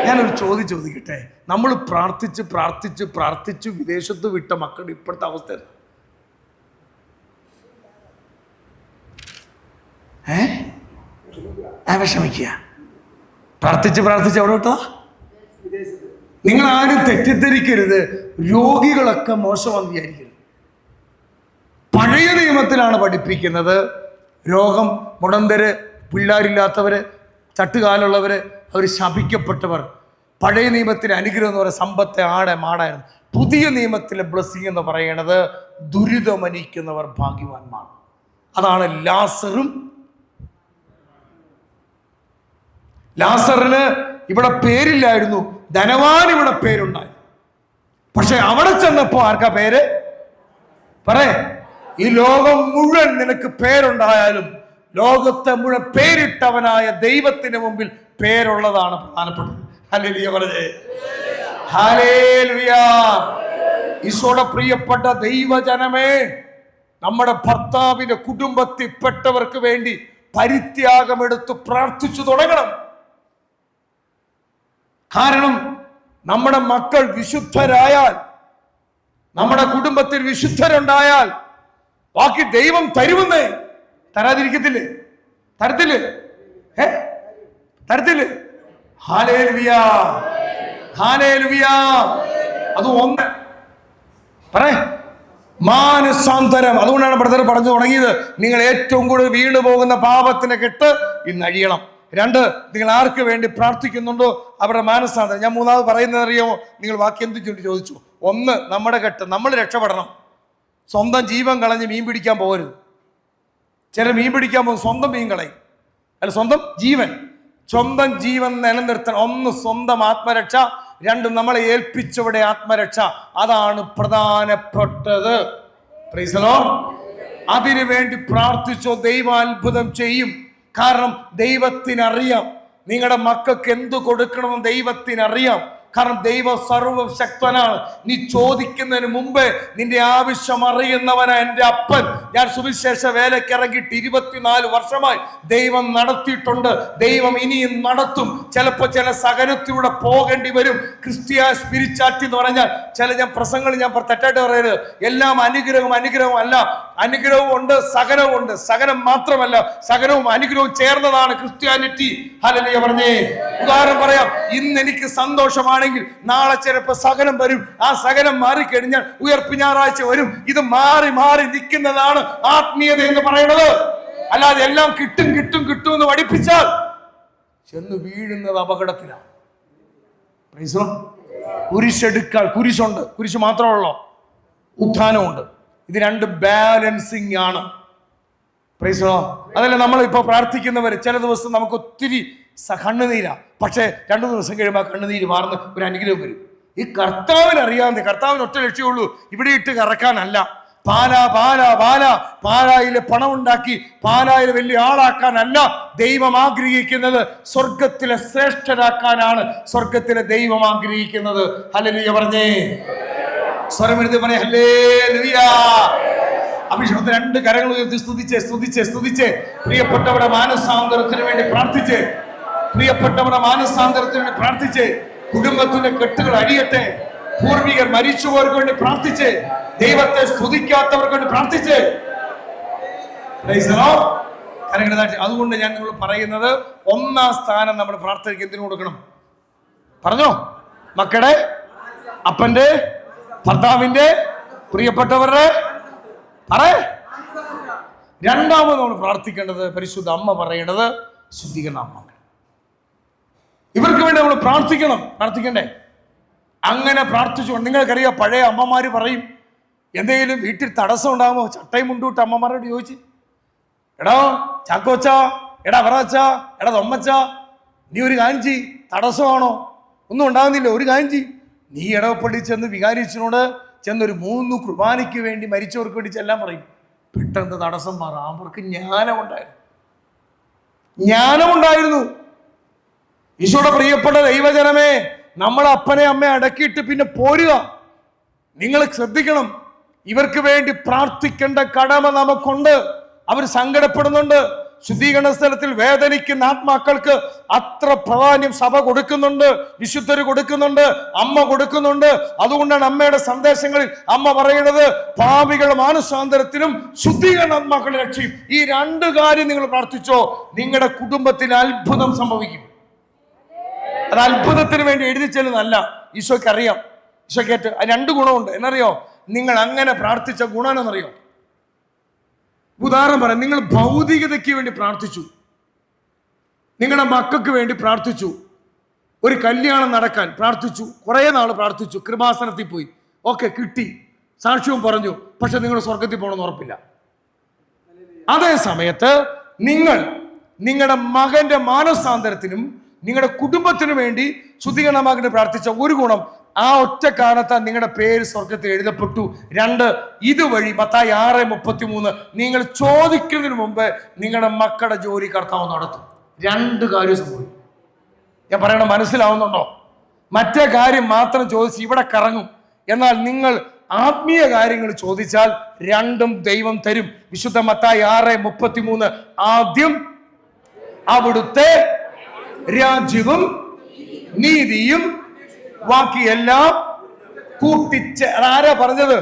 ഞാനൊരു ചോദ്യം ചോദിക്കട്ടെ. നമ്മൾ പ്രാർത്ഥിച്ച് പ്രാർത്ഥിച്ച് പ്രാർത്ഥിച്ച് വിദേശത്ത് വിട്ട മക്കളുടെ ഇപ്പോഴത്തെ അവസ്ഥ വിഷമിക്കുക. പ്രാർത്ഥിച്ച് പ്രാർത്ഥിച്ച് എവിടെ വിട്ടോ? നിങ്ങൾ ആരും തെറ്റിദ്ധരിക്കരുത്, രോഗികളൊക്കെ മോശമെന്ന് വിചാരിക്കരുത്. പഴയ നിയമത്തിലാണ് പഠിപ്പിക്കുന്നത്. രോഗം, മുടന്തര്, പിള്ളേരില്ലാത്തവര്, ചട്ടുകാലുള്ളവര്, അവർ ശപിക്കപ്പെട്ടവർ. പഴയ നിയമത്തിലെ അനുഗ്രഹം എന്ന് പറയുന്ന സമ്പത്തെ മാടായിരുന്നു. പുതിയ നിയമത്തിലെ ബ്ലെസ്സിങ് എന്ന് പറയുന്നത് ദുരിതമനിക്കുന്നവർ ഭാഗ്യവാന്മാർ. അതാണ് ലാസറിന് ഇവിടെ പേരില്ലായിരുന്നു, ധനവാൻ ഇവിടെ പേരുണ്ടായി. പക്ഷെ അവിടെ ചെന്നപ്പോ ആർക്കാ പേര്? പറയേ, ഈ ലോകം മുഴുവൻ നിനക്ക് പേരുണ്ടായാലും ലോകത്തെ മുഴുവൻ പേരിട്ടവനായ ദൈവത്തിന് മുമ്പിൽ പേരുള്ളതാണ് പ്രധാനപ്പെട്ടത്. ഹല്ലേലൂയ പറഞ്ഞേ, ഹല്ലേലൂയ. ഈശോയുടെ പ്രിയപ്പെട്ട ദൈവജനമേ, നമ്മുടെ ഭർത്താവിന്റെ കുടുംബത്തിൽപ്പെട്ടവർക്ക് വേണ്ടി പരിത്യാഗമെടുത്ത് പ്രാർത്ഥിച്ചു തുടങ്ങണം. കാരണം നമ്മുടെ മക്കൾ വിശുദ്ധരായാൽ, നമ്മുടെ കുടുംബത്തിൽ വിശുദ്ധരുണ്ടായാൽ ബാക്കി ദൈവം തരുമെന്നേ. തരാതിരിക്കത്തില്ലേ? തരത്തില്ലേ? തരത്തില്ലേ? Hallelujah, hallelujah. അത് ഒന്ന് പറയേ, മാനസാന്തരം. അതുകൊണ്ടാണ് ബ്രദർ പറഞ്ഞു തുടങ്ങിയത്, നിങ്ങൾ ഏറ്റവും കൂടുതൽ വീണു പോകുന്ന പാപത്തിന് കെട്ട് ഇന്ന് അഴിയണം. 2, നിങ്ങൾ ആർക്ക് വേണ്ടി പ്രാർത്ഥിക്കുന്നുണ്ടോ അവരുടെ മാനസാന്തരം. ഞാൻ 3ാമത് പറയുന്നത് അറിയാമോ? നിങ്ങൾ ബാക്കി എന്ത് ചോദിച്ചു? 1, നമ്മുടെ കെട്ട്, നമ്മൾ രക്ഷപ്പെടണം. സ്വന്തം ജീവൻ കളഞ്ഞ് മീൻ പിടിക്കാൻ പോകരുത്. ചില മീൻ പിടിക്കാൻ പോകും, സ്വന്തം മീൻ കളയും. അല്ല, സ്വന്തം ജീവൻ നിലനിർത്തണം. 1, സ്വന്തം ആത്മരക്ഷ. 2, നമ്മളെ ഏൽപ്പിച്ചവിടെ ആത്മരക്ഷ. അതാണ് പ്രധാനപ്പെട്ടത്. Praise the Lord. അതിനു വേണ്ടി പ്രാർത്ഥിച്ചോ, ദൈവം അത്ഭുതം ചെയ്യും. കാരണം ദൈവത്തിനറിയാം നിങ്ങളുടെ മക്കൾക്ക് എന്തു കൊടുക്കണമെന്ന് ദൈവത്തിനറിയാം. കാരണം ദൈവം സർവശക്തനാണ്. നീ ചോദിക്കുന്നതിന് മുമ്പേ നിന്റെ ആവശ്യം അറിയുന്നവനാ എൻ്റെ അപ്പൻ. ഞാൻ സുവിശേഷ വേലയ്ക്ക് ഇറങ്ങിയിട്ട് 24 വർഷമായി ദൈവം നടത്തിയിട്ടുണ്ട്. ദൈവം ഇനിയും നടത്തും. ചിലപ്പോൾ ചില സഹനത്തിലൂടെ പോകേണ്ടി വരും. ക്രിസ്ത്യ സ്പിരിച്വാലിറ്റി എന്ന് പറഞ്ഞാൽ ഞാൻ പ്രസംഗങ്ങൾ തെറ്റായിട്ട് പറയരുത്. എല്ലാം അനുഗ്രഹം അല്ല. അനുഗ്രഹവും ഉണ്ട്, സഹനവും ഉണ്ട്. സഹനം മാത്രമല്ല, സഹനവും അനുഗ്രഹവും ചേർന്നതാണ് ക്രിസ്ത്യാനിറ്റി. ഹല്ലേലൂയ പറഞ്ഞേ. ഉദാഹരണം പറയാം, ഇന്ന് എനിക്ക് സന്തോഷമാണെങ്കിൽ നാളെ ചിലപ്പോൾ സഹനം വരും. ആ സഹനം മാറിക്കഴിഞ്ഞാൽ ഉയർപ്പ് ഞായറാഴ്ച വരും. ഇത് മാറി മാറി നിൽക്കുന്നതാണ് ആത്മീയത എന്ന് പറയുന്നത്. അല്ലാതെ എല്ലാം കിട്ടും എന്ന് പഠിപ്പിച്ചാൽ ചെന്ന് വീഴുന്നത് അപകടത്തിലാണ്. കുരിശെടുക്കാൻ, കുരിശുണ്ട്, കുരിശ് മാത്രമുള്ളോ? ഉത്ഥാനമുണ്ട്. ഇത് 2 ബാലൻസിങ് ആണ്. Praise the Lord. അതല്ല നമ്മൾ ഇപ്പൊ പ്രാർത്ഥിക്കുന്നവർ ചില ദിവസം നമുക്ക് ഒത്തിരി കണ്ണുനീരാ, പക്ഷെ 2 ദിവസം കഴിയുമ്പോൾ കണ്ണുനീര് മാറുന്ന ഒരു അനുഗ്രഹം വരും. ഈ കർത്താവിന് അറിയാവുന്ന, കർത്താവിന് ഒറ്റ ലക്ഷ്യമുള്ളൂ, ഇവിടെ ഇട്ട് കറക്കാനല്ല. പാലായിലെ പണം ഉണ്ടാക്കി പാലായിലെ വലിയ ആളാക്കാനല്ല ദൈവം ആഗ്രഹിക്കുന്നത്. സ്വർഗത്തിലെ ശ്രേഷ്ഠരാക്കാനാണ് സ്വർഗത്തിലെ ദൈവം ആഗ്രഹിക്കുന്നത്. ഹല്ലേലൂയ പറഞ്ഞേ, സ്വരമെടുത്ത് പറഞ്ഞേ ഹല്ലേലൂയ. അഭിഷേകത്തിന് 2 കരങ്ങൾ ഉയർത്തി സ്തുതിച്ചേ. പ്രിയപ്പെട്ടവരുടെ മാനസാന്തരത്തിന് വേണ്ടി പ്രാർത്ഥിച്ചേ. കുടുംബത്തിന്റെ കെട്ടുകൾ അഴിയട്ടെ. പൂർവികർ മരിച്ചുപോയവർക്ക് വേണ്ടി പ്രാർത്ഥിച്ചേ. ദൈവത്തെ സ്തുതിക്കാത്തവർക്ക് വേണ്ടി പ്രാർത്ഥിച്ചേ. അതുകൊണ്ട് ഞാൻ നിങ്ങൾ പറയുന്നത്, 1ാം സ്ഥാനം നമ്മൾ പ്രാർത്ഥനയ്ക്ക് എന്തിനു കൊടുക്കണം? പറഞ്ഞോ, മക്കളുടെ, അപ്പന്റെ, ഭർത്താവിന്റെ, പ്രിയപ്പെട്ടവരുടെ. 2ാമത് നമ്മൾ പ്രാർത്ഥിക്കേണ്ടത്, പരിശുദ്ധ അമ്മ പറയേണ്ടത് ശുദ്ധീകരണ അമ്മ. ഇവർക്ക് വേണ്ടി നമ്മൾ പ്രാർത്ഥിക്കണ്ടേ? അങ്ങനെ പ്രാർത്ഥിച്ചുകൊണ്ട്, നിങ്ങൾക്കറിയാം, പഴയ അമ്മമാര് പറയും, എന്തെങ്കിലും വീട്ടിൽ തടസ്സം ഉണ്ടാകുമോ ചട്ടയും മുണ്ടൂട്ട് അമ്മമാരോട് ചോദിച്ച്, എടാ ചാക്കോച്ച, എടാ വറാച്ച, എടാ തൊമ്മച്ച, നീ ഒരു കാര്യം ചെയ്യ്, തടസ്സമാണോ? ഒന്നും ഉണ്ടാകുന്നില്ല, ഒരു കാര്യം ചെയ്യ്, നീ ഇടവപ്പള്ളി ചെന്ന് വികാരിച്ചനോട് ചെന്നൊരു 3 കുർബാനയ്ക്ക് വേണ്ടി മരിച്ചവർക്ക് വേണ്ടി ചെല്ലാൻ പറയും. പെട്ടെന്ന് തടസ്സം മാറാം. അവർക്ക് ജ്ഞാനമുണ്ടായിരുന്നു. ഈശോയുടെ പ്രിയപ്പെട്ട ദൈവജനമേ, നമ്മൾ അപ്പനെ അമ്മയെ അടക്കിയിട്ട് പിന്നെ പോരുക. നിങ്ങൾ ശ്രദ്ധിക്കണം, ഇവർക്ക് വേണ്ടി പ്രാർത്ഥിക്കേണ്ട കടമ നമുക്കുണ്ട്. അവർ സങ്കടപ്പെടുന്നുണ്ട്. ശുദ്ധീകരണ സ്ഥലത്തിൽ വേദനിക്കുന്ന ആത്മാക്കൾക്ക് അത്ര പ്രാധാന്യം സഭ കൊടുക്കുന്നുണ്ട്, വിശുദ്ധര് കൊടുക്കുന്നുണ്ട്, അമ്മ കൊടുക്കുന്നുണ്ട്. അതുകൊണ്ടാണ് അമ്മയുടെ സന്ദേശങ്ങളിൽ അമ്മ പറയുന്നത് പാപികളുടെ മാനസാന്തരത്തിനും ശുദ്ധീകരണ ആത്മാക്കളെ രക്ഷയും. ഈ രണ്ട് കാര്യം നിങ്ങൾ പ്രാർത്ഥിച്ചോ, നിങ്ങളുടെ കുടുംബത്തിൽ അത്ഭുതം സംഭവിക്കും. അത് അത്ഭുതത്തിന് വേണ്ടി എഴുതി ചെല്ലുന്നതല്ല, ഈശോയ്ക്ക് അറിയാം. ഈശോയ്ക്ക് രണ്ട് ഗുണമുണ്ട്. എന്നറിയോ? നിങ്ങൾ അങ്ങനെ പ്രാർത്ഥിച്ച ഗുണം എന്നറിയോ? ഉദാഹരണം പറയാം, നിങ്ങൾ ഭൗതികതയ്ക്ക് വേണ്ടി പ്രാർത്ഥിച്ചു, നിങ്ങളുടെ മക്കൾക്ക് വേണ്ടി പ്രാർത്ഥിച്ചു, ഒരു കല്യാണം നടക്കാൻ പ്രാർത്ഥിച്ചു, കുറേ നാൾ പ്രാർത്ഥിച്ചു, കൃപാസനത്തിൽ പോയി, ഓക്കെ കിട്ടി, സാക്ഷ്യവും പറഞ്ഞു, പക്ഷെ നിങ്ങൾ സ്വർഗത്തിൽ പോകണമെന്ന് ഉറപ്പില്ല. അതേ സമയത്ത് നിങ്ങൾ നിങ്ങളുടെ മകന്റെ മാനസാന്തരത്തിനും നിങ്ങളുടെ കുടുംബത്തിനു വേണ്ടി ശുദ്ധീകരണമാക്കി പ്രാർത്ഥിച്ച ഒരു ഗുണം, ആ ഒറ്റ കാരണത്താൽ നിങ്ങളുടെ പേര് സ്വർഗത്തിൽ എഴുതപ്പെട്ടു. രണ്ട്, ഇതുവഴി മത്തായി 6:33 നിങ്ങൾ ചോദിക്കുന്നതിന് മുമ്പ് നിങ്ങളുടെ മക്കളുടെ ജോലി കർത്താവ് നടത്തും. രണ്ട് കാര്യം സംഭവിക്കും. ഞാൻ പറയണ മനസ്സിലാവുന്നുണ്ടോ? മറ്റേ കാര്യം മാത്രം ചോദിച്ച് ഇവിടെ കറങ്ങും. എന്നാൽ നിങ്ങൾ ആത്മീയ കാര്യങ്ങൾ ചോദിച്ചാൽ രണ്ടും ദൈവം തരും. വിശുദ്ധ മത്തായി 6:33 ആദ്യം അവിടുത്തെ രാജ്യവും നീതിയും ബാക്കിയെല്ലാം കൂട്ടിച്ച്. അതാരാ പറഞ്ഞത്?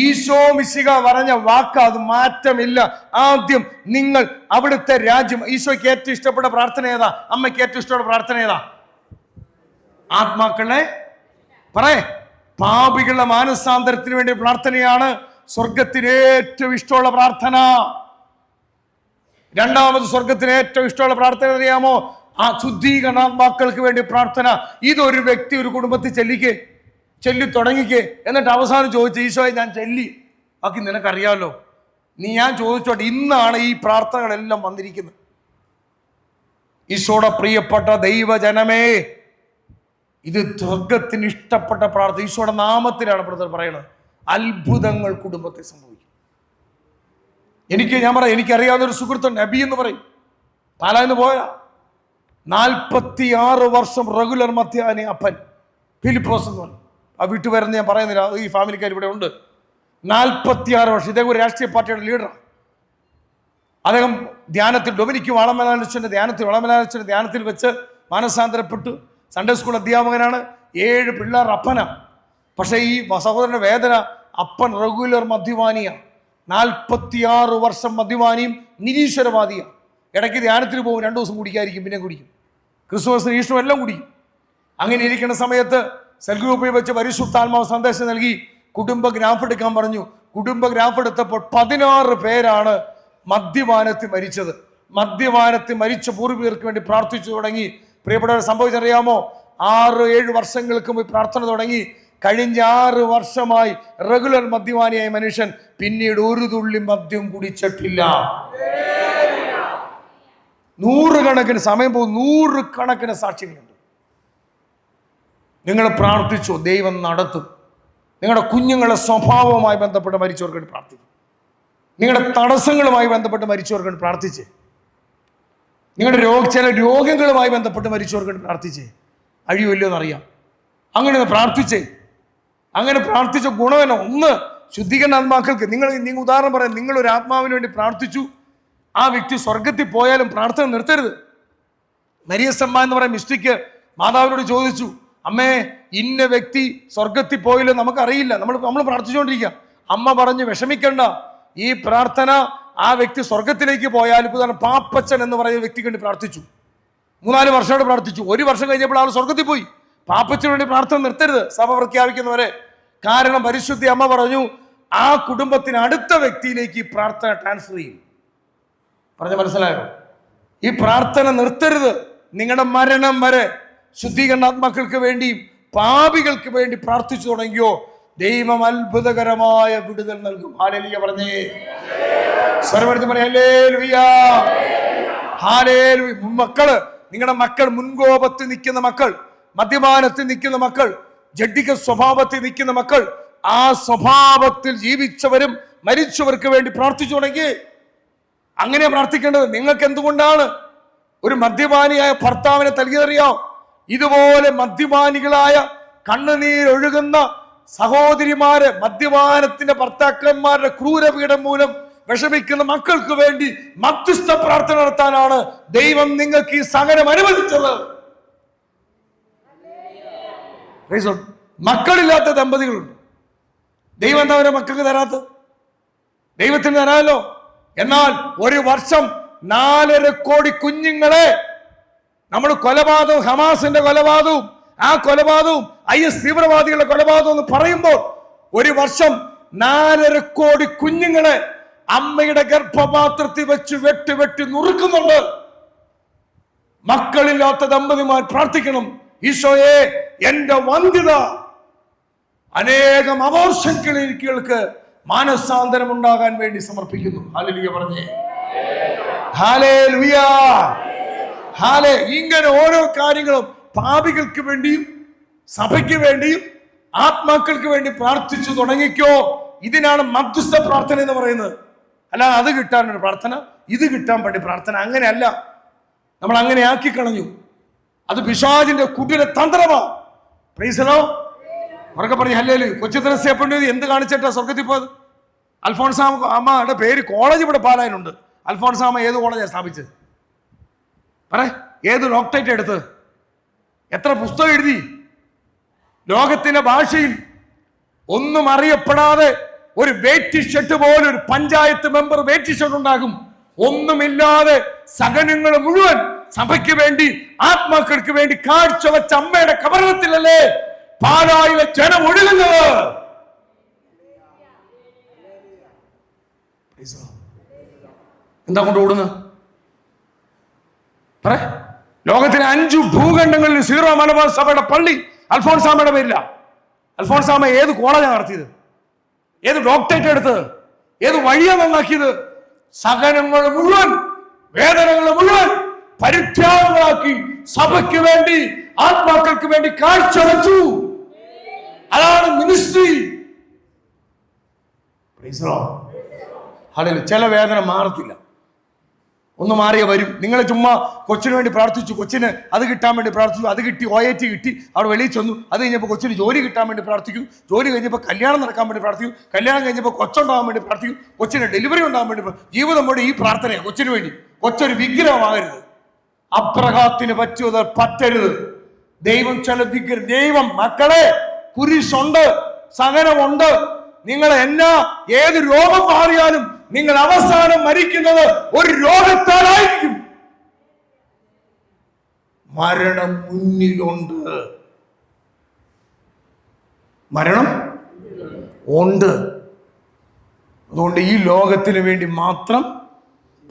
ഈശോ മിശിഹ പറഞ്ഞ വാക്ക്, അത് മാറ്റമില്ല. ആദ്യം നിങ്ങൾ അവിടുത്തെ രാജ്യം. ഈശോയ്ക്ക് ഏറ്റവും ഇഷ്ടപ്പെട്ട പ്രാർത്ഥന ഏതാ? അമ്മയ്ക്ക് ഏറ്റവും ഇഷ്ടപ്പെട്ട പ്രാർത്ഥന ഏതാ? ആത്മാക്കളെ പറയേ, പാപികളുടെ മാനസാന്തരത്തിന് വേണ്ടി പ്രാർത്ഥനയാണ് സ്വർഗത്തിന് ഏറ്റവും ഇഷ്ടമുള്ള പ്രാർത്ഥന. രണ്ടാമത് സ്വർഗത്തിന് ഏറ്റവും ഇഷ്ടമുള്ള പ്രാർത്ഥന അറിയാമോ? ആ ശുദ്ധീകരണാത്മാക്കൾക്ക് വേണ്ടി പ്രാർത്ഥന. ഇതൊരു വ്യക്തി ഒരു കുടുംബത്തിൽ ചൊല്ലി തുടങ്ങിക്കേ, എന്നിട്ട് അവസാനം ചോദിച്ചു, ഈശോയെ ഞാൻ ചൊല്ലി, ബാക്കി നിനക്കറിയാമല്ലോ, ഞാൻ ചോദിച്ചോട്ടെ. ഇന്നാണ് ഈ പ്രാർത്ഥനകളെല്ലാം വന്നിരിക്കുന്നത്. ഈശോയുടെ പ്രിയപ്പെട്ട ദൈവജനമേ, ഇത് സ്വർഗത്തിന് ഇഷ്ടപ്പെട്ട പ്രാർത്ഥന. ഈശോയുടെ നാമത്തിലാണ് ബ്രദർ പറയുന്നത്. അത്ഭുതങ്ങൾ കുടുംബത്തിൽ സംഭവിക്കും. ഞാൻ പറയാം, എനിക്കറിയാവുന്ന ഒരു സുഹൃത്തുണ്ട്, നബി എന്ന് പറയും, പാലാന്ന് പോയാ 46 വർഷം റെഗുലർ മധ്യാഹ്ന അപ്പൻ ഫിലിപ്പോസ് എന്ന് പറയും. ആ വീട്ടിൽ വരുന്ന ഞാൻ പറയുന്നില്ല, ഈ ഫാമിലിക്കാർ ഇവിടെ ഉണ്ട്. 46 വർഷം. ഇദ്ദേഹം ഒരു രാഷ്ട്രീയ പാർട്ടിയുടെ ലീഡറാണ്. അദ്ദേഹം ധ്യാനത്തിൽ, ഡൊമിനിക്ക് വളമനാലച്ചൻ്റെ ധ്യാനത്തിൽ വെച്ച് മാനസാന്തരപ്പെട്ടു. സൺഡേ സ്കൂൾ അധ്യാപകനാണ്. 7 പിള്ളേർ അപ്പനാണ്. പക്ഷേ ഈ സഹോദരന്റെ വേദന, അപ്പൻ റെഗുലർ മദ്യപാനിയാണ്. 46 വർഷം മദ്യപാനിയും നിരീശ്വരവാദിയാണ്. ഇടയ്ക്ക് ധ്യാനത്തിന് പോകും, 2 ദിവസം കുടിക്കാതിരിക്കും, പിന്നെ കുടിക്കും. ക്രിസ്തുമസിന് ഈസ്റ്ററും എല്ലാം കുടിക്കും. അങ്ങനെ ഇരിക്കുന്ന സമയത്ത് സെൽ ഗ്രൂപ്പിൽ വെച്ച് പരിശുദ്ധാത്മാവ് സന്ദേശം നൽകി കുടുംബ ഗ്രാഫ് എടുക്കാൻ പറഞ്ഞു. കുടുംബ ഗ്രാഫ് എടുത്തപ്പോൾ 16 പേരാണ് മദ്യപാനത്തിൽ മരിച്ചത്. മദ്യപാനത്തിൽ മരിച്ച പൂർവികർക്ക് വേണ്ടി പ്രാർത്ഥിച്ചു തുടങ്ങി. പ്രിയപ്പെട്ടവർ, സംഭവിച്ചറിയാമോ? 6-7 വർഷങ്ങൾക്ക് മുമ്പ് പ്രാർത്ഥന തുടങ്ങി. കഴിഞ്ഞ 6 വർഷമായി റെഗുലർ മദ്യപാനിയായ മനുഷ്യൻ പിന്നീട് ഒരു തുള്ളി മദ്യം കുടിച്ചിട്ടില്ല. 100 കണക്കിന് സമയം പോകും, 100 കണക്കിന് സാക്ഷ്യങ്ങളുണ്ട്. നിങ്ങൾ പ്രാർത്ഥിച്ചോ, ദൈവം നടത്തും. നിങ്ങളുടെ കുഞ്ഞുങ്ങളുടെ സ്വഭാവവുമായി ബന്ധപ്പെട്ട് മരിച്ചവർക്ക് വേണ്ടി പ്രാർത്ഥിക്കും. നിങ്ങളുടെ തടസ്സങ്ങളുമായി ബന്ധപ്പെട്ട് മരിച്ചവർക്ക് വേണ്ടി പ്രാർത്ഥിച്ചേ. നിങ്ങളുടെ ചില രോഗങ്ങളുമായി ബന്ധപ്പെട്ട് മരിച്ചവർക്ക് വേണ്ടി പ്രാർത്ഥിച്ചേ. അഴിയുമല്ലോ എന്നറിയാം. അങ്ങനെ പ്രാർത്ഥിച്ചേ. അങ്ങനെ പ്രാർത്ഥിച്ച ഗുണമെന്നോ? ഒന്ന്, ശുദ്ധീകരണ ആത്മാക്കൾക്ക്. നിങ്ങൾ ഉദാഹരണം പറയാം, നിങ്ങളൊരു ആത്മാവിന് വേണ്ടി പ്രാർത്ഥിച്ചു, ആ വ്യക്തി സ്വർഗത്തിൽ പോയാലും പ്രാർത്ഥന നിർത്തരുത്. മരിയസമ്മ എന്ന് പറയുന്ന മിസ്റ്റിക്ക് മാതാവിനോട് ചോദിച്ചു, അമ്മേ, ഇന്ന വ്യക്തി സ്വർഗത്തിൽ പോയില്ലോ നമുക്കറിയില്ല, നമ്മൾ പ്രാർത്ഥിച്ചുകൊണ്ടിരിക്കുക. അമ്മ പറഞ്ഞു, വിഷമിക്കണ്ട, ഈ പ്രാർത്ഥന ആ വ്യക്തി സ്വർഗത്തിലേക്ക് പോയാൽ, ഇപ്പോൾ പാപ്പച്ചൻ എന്ന് പറയുന്ന വ്യക്തിക്ക് വേണ്ടി പ്രാർത്ഥിച്ചു. 3-4 വർഷമായിട്ട് പ്രാർത്ഥിച്ചു. 1 വർഷം കഴിഞ്ഞപ്പോൾ ആൾ സ്വർഗത്തിൽ പോയി. പാപ്പച്ചന് വേണ്ടി പ്രാർത്ഥന നിർത്തരുത് സഭ പ്രഖ്യാപിക്കുന്നവരെ. കാരണം പരിശുദ്ധി അമ്മ പറഞ്ഞു, ആ കുടുംബത്തിന് അടുത്ത വ്യക്തിയിലേക്ക് ഈ പ്രാർത്ഥന ട്രാൻസ്ഫർ ചെയ്യും. പറഞ്ഞ മനസ്സിലായോ? ഈ പ്രാർത്ഥന നിർത്തരുത്. നിങ്ങളുടെ മരണം വരെ ശുദ്ധീകരണാത്മാക്കൾക്ക് വേണ്ടിയും പാപികൾക്ക് വേണ്ടി പ്രാർത്ഥിച്ചു തുടങ്ങിയോ, ദൈവം അത്ഭുതകരമായ വിടുതൽ നൽകും. ഹല്ലേലൂയ പറഞ്ഞേ. സർവ്വടുത്ത് പറയാം ഹല്ലേലൂയ, ഹല്ലേലൂയ. മക്കള്, നിങ്ങളുടെ മക്കൾ, മുൻകോപത്തിൽ നിൽക്കുന്ന മക്കൾ, മദ്യപാനത്തിൽ നിൽക്കുന്ന മക്കൾ, ജഡ്ഡിക സ്വഭാവത്തിൽ നിൽക്കുന്ന മക്കൾ, ആ സ്വഭാവത്തിൽ ജീവിച്ചവരും മരിച്ചവർക്ക് വേണ്ടി പ്രാർത്ഥിച്ചു തുടങ്ങി. അങ്ങനെ പ്രാർത്ഥിക്കേണ്ടത്. നിങ്ങൾക്ക് എന്തുകൊണ്ടാണ് ഒരു മദ്യപാനിയായ ഭർത്താവിനെ നൽകിയതറിയോ? ഇതുപോലെ മദ്യപാനികളായ കണ്ണുനീരൊഴുകുന്ന സഹോദരിമാര്, മദ്യപാനത്തിന്റെ ഭർത്താക്കന്മാരുടെ ക്രൂരപീഠം മൂലം വിഷമിക്കുന്ന മക്കൾക്ക് വേണ്ടി മധ്യസ്ഥ പ്രാർത്ഥന നടത്താനാണ് ദൈവം നിങ്ങൾക്ക് ഈ സഹനം അനുവദിച്ചത്. മക്കളില്ലാത്ത ദമ്പതികളുണ്ട്. ദൈവം എന്താ അവരെ മക്കൾക്ക് തരാത്തത്? ദൈവത്തിന് തരാമല്ലോ. എന്നാൽ ഒരു വർഷം 4.5 കോടി കുഞ്ഞുങ്ങളെ നമ്മൾ കൊലപാതകവും, ഹമാസിന്റെ കൊലപാതകവും, ആ കൊലപാതകവും IS തീവ്രവാദികളുടെ കൊലപാതകം എന്ന് പറയുമ്പോൾ ഒരു വർഷം 4.5 കോടി കുഞ്ഞുങ്ങളെ അമ്മയുടെ ഗർഭപാത്രത്തിൽ വെച്ച് വെട്ടി നുറുക്കുന്നുണ്ട്. മക്കളില്ലാത്ത ദമ്പതിമാർ പ്രാർത്ഥിക്കണം, ഈശോയെ എന്റെ വന്ധ്യത അനേകം അബോർഷൻ ക്ലിനിക്കുകൾക്ക് മാനസാന്തരം ഉണ്ടാകാൻ വേണ്ടി സമർപ്പിക്കുന്നു. ഹല്ലേലൂയ പറഞ്ഞേ. ഹല്ലേലൂയ. ഇങ്ങനെ ഓരോ കാര്യങ്ങളും പാപികൾക്ക് വേണ്ടിയും സഭയ്ക്ക് വേണ്ടിയും ആത്മാക്കൾക്ക് വേണ്ടി പ്രാർത്ഥിച്ചു തുടങ്ങിക്കോ. ഇതിനാണ് മധ്യസ്ഥ പ്രാർത്ഥന എന്ന് പറയുന്നത്. അല്ല അത് കിട്ടാനൊരു പ്രാർത്ഥന, ഇത് കിട്ടാൻ വേണ്ടി പ്രാർത്ഥന, അങ്ങനെയല്ല. നമ്മൾ അങ്ങനെ ആക്കി കളഞ്ഞു. അത് പിശാചിന്റെ കുടില തന്ത്രമാണ്. പ്രൈസലോ അവർക്ക് പറഞ്ഞു ഹല്ലേലൂയ. കൊച്ചു ത്രേസ്യ എന്ത് കാണിച്ചിട്ടാ സ്വർഗത്തിൽ പോയത്? അൽഫോൺസാമ അമ്മയുടെ പേര് കോളേജ് ഇവിടെ പാലായിലുണ്ട്. അൽഫോൺസാമ ഏത് കോളേജാണ് സ്ഥാപിച്ചത്? ഏത് ഡോക്ടറേറ്റ് എടുത്ത്? എത്ര പുസ്തകം എഴുതി? ലോകത്തിന്റെ ഭാഷയിൽ ഒന്നും അറിയപ്പെടാതെ ഒരു വേറ്റി ഷർട്ട് പോലെ ഒരു പഞ്ചായത്ത് മെമ്പർ വേറ്റി ഷർട്ട് ഉണ്ടാകും. ഒന്നുമില്ലാതെ സകനങ്ങൾ മുഴുവൻ സഭയ്ക്ക് വേണ്ടി ആത്മാക്കൾക്ക് വേണ്ടി കാഴ്ചവെച്ച അമ്മയുടെ കബറിടത്തിലല്ലേ പാലായിലെ ജനം ഒഴുകുന്നത്. എന്താ കൊണ്ട് ഓടുന്നത്? ലോകത്തിലെ 5 ഭൂഖണ്ഡങ്ങളിൽ സീറോ മലബാർ സഭയുടെ പള്ളി അൽഫോൺസാമയുടെ പേരില്ല. അൽഫോൺസാമ ഏത് കോളേജാണ് നടത്തിയത്? ഏത് ഡോക്ടറേറ്റ് എടുത്തത്? ഏത് വഴിയാണ് നന്നാക്കിയത്? സഹനങ്ങൾ മുഴുവൻ, വേദനകൾ മുഴുവൻ പരിത്യാഗങ്ങളാക്കി സഭയ്ക്ക് വേണ്ടി ആത്മാക്കൾക്ക് വേണ്ടി കാഴ്ചവെച്ചു. അതാണ് മിനിസ്ട്രി. ചില വേദന മാറത്തില്ല, ഒന്ന് മാറിയ വരും. നിങ്ങൾ ചുമ്മാ കൊച്ചിന് വേണ്ടി പ്രാർത്ഥിച്ചു, കൊച്ചിന് അത് കിട്ടാൻ വേണ്ടി പ്രാർത്ഥിച്ചു, അത് കിട്ടി, OIT കിട്ടി, അവിടെ വെളിയിൽ ചെന്നു. അത് കഴിഞ്ഞപ്പോൾ കൊച്ചിന് ജോലി കിട്ടാൻ വേണ്ടി പ്രാർത്ഥിക്കും, ജോലി കഴിഞ്ഞപ്പോൾ കല്യാണം നടക്കാൻ വേണ്ടി പ്രാർത്ഥിക്കും, കല്യാണം കഴിഞ്ഞപ്പോൾ കൊച്ചുണ്ടാകാൻ വേണ്ടി പ്രാർത്ഥിക്കും, കൊച്ചിന് ഡെലിവറി ഉണ്ടാകാൻ വേണ്ടി. ജീവിതം കൊണ്ട് ഈ പ്രാർത്ഥനയാണ് കൊച്ചിന് വേണ്ടി. കൊച്ചൊരു വിഗ്രഹമാകരുത്, അപ്രഘാത്തിന് പറ്റുന്നത് പറ്റരുത്. ദൈവം ചില വിഗ്രഹം, ദൈവം മക്കളെ കുരിശുണ്ട്, സഹനമുണ്ട്. നിങ്ങൾ ഏത് രോഗം മാറിയാലും നിങ്ങൾ അവസാനം മരിക്കുന്നത് ഒരു രോഗത്താലായിരിക്കും. മരണം മുന്നിലുണ്ട്, മരണം ഉണ്ട്. അതുകൊണ്ട് ഈ ലോകത്തിന് വേണ്ടി മാത്രം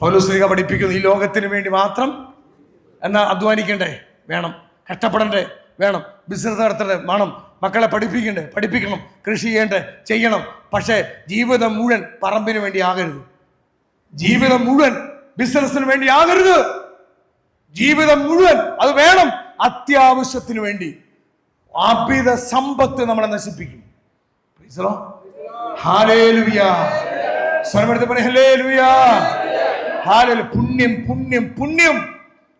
പൗലോസ്ലീഹ പഠിപ്പിക്കുന്നു. ഈ ലോകത്തിന് വേണ്ടി മാത്രം എന്നാ അധ്വാനിക്കണ്ടേ? വേണം. കഷ്ടപ്പെടണ്ടേ? വേണം. ബിസിനസ് നടത്തണ്ടേ? വേണം. മക്കളെ പഠിപ്പിക്കണം, കൃഷി ചെയ്യണ്ടേ? ചെയ്യണം. പക്ഷേ ജീവിതം മുഴുവൻ പറമ്പിന് വേണ്ടി ആകരുത്, ജീവിതം മുഴുവൻ ബിസിനസ്സിന് വേണ്ടി ആകരുത്. ജീവിതം മുഴുവൻ അത് വേണം അത്യാവശ്യത്തിന് വേണ്ടി. ആഭ്യത സമ്പത്ത് നമ്മളെ നശിപ്പിക്കും. പുണ്യം പുണ്യം പുണ്യം.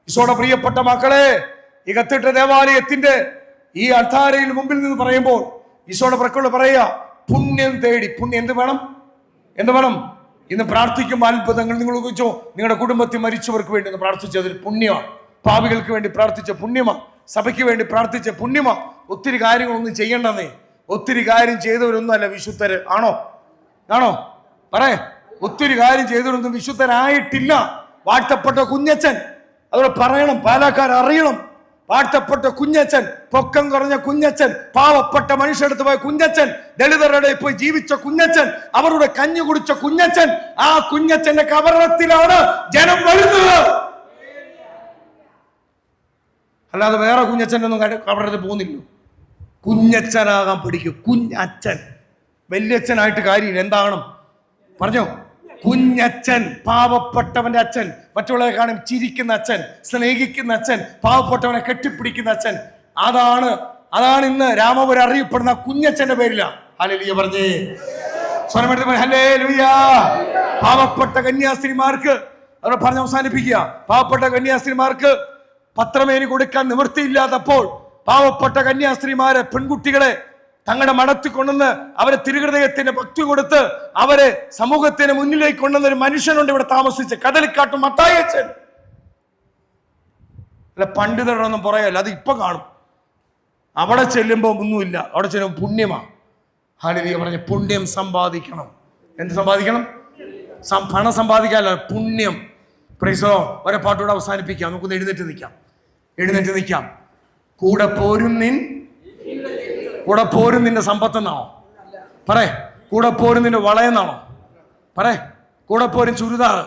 ഈശോയുടെ പ്രിയപ്പെട്ട മക്കളെ, ഈ കത്തിട്ട ദേവാലയത്തിന്റെ ഈ അൾത്താരയിൽ മുമ്പിൽ നിന്ന് പറയുമ്പോൾ ഈശോയുടെ പ്രക്കൾ പറയുക, പുണ്യം തേടി. പുണ്യം എന്ത് വേണം? ഇന്ന് പ്രാർത്ഥിക്കുമ്പോൾ അത്ഭുതങ്ങൾ നിങ്ങൾ ഉപയോഗിച്ചോ. നിങ്ങളുടെ കുടുംബത്തിൽ മരിച്ചവർക്ക് വേണ്ടി ഒന്ന് പ്രാർത്ഥിച്ചതൊരു പുണ്യമാണ്. പാപികൾക്ക് വേണ്ടി പ്രാർത്ഥിച്ച പുണ്യമാണ്. സഭയ്ക്ക് വേണ്ടി പ്രാർത്ഥിച്ച പുണ്യമാണ്. ഒത്തിരി കാര്യങ്ങളൊന്നും ചെയ്യണ്ടെന്നേ. ഒത്തിരി കാര്യം ചെയ്തവരൊന്നും അല്ല വിശുദ്ധര്. ആണോ? ഒത്തിരി കാര്യം ചെയ്തവരൊന്നും വിശുദ്ധരായിട്ടില്ല. വാഴ്ത്തപ്പെട്ട കുഞ്ഞച്ചൻ, അതോടെ പറയണം, പാലക്കാർ അറിയണം. വാഴ്ത്തപ്പെട്ട കുഞ്ഞച്ചൻ, പൊക്കം കുറഞ്ഞ കുഞ്ഞച്ചൻ, പാവപ്പെട്ട മനുഷ്യടുത്ത് പോയ കുഞ്ഞച്ചൻ, ദളിതരുടെ പോയി ജീവിച്ച കുഞ്ഞച്ചൻ, അവരുടെ കഞ്ഞി കുടിച്ച കുഞ്ഞച്ചൻ, ആ കുഞ്ഞച്ചന്റെ കബറിടത്തിലാണ് ജനം വരുന്നത്. അല്ലാതെ വേറെ കുഞ്ഞച്ചനൊന്നും കബറിടത്തിൽ പോകുന്നില്ല. കുഞ്ഞച്ചനാകാൻ പഠിക്കും. കുഞ്ഞച്ചൻ, വലിയച്ഛനായിട്ട് കാര്യമില്ല. എന്താകണം പറഞ്ഞോ? കുഞ്ഞച്ഛൻ, പാവപ്പെട്ടവന്റെ അച്ഛൻ, മറ്റുള്ളവരെ കാണും ചിരിക്കുന്ന അച്ഛൻ, സ്നേഹിക്കുന്ന അച്ഛൻ, പാവപ്പെട്ടവനെ കെട്ടിപ്പിടിക്കുന്ന അച്ഛൻ. അതാണ് ഇന്ന് രാമപുരം അറിയപ്പെടുന്ന കുഞ്ഞച്ഛന്റെ പേരിലാണ്. ഹല്ലേലൂയ പറഞ്ഞേ. സ്വരമെടുത്ത് ഹല്ലേലൂയ. പാവപ്പെട്ട കന്യാസ്ത്രീമാർക്ക് അവർ പറഞ്ഞ് അവസാനിപ്പിക്കുക. പാവപ്പെട്ട കന്യാസ്ത്രീമാർക്ക് പത്രമേനി കൊടുക്കാൻ നിവൃത്തിയില്ലാത്തപ്പോൾ പാവപ്പെട്ട കന്യാസ്ത്രീമാരെ, പെൺകുട്ടികളെ തങ്ങളുടെ മടത്തിൽ കൊണ്ടുവന്ന് അവരെ തിരുഹൃദയത്തിന്റെ ഭക്തി കൊടുത്ത് അവരെ സമൂഹത്തിന് മുന്നിലേക്ക് കൊണ്ടുവന്ന ഒരു മനുഷ്യനുണ്ട് ഇവിടെ താമസിച്ച്, കദളിക്കാട്ട് മത്തായച്ചൻ. അല്ല, പണ്ഡിതരൊന്നും പറയല്ല, അത് ഇപ്പൊ കാണും. അവിടെ ചെല്ലുമ്പോ ഒന്നുമില്ല, അവിടെ ചെല്ലുമ്പോൾ പുണ്യമാണ്. ഹല്ലേലൂയ പറഞ്ഞ പുണ്യം സമ്പാദിക്കണം. എന്ത് സമ്പാദിക്കണം? പണം സമ്പാദിക്കാനല്ല, പുണ്യം. പ്രൈസോ. ഒരേ പാട്ടോടെ അവസാനിപ്പിക്കാം. നമുക്കൊന്ന് എഴുന്നേറ്റ് നിൽക്കാം. കൂടെ പോരും നിന്റെ സമ്പത്തെന്നാണോ? പറേ. കൂടെ പോരും നിന്റെ വളയെന്നാണോ? പറേ. കൂടെ പോരും ചുരിദാർ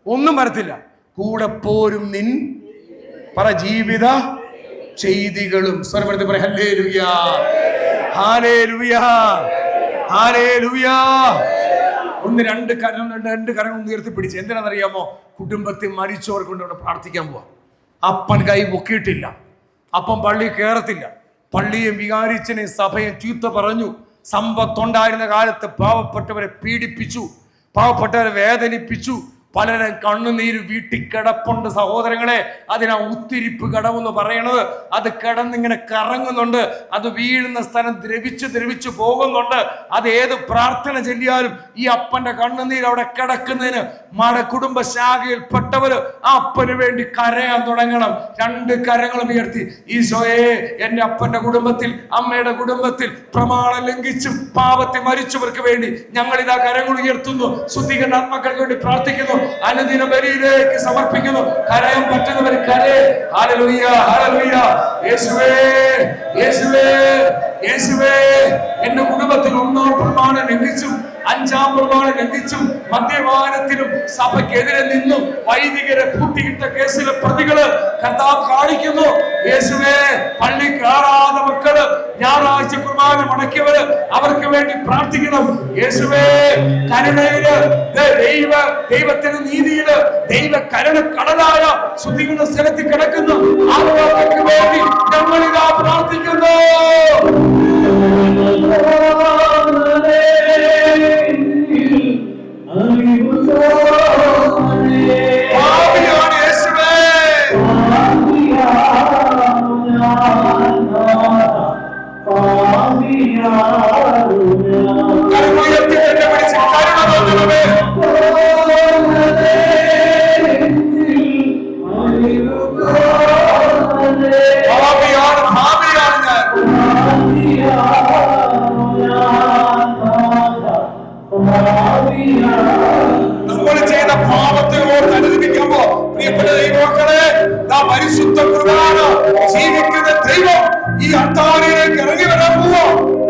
ഒന്നും വരത്തില്ല. കൂടെ പോരും നിൻ പറ ജീവിത ചെയ്തികളും. സ്വരപ്പെടുത്തി പറ ഹല്ലേലൂയ, ഹല്ലേലൂയ, ഹല്ലേലൂയ. രണ്ട് കരങ്ങൾ ഉയർത്തിപ്പിടിച്ച്. എന്തിനാണെന്നറിയാമോ? കുടുംബത്തിൽ മരിച്ചവർ കൊണ്ട് ഇവിടെ പ്രാർത്ഥിക്കാൻ പോവാ. അപ്പൻ കൈ പൊക്കിയിട്ടില്ല, അപ്പം പള്ളി കയറത്തില്ല. പള്ളിയും വികാരിച്ചനെയും സഭയും ചീത്ത പറഞ്ഞു. സമ്പത്തുണ്ടായിരുന്ന കാലത്ത് പാവപ്പെട്ടവരെ പീഡിപ്പിച്ചു, പാവപ്പെട്ടവരെ വേദനിപ്പിച്ചു. പലരും കണ്ണുനീര് വീട്ടിൽ കിടപ്പുണ്ട് സഹോദരങ്ങളെ. അതിനാ ഉത്തിരിപ്പ് കടമെന്ന് പറയണത്. അത് കിടന്നിങ്ങനെ കറങ്ങുന്നുണ്ട്, അത് വീഴുന്ന സ്ഥലം ദ്രവിച്ചു പോകുന്നുണ്ട്. അത് ഏത് പ്രാർത്ഥന ചൊല്ലിയാലും ഈ അപ്പന്റെ കണ്ണുനീര് അവിടെ കിടക്കുന്നതിന് കുടുംബ ശാഖയിൽപ്പെട്ടവര് ആ അപ്പന് വേണ്ടി കരയാൻ തുടങ്ങണം. രണ്ട് കരങ്ങളും ഉയർത്തി, ഈശോയെ, എന്റെ അപ്പന്റെ കുടുംബത്തിൽ, അമ്മയുടെ കുടുംബത്തിൽ പ്രമാണം ലംഘിച്ചും പാപത്തിൽ മരിച്ചവർക്ക് വേണ്ടി ഞങ്ങൾ ഇതാ കരങ്ങൾ ഉയർത്തുന്നു. ശുദ്ധീകരണ ആത്മാക്കൾക്ക് വേണ്ടി പ്രാർത്ഥിക്കുന്നു. അനുദിന ബലിയിലേക്ക് സമർപ്പിക്കുന്നു. കരയാൻ പറ്റുന്നവർ കരയെ. Hallelujah, hallelujah. യേശുവേ, യേശുവേ, യേശുവേ, എന്റെ കുടുംബത്തിൽ 1-ാം പ്രമാണം ലംഘിച്ചും 5-ാം പ്രമാണം ലംഘിച്ചും മദ്യപാനത്തിനും സഭയ്ക്കെതിരെ നിന്നും വൈദികരെ പൂട്ടിയിട്ട കേസിലെ പ്രതികള് കർത്താവ് കാണിക്കുന്നു. യേശുവേ, പള്ളി കയറാതെ മക്കള്, ഞായറാഴ്ച കുർബാന മുടക്കിയവര്, അവർക്ക് വേണ്ടി പ്രാർത്ഥിക്കണം. യേശുവേ, കരുണയില്, ദൈവത്തിന്റെ നീതിയില്, ദൈവ കരുണ കടലായ ശുദ്ധീകരണ സ്ഥലത്തിൽ കിടക്കുന്ന ആളുകൾക്ക് വേണ്ടി ഞങ്ങളിതാ പ്രാർത്ഥിക്കുന്നു. നമ്മൾ ചെയ്ത പാപത്തിനോട് അനുദപിക്കുമ്പോ പ്രിയപ്പെട്ട ദൈവമക്കളെ, പരിശുദ്ധ കുർബാന ജീവിക്കുന്ന ദൈവം ഈ അത്താഴയിലേക്ക് ഇറങ്ങി വരാൻ പോവാ.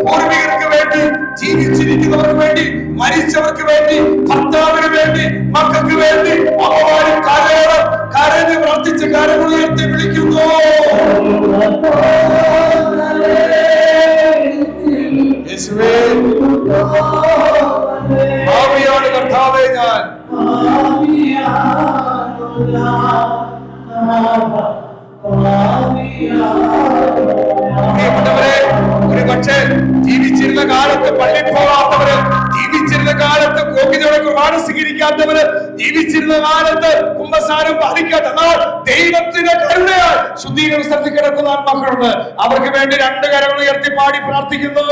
പൂർവികർക്ക് വേണ്ടി, ജീവിച്ചിരിക്കുന്നവർക്ക് വേണ്ടി, മരിച്ചവർക്ക് വേണ്ടി, ഭർത്താവിന് വേണ്ടി, മക്കൾക്ക് വേണ്ടി അമ്മമാരും കരഞ്ഞ് പ്രാർത്ഥിച്ച് കരങ്ങൾ ഉയർത്തി വിളിക്കുന്നു. യേശുവേ, ഭാവിയാണ് കർത്താവേ. ഞാൻ പ്രിയപ്പെട്ടവരെ, ഒരു പക്ഷേ ജീവിച്ചിരുന്ന കാലത്ത് പള്ളി പോകാത്തവര്, ജീവിച്ചിരുന്ന കാലത്ത് കോക്കിനോടെ കുർബാന സ്വീകരിക്കാത്തവര്, ജീവിച്ചിരുന്ന കാലത്ത് കുമ്പസാരം പാലിക്കാത്ത, എന്നാൽ ദൈവത്തിന്റെ കരുണയാൽ ശുദ്ധീകരണ സ്ഥലത്ത് കിടക്കുന്ന ആത്മാക്കളുണ്ട്. അവർക്ക് വേണ്ടി 2 കരങ്ങൾ ഉയർത്തി പാടി പ്രാർത്ഥിക്കുന്നു.